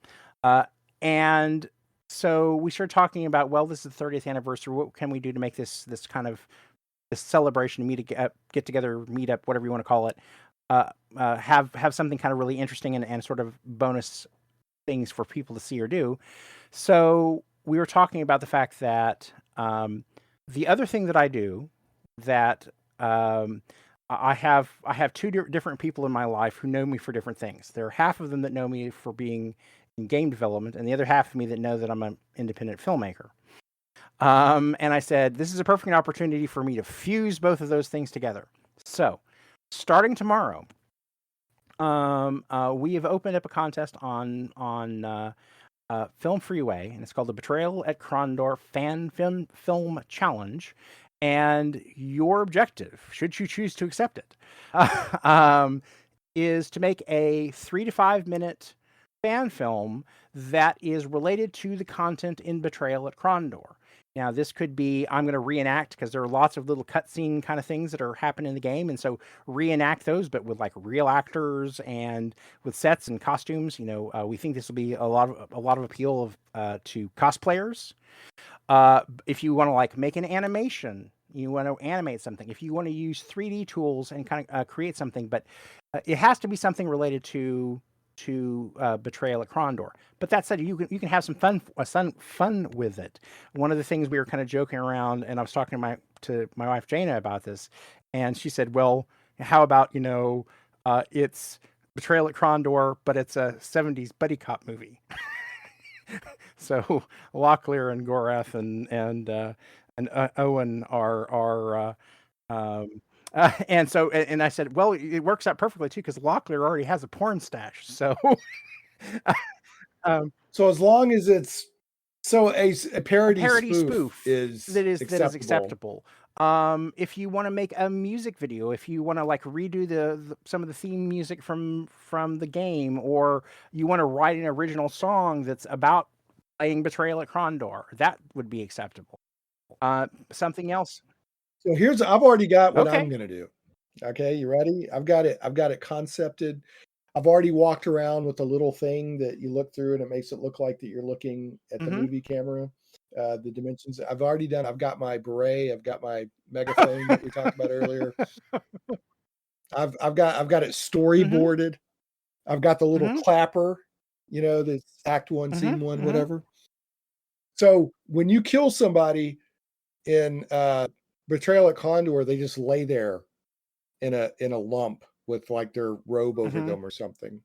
And so we started talking about, well, this is the 30th anniversary. What can we do to make this kind of this celebration, get together, meet up, whatever you want to call it, have something kind of really interesting and sort of bonus things for people to see or do. So we were talking about the fact that the other thing that I do that I have 2 different people in my life who know me for different things. There are half of them that know me for being in game development, and the other half of me that know that I'm an independent filmmaker. And I said, this is a perfect opportunity for me to fuse both of those things together. So, starting tomorrow, we have opened up a contest on Film Freeway, and it's called the Betrayal at Krondor Fan Film Challenge. And your objective, should you choose to accept it, is to make a 3 to 5 minute fan film that is related to the content in Betrayal at Krondor. Now, this could be, I'm going to reenact, because there are lots of little cutscene kind of things that are happening in the game, and so reenact those, but with like real actors and with sets and costumes. We think this will be a lot of appeal to cosplayers. If you want to like make an animation, you want to animate something, if you want to use 3D tools and kind of create something, but it has to be something related to Betrayal at Krondor. But that said, you can have some fun with it. One of the things we were kind of joking around, and I was talking to my wife Jana about this, and she said, "Well, how about it's Betrayal at Krondor, but it's a 70s buddy cop movie." So Locklear and Goreth and Owen are and I said, well, it works out perfectly too, because Locklear already has a porn stash. So so as long as it's a parody spoof is acceptable. If you want to make a music video, if you want to like redo some of the theme music from the game, or you want to write an original song that's about playing Betrayal at Krondor, that would be acceptable. Something else. So I've already got what I'm Okay. going to do. Okay, you ready? I've got it concepted. I've already walked around with a little thing that you look through and it makes it look like that you're looking at the Mm-hmm. movie camera, the dimensions. I've already done. I've got my beret. I've got my megaphone that we talked about earlier. I've got it Mm-hmm. storyboarded. I've got the little Mm-hmm. clapper, the act one, scene one, Mm-hmm. whatever. So when you kill somebody in Betrayal at Krondor, they just lay there in a lump with like their robe over Mm-hmm. them or something.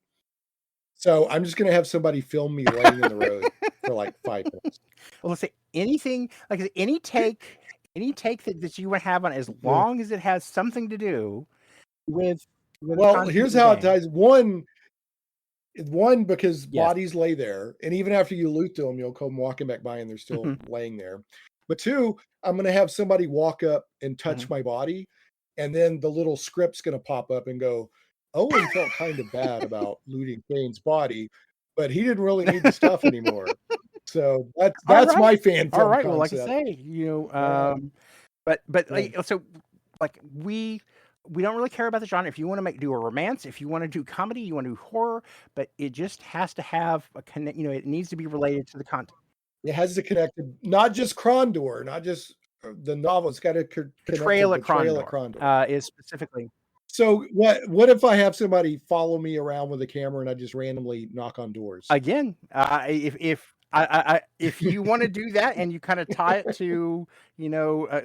So I'm just gonna have somebody film me laying in the road for like 5 minutes. Well, let's say anything like any take that you would have on, as Yeah. long as it has something to do with the Well, content of here's the how it game. ties. One, because Yes. bodies lay there, and even after you loot them, you'll come walking back by and they're still Mm-hmm. laying there. But two, I'm gonna have somebody walk up and touch Mm-hmm. my body, and then the little script's gonna pop up and go, Owen felt kind of bad about looting Kane's body, but he didn't really need the stuff anymore. So All that's right. my fan All film right. Well, like I concept. say, All right. but Yeah. so like we don't really care about the genre. If you want to do a romance, if you want to do comedy, you want to do horror, but it just has to have a connect. It needs to be related to the content. It has to connect to not just Krondor, not just the novel. It's got to connect to Betrayal at Betrayal at Krondor Krondor. is specifically. So what if I have somebody follow me around with a camera and I just randomly knock on doors? Again, if you want to do that and you kind of tie it to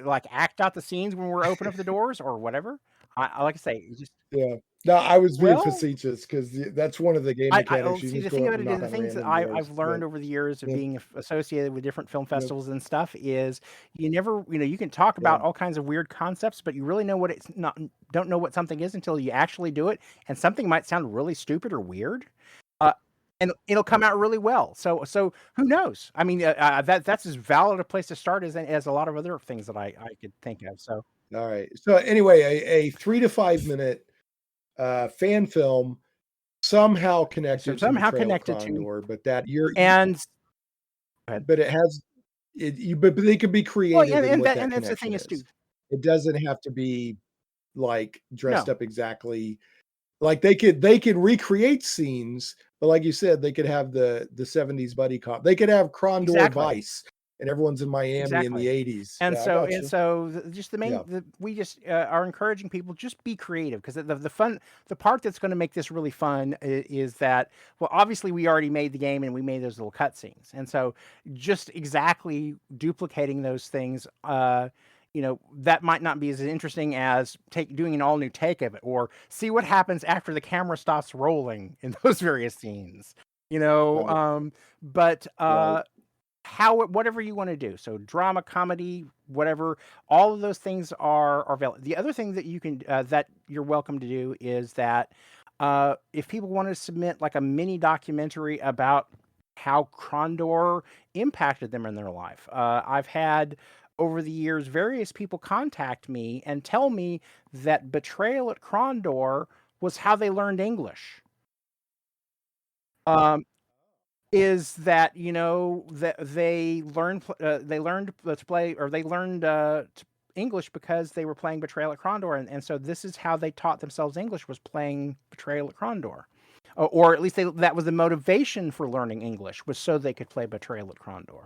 like act out the scenes when we're opening up the doors or whatever, I like I say, just Yeah. No, I was being well, facetious because that's one of the game mechanics. You see, the just thing go up about and it is knock the on things that random doors. I've learned over the years of Yep, being associated with different film yep, festivals and stuff is you never, you can talk yeah. about all kinds of weird concepts, but you really know what it's not, don't know what something is until you actually do it. And something might sound really stupid or weird. Uh, and it'll come out really well. So who knows? I mean, that's as valid a place to start as a lot of other things that I could think of. So All right. So anyway, a 3 to 5 minute fan film somehow connected to somehow Betrayal at connected to Krondor, but that you're and go ahead. but it has but they could be Well, creative in what that and that's the thing connection is too. is. It doesn't have to be like dressed No, up exactly. Like they could recreate scenes, but like you said, they could have the 70s buddy cop. They could have Krondor exactly. Vice and everyone's in Miami in the Exactly. 80s. And Yeah, I so got and you. so just Yeah. we just are encouraging people just be creative because the fun the part that's going to make this really fun is that well obviously we already made the game and we made those little cutscenes and so just exactly duplicating those things that might not be as interesting as doing an all new take of it or see what happens after the camera stops rolling in those various scenes you know Right. um but Right. whatever you want to do. So drama, comedy, whatever, all of those things are available. The other thing that you can that you're welcome to do is that if people want to submit like a mini documentary about how Krondor impacted them in their life, I've had over the years various people contact me and tell me that Betrayal at Krondor was how they learned English. Um, is that that they learned to play or they learned English because they were playing Betrayal at Krondor, and so this is how they taught themselves English was playing Betrayal at Krondor, or at least that was the motivation for learning English was so they could play Betrayal at Krondor.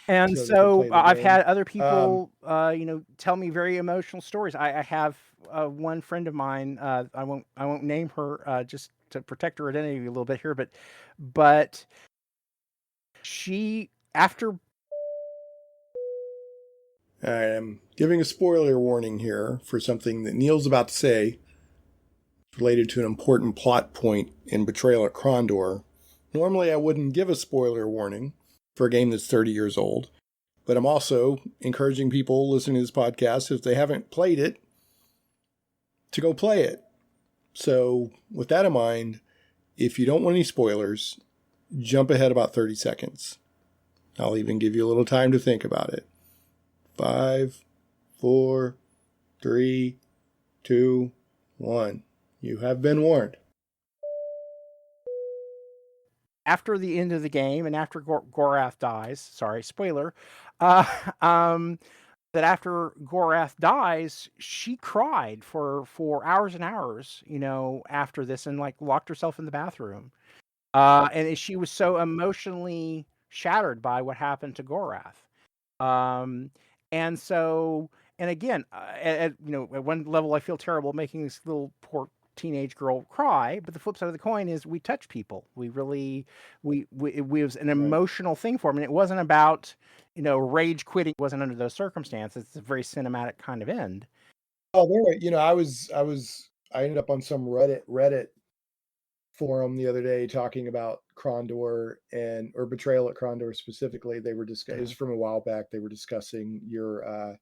And So they could so play the I've game. had other people, tell me very emotional stories. I have one friend of mine. I won't name her just to protect her identity a little bit here, but she after All right, I'm giving a spoiler warning here for something that Neal's about to say related to an important plot point in Betrayal at Krondor. Normally, I wouldn't give a spoiler warning for a game that's 30 years old, but I'm also encouraging people listening to this podcast, if they haven't played it, to go play it. So, with that in mind, if you don't want any spoilers, jump ahead about 30 seconds. I'll even give you a little time to think about it. 5, 4, 3, 2, 1. You have been warned. after the end of the game and after Gorath dies, sorry, spoiler, uh, um, that after Gorath dies, she cried for hours and hours, after this, and like locked herself in the bathroom. And she was so emotionally shattered by what happened to Gorath. Um, and so, and again, at one level, I feel terrible making this little poor teenage girl cry. But the flip side of the coin is we touch people. We really, it was an Right. emotional thing for me. And it wasn't about, rage quitting. It wasn't under those circumstances. It's a very cinematic kind of end. Oh, there. I ended up on some Reddit forum the other day talking about Krondor or Betrayal at Krondor specifically. They were it was from a while back. They were discussing your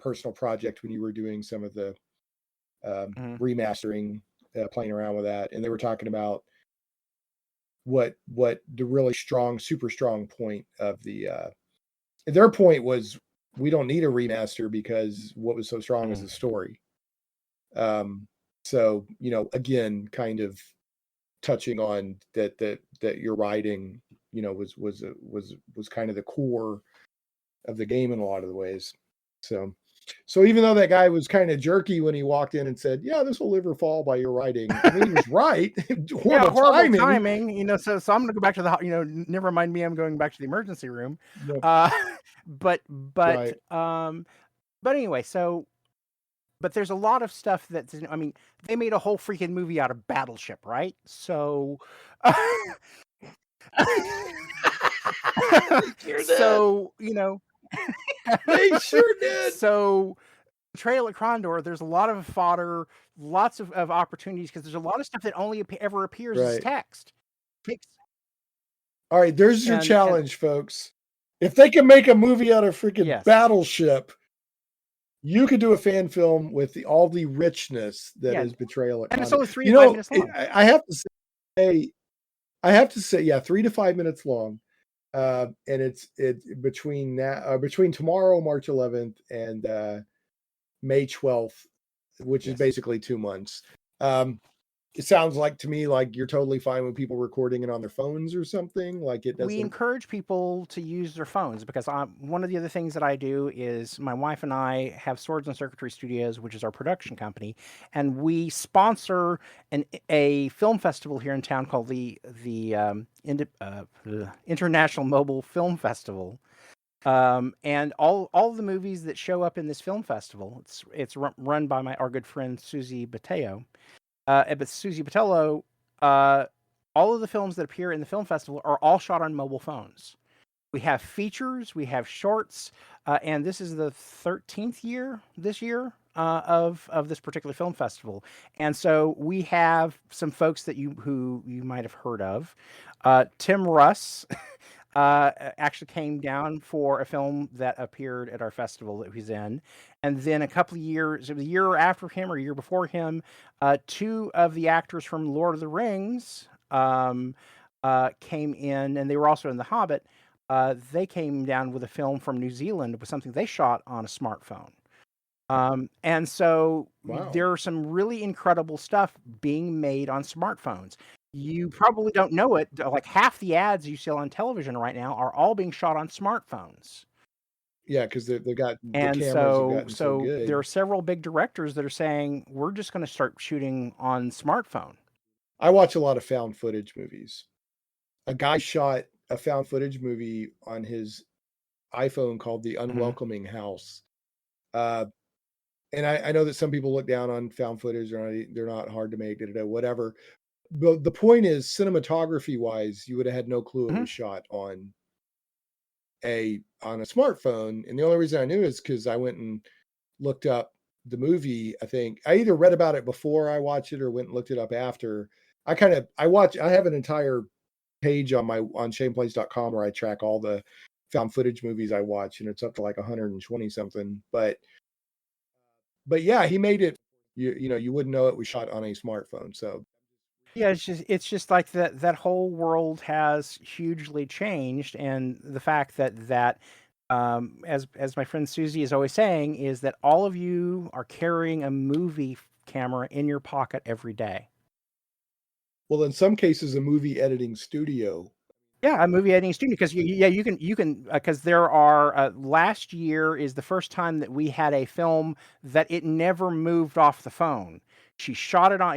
personal project when you were doing some of the remastering, playing around with that, and they were talking about what the really strong, super strong point of their point was, we don't need a remaster because what was so strong is the story. So again, kind of touching on that your writing, was kind of the core of the game in a lot of the ways. So even though that guy was kind of jerky when he walked in and said, "Yeah, this will live or fall by your writing," I mean, he was right. horrible timing. So I'm going to go back to the, never mind me. I'm going back to the emergency room. Yep. But Right. anyway, but there's a lot of stuff that's, I mean, they made a whole freaking movie out of Battleship, right? So, Sure did. so, They sure did. So, Betrayal at Krondor, there's a lot of fodder, lots of opportunities, because there's a lot of stuff that only ever appears as Right. text. All right, there's your challenge, folks. If they can make a movie out of freaking Battleship, you could do a fan film with all the richness that is Betrayal at Krondor. And it's only 3 to 5 minutes long. I have to say, yeah, 3 to 5 minutes long. And it's between tomorrow, March 11th, and May 12th, which is basically 2 months. It sounds like to me like you're totally fine with people recording it on their phones or something. Like, it doesn't. We encourage people to use their phones, because one of the other things that I do is my wife and I have Swords and Circuitry Studios, which is our production company, and we sponsor a film festival here in town called the International Mobile Film Festival. And all the movies that show up in this film festival, it's run by our good friend Susie Bateo. But Susie Batelo, all of the films that appear in the film festival are all shot on mobile phones. We have features, we have shorts, and this is the 13th year this year of this particular film festival. And so we have some folks that who you might have heard of. Tim Russ actually came down for a film that appeared at our festival that he's in. And then a couple of years, the year after him or a year before him, 2 of the actors from Lord of the Rings came in, and they were also in The Hobbit. They came down with a film from New Zealand with something they shot on a smartphone. And so there are some really incredible stuff being made on smartphones. You probably don't know it. Like, half the ads you see on television right now are all being shot on smartphones. Yeah, because they got the And cameras have gotten so good. there are several big directors that are saying, we're just going to start shooting on smartphone. I watch a lot of found footage movies. A guy shot a found footage movie on his iPhone called The Unwelcoming House. And I know that some people look down on found footage, or they're not hard to make, whatever. But the point is, cinematography wise, you would have had no clue it was shot on a smartphone. And the only reason I knew is because I went and looked up the movie. I think I either read about it before I watched it or went and looked it up after. I have an entire page on shameplays.com where I track all the found footage movies I watch, and it's up to like 120 something. But yeah, he made it. You wouldn't know it was shot on a smartphone. So yeah, it's just like that whole world has hugely changed, and the fact that as my friend Susie is always saying, is that all of you are carrying a movie camera in your pocket every day. Well, in some cases, a movie editing studio. Yeah, a movie editing studio, because you can because there are last year is the first time that we had a film that it never moved off the phone. She shot it on,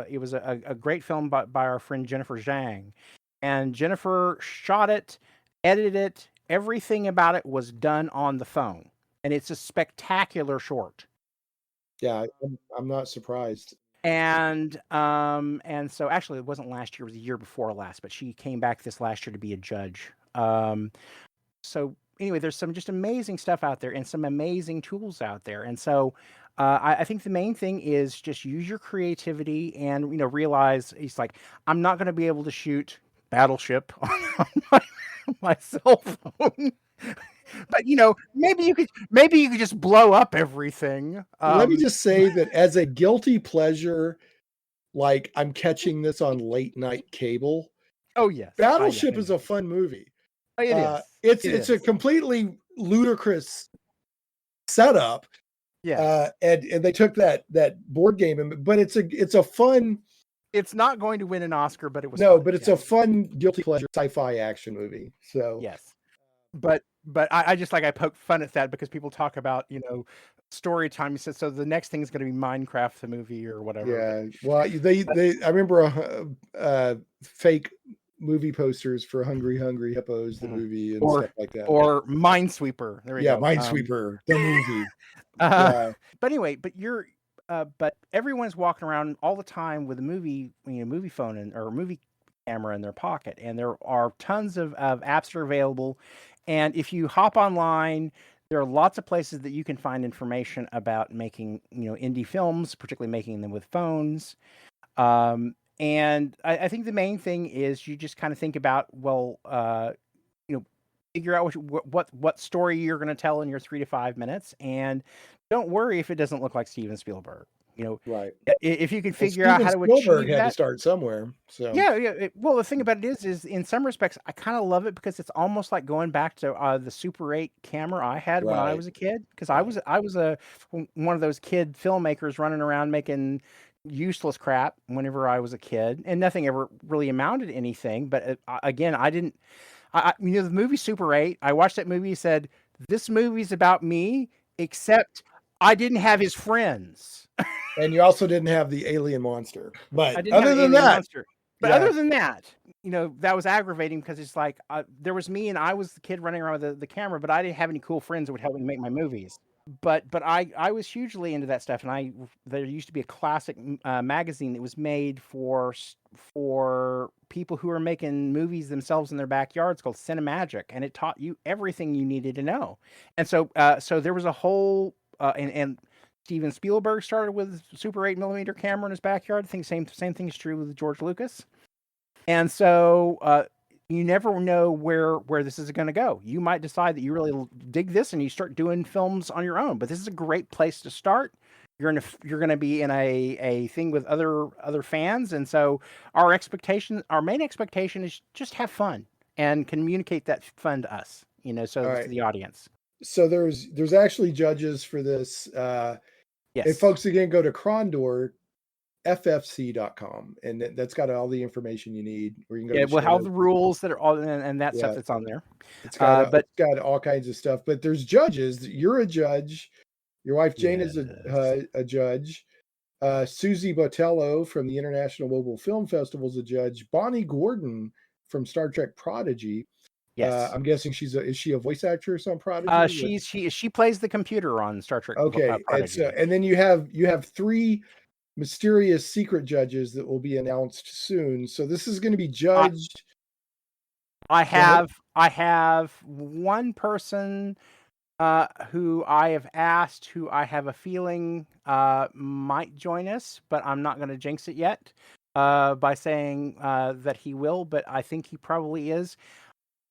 it was a great film by our friend Jennifer Zhang, and Jennifer shot it, edited it, everything about it was done on the phone, and it's a spectacular short. Yeah, I'm not surprised. And so actually it wasn't last year, it was the year before last, but she came back this last year to be a judge. So anyway, there's some just amazing stuff out there and some amazing tools out there. And so I think the main thing is just use your creativity and realize it's like, I'm not going to be able to shoot Battleship on my cell phone. But maybe you could just blow up everything. Let me just say that as a guilty pleasure, like I'm catching this on late night cable. Oh yes, Battleship I is know. a fun movie. It is. It's a completely ludicrous setup. Yes. And they took that board game, but it's a fun. It's not going to win an Oscar, but it was No, fun. but it's a fun guilty pleasure sci-fi action movie. So yes. But I just I poke fun at that because people talk about story time. He says so the next thing is going to be Minecraft the movie or whatever. yeah, well I remember fake movie posters for Hungry Hippos the movie and stuff like that. Or Minesweeper. There we go. Minesweeper the movie. Yeah. But anyway, but everyone's walking around all the time with a movie phone or movie camera in their pocket, and there are tons of apps that are available. And if you hop online, there are lots of places that you can find information about making indie films, particularly making them with phones. And I think the main thing is you just kind of think about, figure out what story you're going to tell in your 3 to 5 minutes, and don't worry if it doesn't look like Steven Spielberg. Right. If you can figure out how to Spielberg achieve had to that. start somewhere. So Yeah. Well, the thing about it is in some respects, I kind of love it because it's almost like going back to the Super 8 camera I had when I Right. was a kid. Because I was one of those kid filmmakers running around making useless crap whenever I was a kid, and nothing ever really amounted to anything. But again, I didn't. The movie Super 8. I watched that movie. Said this movie's about me, except I didn't have his friends. And you also didn't have the alien monster. But I didn't have other an than alien that, monster. But other than that, that was aggravating because it's like there was me and I was the kid running around with the camera, but I didn't have any cool friends that would help me make my movies. But I was hugely into that stuff, and there used to be a classic magazine that was made for people who are making movies themselves in their backyards called Cinemagic, and it taught you everything you needed to know. And so there was a whole and Steven Spielberg started with Super 8mm camera in his backyard. I think same thing is true with George Lucas. And so you never know where this is going to go. You might decide that you really dig this and you start doing films on your own. But this is a great place to start. You're going to be in a thing with other fans, and so our main expectation is just have fun and communicate that fun to us. To the audience. So there's actually judges for this. Yes. If folks again go to Krondor ffc.com, and that's got all the information you need. Or you can go we'll have the rules that are all and that stuff that's on there. It's got all kinds of stuff. But there's judges. You're a judge. Your wife Jane is a judge. Susie Botello from the International Mobile Film Festival is a judge. Bonnie Gordon from Star Trek Prodigy. Yes. I'm guessing is she a voice actress on Prodigy? She plays the computer on Star Trek. Okay, and then you have 3 mysterious secret judges that will be announced soon. So this is going to be judged. I have one person who I have asked, who I have a feeling might join us, but I'm not going to jinx it yet by saying that he will, but I think he probably is.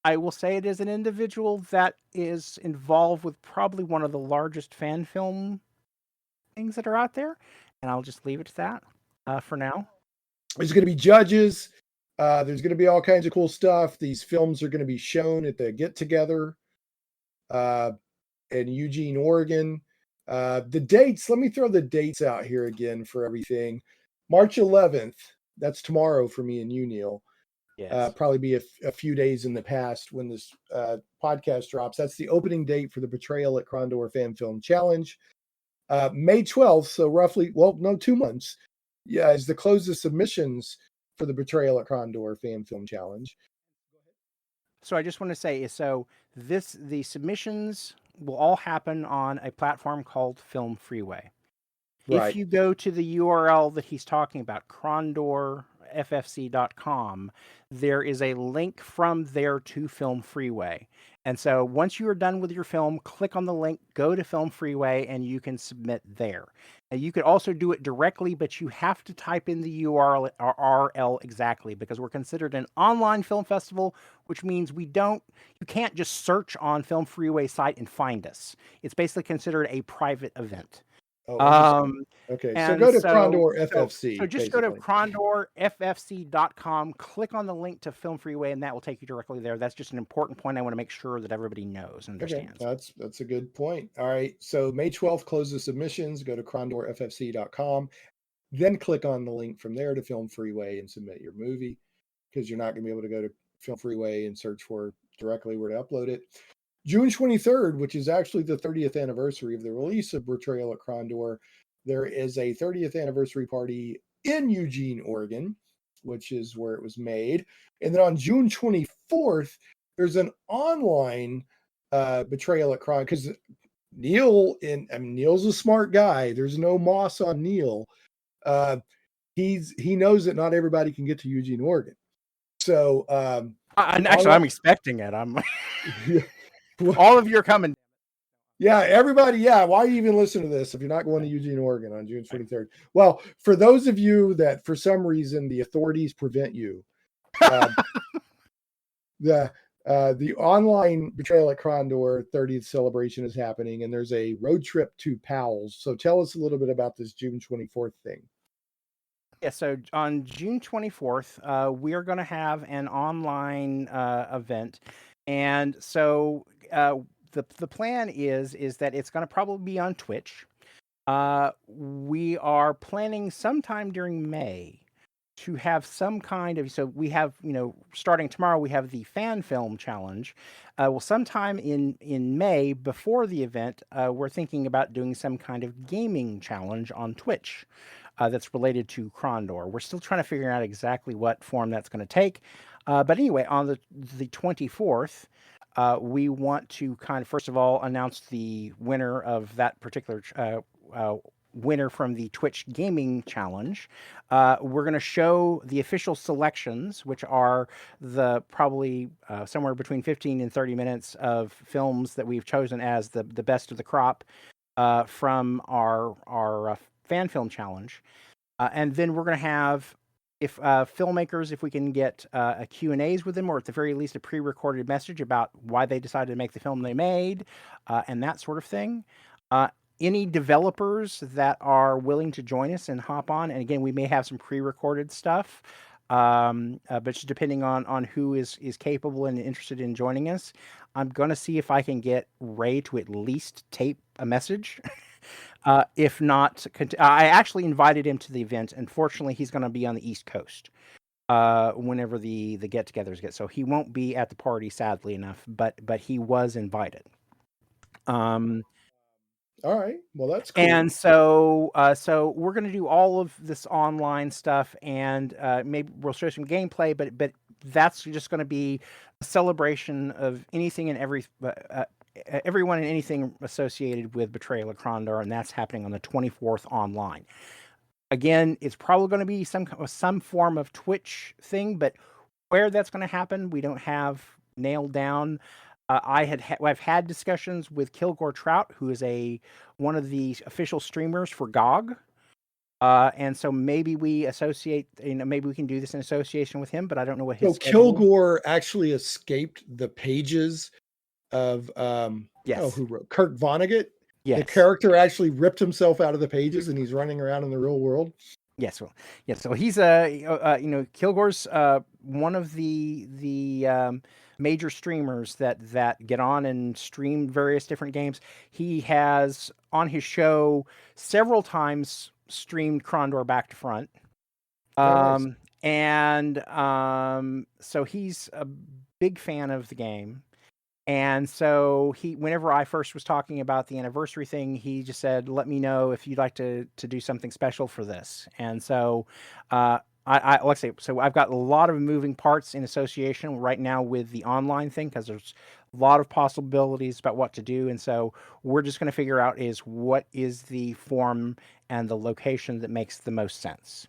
I will say it is an individual that is involved with probably one of the largest fan film things that are out there, and I'll just leave it to that for now. There's going to be judges. There's going to be all kinds of cool stuff. These films are going to be shown at the Get Together in Eugene, Oregon. The dates, let me throw the dates out here again for everything. March 11th, That's tomorrow for me and you, Neal. Yes. Probably be a few days in the past when this podcast drops. That's the opening date for the Betrayal at Krondor Fan Film Challenge. May 12th, so roughly, 2 months, is the close of submissions for the Betrayal at Krondor Fan Film Challenge. So I just want to say, the submissions will all happen on a platform called Film Freeway. Right. If you go to the URL that he's talking about, KrondorFFC.com, there is a link from there to Film Freeway. And so once you are done with your film, click on the link, go to Film Freeway, and you can submit there. And you could also do it directly, but you have to type in the URL exactly, because we're considered an online film festival, which means you can't just search on Film Freeway site and find us. It's basically considered a private event. Okay, so go to Krondor FFC. So just basically. go to KrondorFFC.com, click on the link to Film Freeway, and that will take you directly there. That's just an important point I want to make sure that everybody knows and understands. Okay, that's a good point. All right, so May 12th, close the submissions. Go to KrondorFFC.com, then click on the link from there to Film Freeway and submit your movie, because you're not going to be able to go to Film Freeway and search for directly where to upload it. June 23rd, which is actually the 30th anniversary of the release of Betrayal at Krondor, there is a 30th anniversary party in Eugene, Oregon, which is where it was made. And then on June 24th, there's an online Betrayal at Krondor, because Neal's a smart guy. There's no moss on Neal. He knows that not everybody can get to Eugene, Oregon. So I'm expecting it. All of you are coming. Yeah, everybody. Yeah, why you even listen to this if you're not going to Eugene, Oregon on June 23rd? Well, for those of you that for some reason the authorities prevent you, the online Betrayal at Krondor 30th celebration is happening, and there's a road trip to Powell's. So tell us a little bit about this June 24th thing. Yeah, so on June 24th, we are going to have an online event. And so the plan is that it's going to probably be on Twitch. We are planning sometime during May to have some kind of, so we have, starting tomorrow, we have the fan film challenge. Well, sometime in May before the event, we're thinking about doing some kind of gaming challenge on Twitch. That's related to Krondor. We're still trying to figure out exactly what form that's going to take. But anyway, on the 24th, we want to kind of, first of all, announce the winner of that particular winner from the Twitch Gaming Challenge. We're going to show the official selections, which are the probably somewhere between 15 and 30 minutes of films that we've chosen as the best of the crop from our fan film challenge. And then we're going to have, if filmmakers, if we can get a Q&As with them, or at the very least a pre-recorded message about why they decided to make the film they made, and that sort of thing. Any developers that are willing to join us and hop on, and again, we may have some pre-recorded stuff, but just depending on who is capable and interested in joining us. I'm going to see if I can get Ray to at least tape a message. If not, I actually invited him to the event. Unfortunately, he's going to be on the East Coast whenever the get-togethers get. So he won't be at the party, sadly enough. But he was invited. All right. Well, that's cool. And so we're going to do all of this online stuff, and maybe we'll show some gameplay. But that's just going to be a celebration of anything and everyone and anything associated with Betrayal at Krondor, and that's happening on the 24th online. Again, it's probably going to be some form of Twitch thing, but where that's going to happen, we don't have nailed down. I've had discussions with Kilgore Trout, who is one of the official streamers for GOG. And so maybe we associate, maybe we can do this in association with him, but I don't know what his schedule. Kilgore actually escaped the pages of who wrote Kurt Vonnegut. Yes. The character actually ripped himself out of the pages, and he's running around in the real world. Yes, well, yeah. So he's Kilgore's one of the major streamers that get on and stream various different games. He has on his show several times streamed Krondor back to front. Nice. And so he's a big fan of the game. And so whenever I first was talking about the anniversary thing, he just said, "Let me know if you'd like to do something special for this." And so, let's say, so I've got a lot of moving parts in association right now with the online thing because there's a lot of possibilities about what to do. And so we're just going to figure out is what is the form and the location that makes the most sense.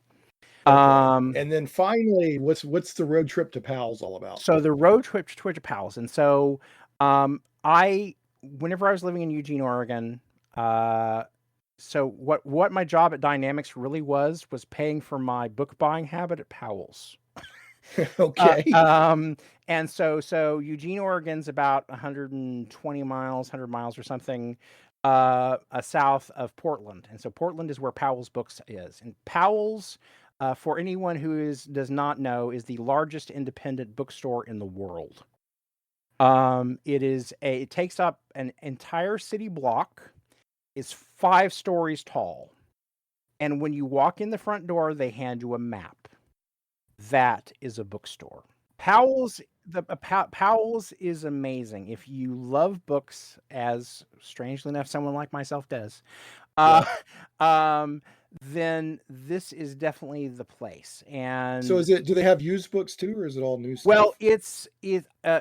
Okay. And then finally, what's the road trip to Pals all about? So the road trip to Pals, and so whenever I was living in Eugene, Oregon, so what my job at Dynamics really was paying for my book buying habit at Powell's. Okay. And so Eugene, Oregon's about 120 miles, 100 miles or something south of Portland, and so Portland is where Powell's Books is, and Powell's. For anyone who does not know, is the largest independent bookstore in the world. It takes up an entire city block, is 5 stories tall, and when you walk in the front door, they hand you a map. That is a bookstore. Powell's is amazing. If you love books, as strangely enough, someone like myself does. Then this is definitely the place. And so do they have used books too, or is it all new stuff? Well,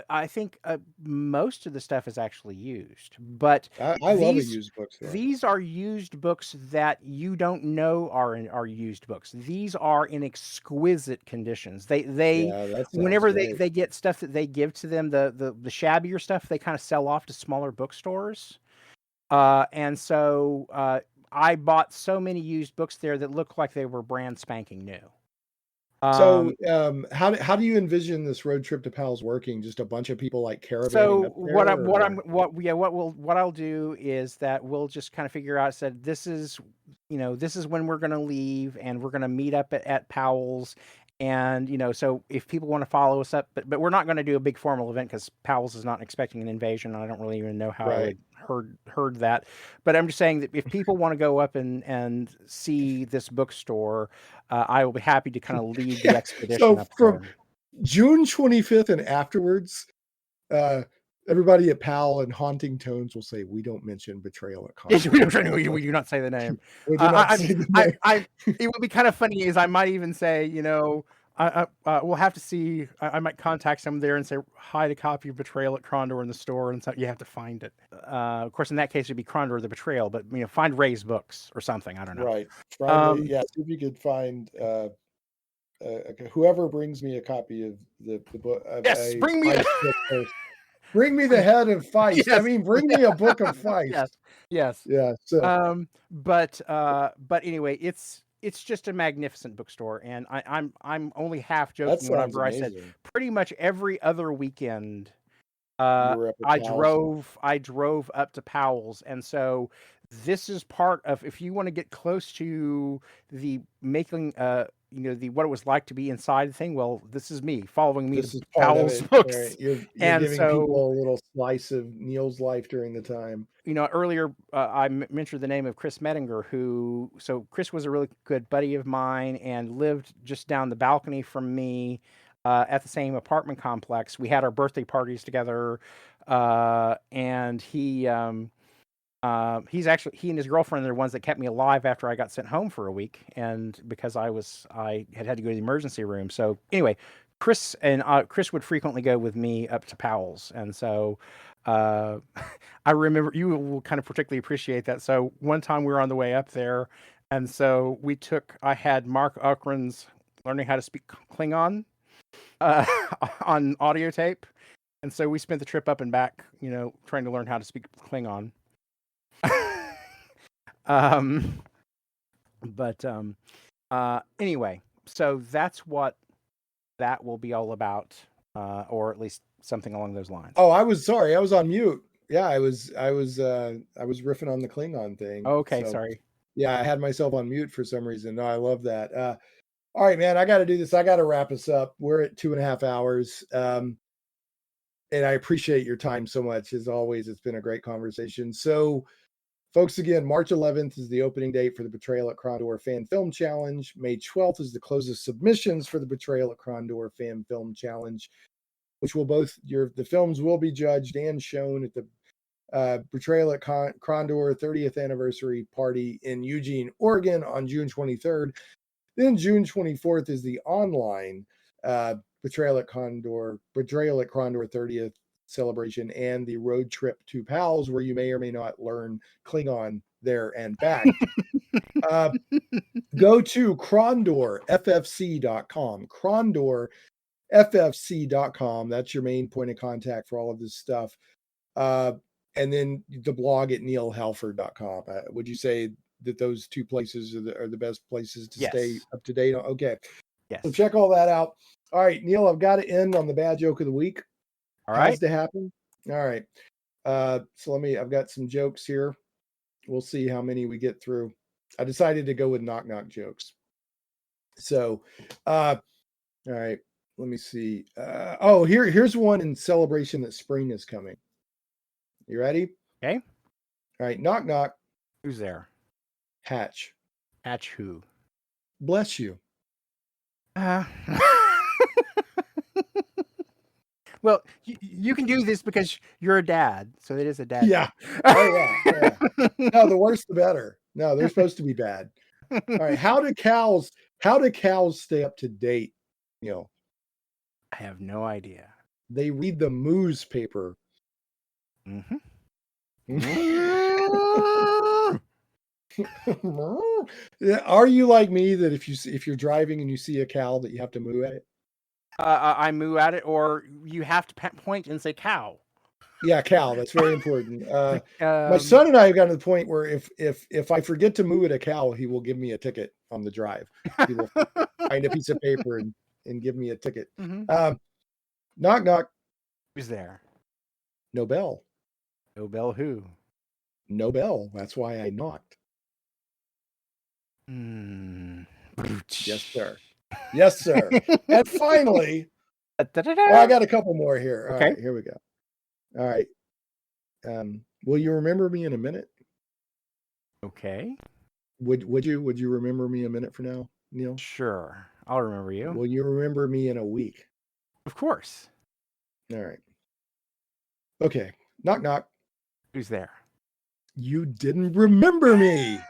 I think most of the stuff is actually used, but I love a used bookstore. These are used books that you don't know are used books. These are in exquisite conditions. Whenever they get stuff that they give to them, the shabbier stuff, they kind of sell off to smaller bookstores. And so I bought so many used books there that looked like they were brand spanking new. So how do you envision this road trip to Pals working? Just a bunch of people like caravanning so up there? what I'll do is that we'll just kind of figure out, said this is when we're going to leave, and we're going to meet up at Powell's. And so if people want to follow us up, but we're not going to do a big formal event because Powell's is not expecting an invasion, and I don't really even know how I would heard that. But I'm just saying that if people want to go up and see this bookstore, I will be happy to kind of lead the expedition. So up from there. June 25th and afterwards, everybody at Powell and Haunting Tones will say, "We don't mention Betrayal at Krondor." We do not say the name. We do not say the name. It would be kind of funny is I might even say, we'll have to see. I might contact someone there and say, hide a copy of Betrayal at Krondor in the store, and so you have to find it. Of course, in that case, it'd be Krondor the Betrayal, but find Ray's books or something. I don't know. Right. See if you could find whoever brings me a copy of the book. Yes, bring me. Bring me the head of Feist. Yes. I mean, bring me a book of Feist. Yes. Yeah. So. But anyway, it's just a magnificent bookstore, and I'm only half joking whenever I said pretty much every other weekend. I drove up to Powell's, and so this is part of, if you want to get close to the making what it was like to be inside the thing. Well, this is me following me to Powell's books. Right. You're giving people a little slice of Neal's life during the time. Earlier I mentioned the name of Chris Mettinger, so Chris was a really good buddy of mine and lived just down the balcony from me at the same apartment complex. We had our birthday parties together, and he and his girlfriend are the ones that kept me alive after I got sent home for a week, and because I had to go to the emergency room. So anyway, Chris would frequently go with me up to Powell's, and so I remember, you will kind of particularly appreciate that. So one time we were on the way up there, and so I had Mark Ukran's Learning How to Speak Klingon on audio tape, and so we spent the trip up and back, trying to learn how to speak Klingon. Anyway, so that's what that will be all about, or at least something along those lines. Oh, I was sorry, I was on mute. Yeah, I was riffing on the Klingon thing. Okay, sorry. Yeah, I had myself on mute for some reason. No, I love that. All right, man, I got to do this. I got to wrap us up. We're at 2.5 hours. And I appreciate your time so much. As always, it's been a great conversation. So Folks, again, March 11th is the opening date for the Betrayal at Krondor Fan Film Challenge. May 12th is the close of submissions for the Betrayal at Krondor Fan Film Challenge, which will the films will be judged and shown at the Betrayal at Krondor 30th anniversary party in Eugene, Oregon on June 23rd. Then June 24th is the online Betrayal at Krondor 30th celebration and the road trip to Pals, where you may or may not learn Klingon there and back. Go to KrondorFFC.com. KrondorFFC.com. That's your main point of contact for all of this stuff. And then the blog at nealhallford.com. Would you say that those two places are the best places to stay up to date on? Okay. Yes. So check all that out. All right, Neal, I've got to end on the bad joke of the week. All right. Has to happen. All right. So I've got some jokes here. We'll see how many we get through. I decided to go with knock knock jokes. So, all right, let me see. Here's one in celebration that spring is coming. You ready? Okay. All right, knock knock. Who's there? Hatch. Hatch who? Bless you. Well, you can do this because you're a dad, so it is a dad. Yeah. Oh yeah. No, the worse the better. No, they're supposed to be bad. All right. How do cows stay up to date? I have no idea. They read the moose paper. Mm-hmm. Are you like me that if you're driving and you see a cow that you have to moo at it? I moo at it, or you have to point and say cow. Yeah, cow. That's very important. My son and I have gotten to the point where if I forget to moo at a cow, he will give me a ticket on the drive. He will find a piece of paper and give me a ticket. Mm-hmm. Knock knock. Who's there? Nobel. Nobel who? Nobel. That's why I knocked. Yes, sir. Yes, sir. And finally, I got a couple more here. All right, here we go. All right. Will you remember me in a minute? Okay. Would you remember me a minute from now, Neal? Sure. I'll remember you. Will you remember me in a week? Of course. All right. Okay. Knock knock. Who's there? You didn't remember me.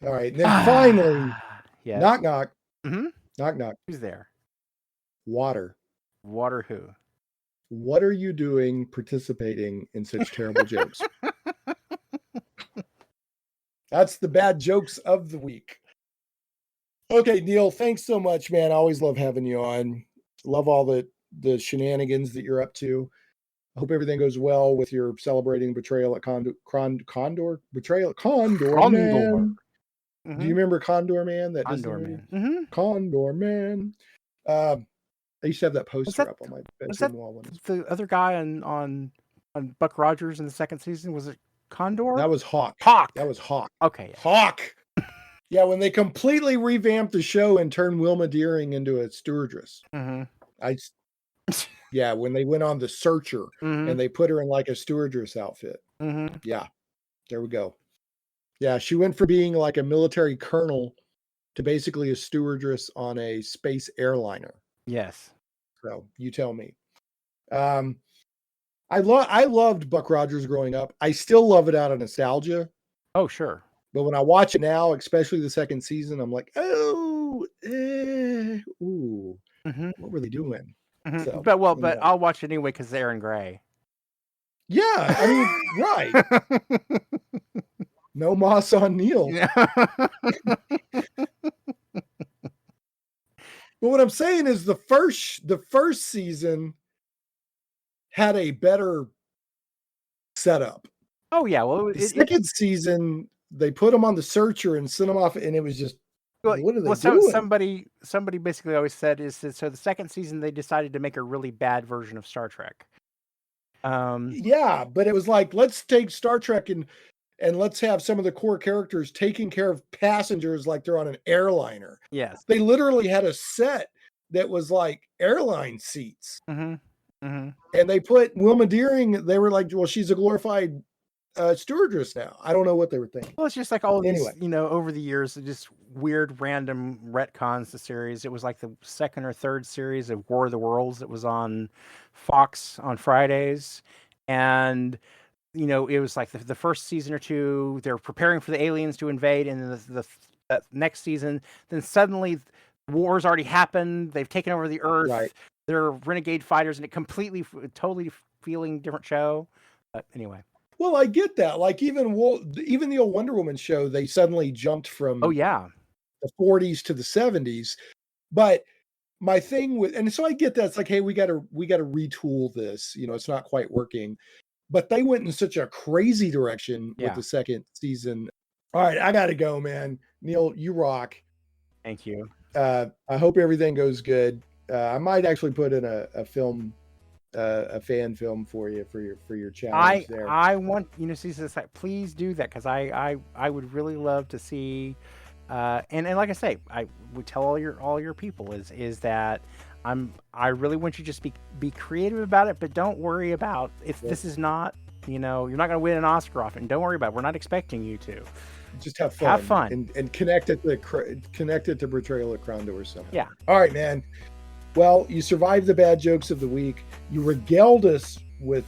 All right. And then finally, yes. Knock knock. Mm-hmm. Knock knock. Who's there? Water. Water who? What are you doing participating in such terrible jokes? That's the bad jokes of the week. Okay, Neal, thanks so much, man. I always love having you on. Love all the shenanigans that you're up to. I hope everything goes well with your celebrating Betrayal at Krondor. Betrayal at Krondor, man. Mm-hmm. Do you remember Krondor Man? That Krondor Man. Mm-hmm. Krondor Man. I used to have that poster up on my bedroom wall. The other guy on Buck Rogers in the second season, was it Krondor? That was Hawk. That was Hawk. Okay. Yeah. Hawk. Yeah, when they completely revamped the show and turned Wilma Deering into a stewardess. Mm-hmm. When they went on The Searcher and they put her in like a stewardess outfit. Mm-hmm. Yeah, there we go. Yeah, she went from being like a military colonel to basically a stewardess on a space airliner. Yes. So you tell me. I loved Buck Rogers growing up. I still love it out of nostalgia. Oh, sure. But when I watch it now, especially the second season, I'm like, what were they doing? Mm-hmm. So, but I'll watch it anyway because Aaron Gray. Yeah, I mean, right. No moss on Neal. Yeah. But what I'm saying is the first season had a better setup. Oh yeah, well, the second season they put them on The Searcher and sent them off, and it was just what are they doing? Somebody basically always said is that, so the second season they decided to make a really bad version of Star Trek. Yeah, but it was like, let's take Star Trek and let's have some of the core characters taking care of passengers like they're on an airliner. Yes. They literally had a set that was like airline seats. Mm-hmm. Mm-hmm. And they put Wilma Deering, they were like, well, she's a glorified stewardess now. I don't know what they were thinking. Well, it's just like all of Anyway. these, over the years, just weird random retcons the series. It was like the second or third series of War of the Worlds that was on Fox on Fridays. And, it was like the first season or two, they're preparing for the aliens to invade. And then the next season, then suddenly war's already happened. They've taken over the Earth. Right. They're renegade fighters, and totally feeling different show. But anyway. Well, I get that. Like even the old Wonder Woman show, they suddenly jumped from Oh yeah, the 40s to the 70s. But my thing with, and so I get that, it's like, hey, we got to retool this. It's not quite working. But they went in such a crazy direction with the second season. All right, I got to go, man. Neal, you rock. Thank you. I hope everything goes good. I might actually put in a film. A fan film for you for your challenge there. I want please do that, because I would really love to see and like I say, I would tell all your people is that I really want you to just be creative about it, but don't worry about if this is not, you're not going to win an Oscar off it, and don't worry about it. We're not expecting you to. Just have fun and connect it to Betrayal at Krondor or something. Yeah. All right, man. Well, you survived the bad jokes of the week. You regaled us with,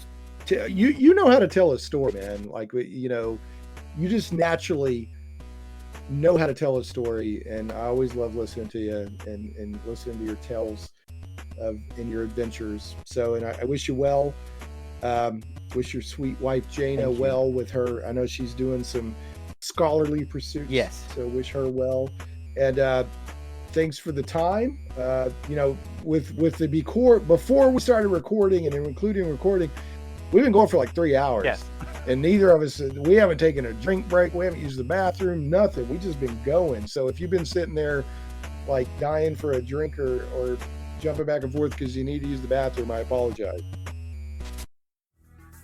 you know how to tell a story, man. Like, you just naturally know how to tell a story. And I always love listening to you and listening to your tales in your adventures. So, and I wish you well. Wish your sweet wife, Jana, well with her. I know she's doing some scholarly pursuits. Yes. So wish her well. And, thanks for the time. With the before we started recording and including recording, we've been going for like 3 hours. Yes. And neither of us, we haven't taken a drink break. We haven't used the bathroom, nothing. We just been going. So if you've been sitting there like dying for a drink or jumping back and forth because you need to use the bathroom, I apologize.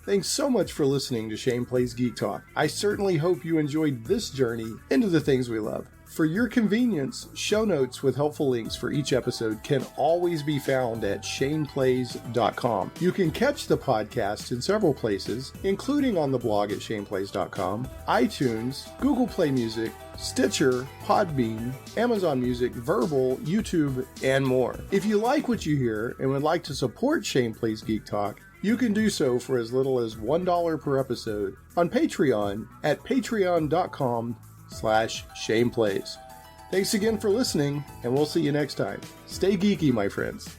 Thanks so much for listening to Shane Plays Geek Talk. I certainly hope you enjoyed this journey into the things we love. For your convenience, show notes with helpful links for each episode can always be found at shaneplays.com. You can catch the podcast in several places, including on the blog at shaneplays.com, iTunes, Google Play Music, Stitcher, Podbean, Amazon Music, Verbal, YouTube, and more. If you like what you hear and would like to support Shane Plays Geek Talk, you can do so for as little as $1 per episode on Patreon at patreon.com/ShanePlays. Thanks again for listening, and we'll see you next time. Stay geeky, my friends.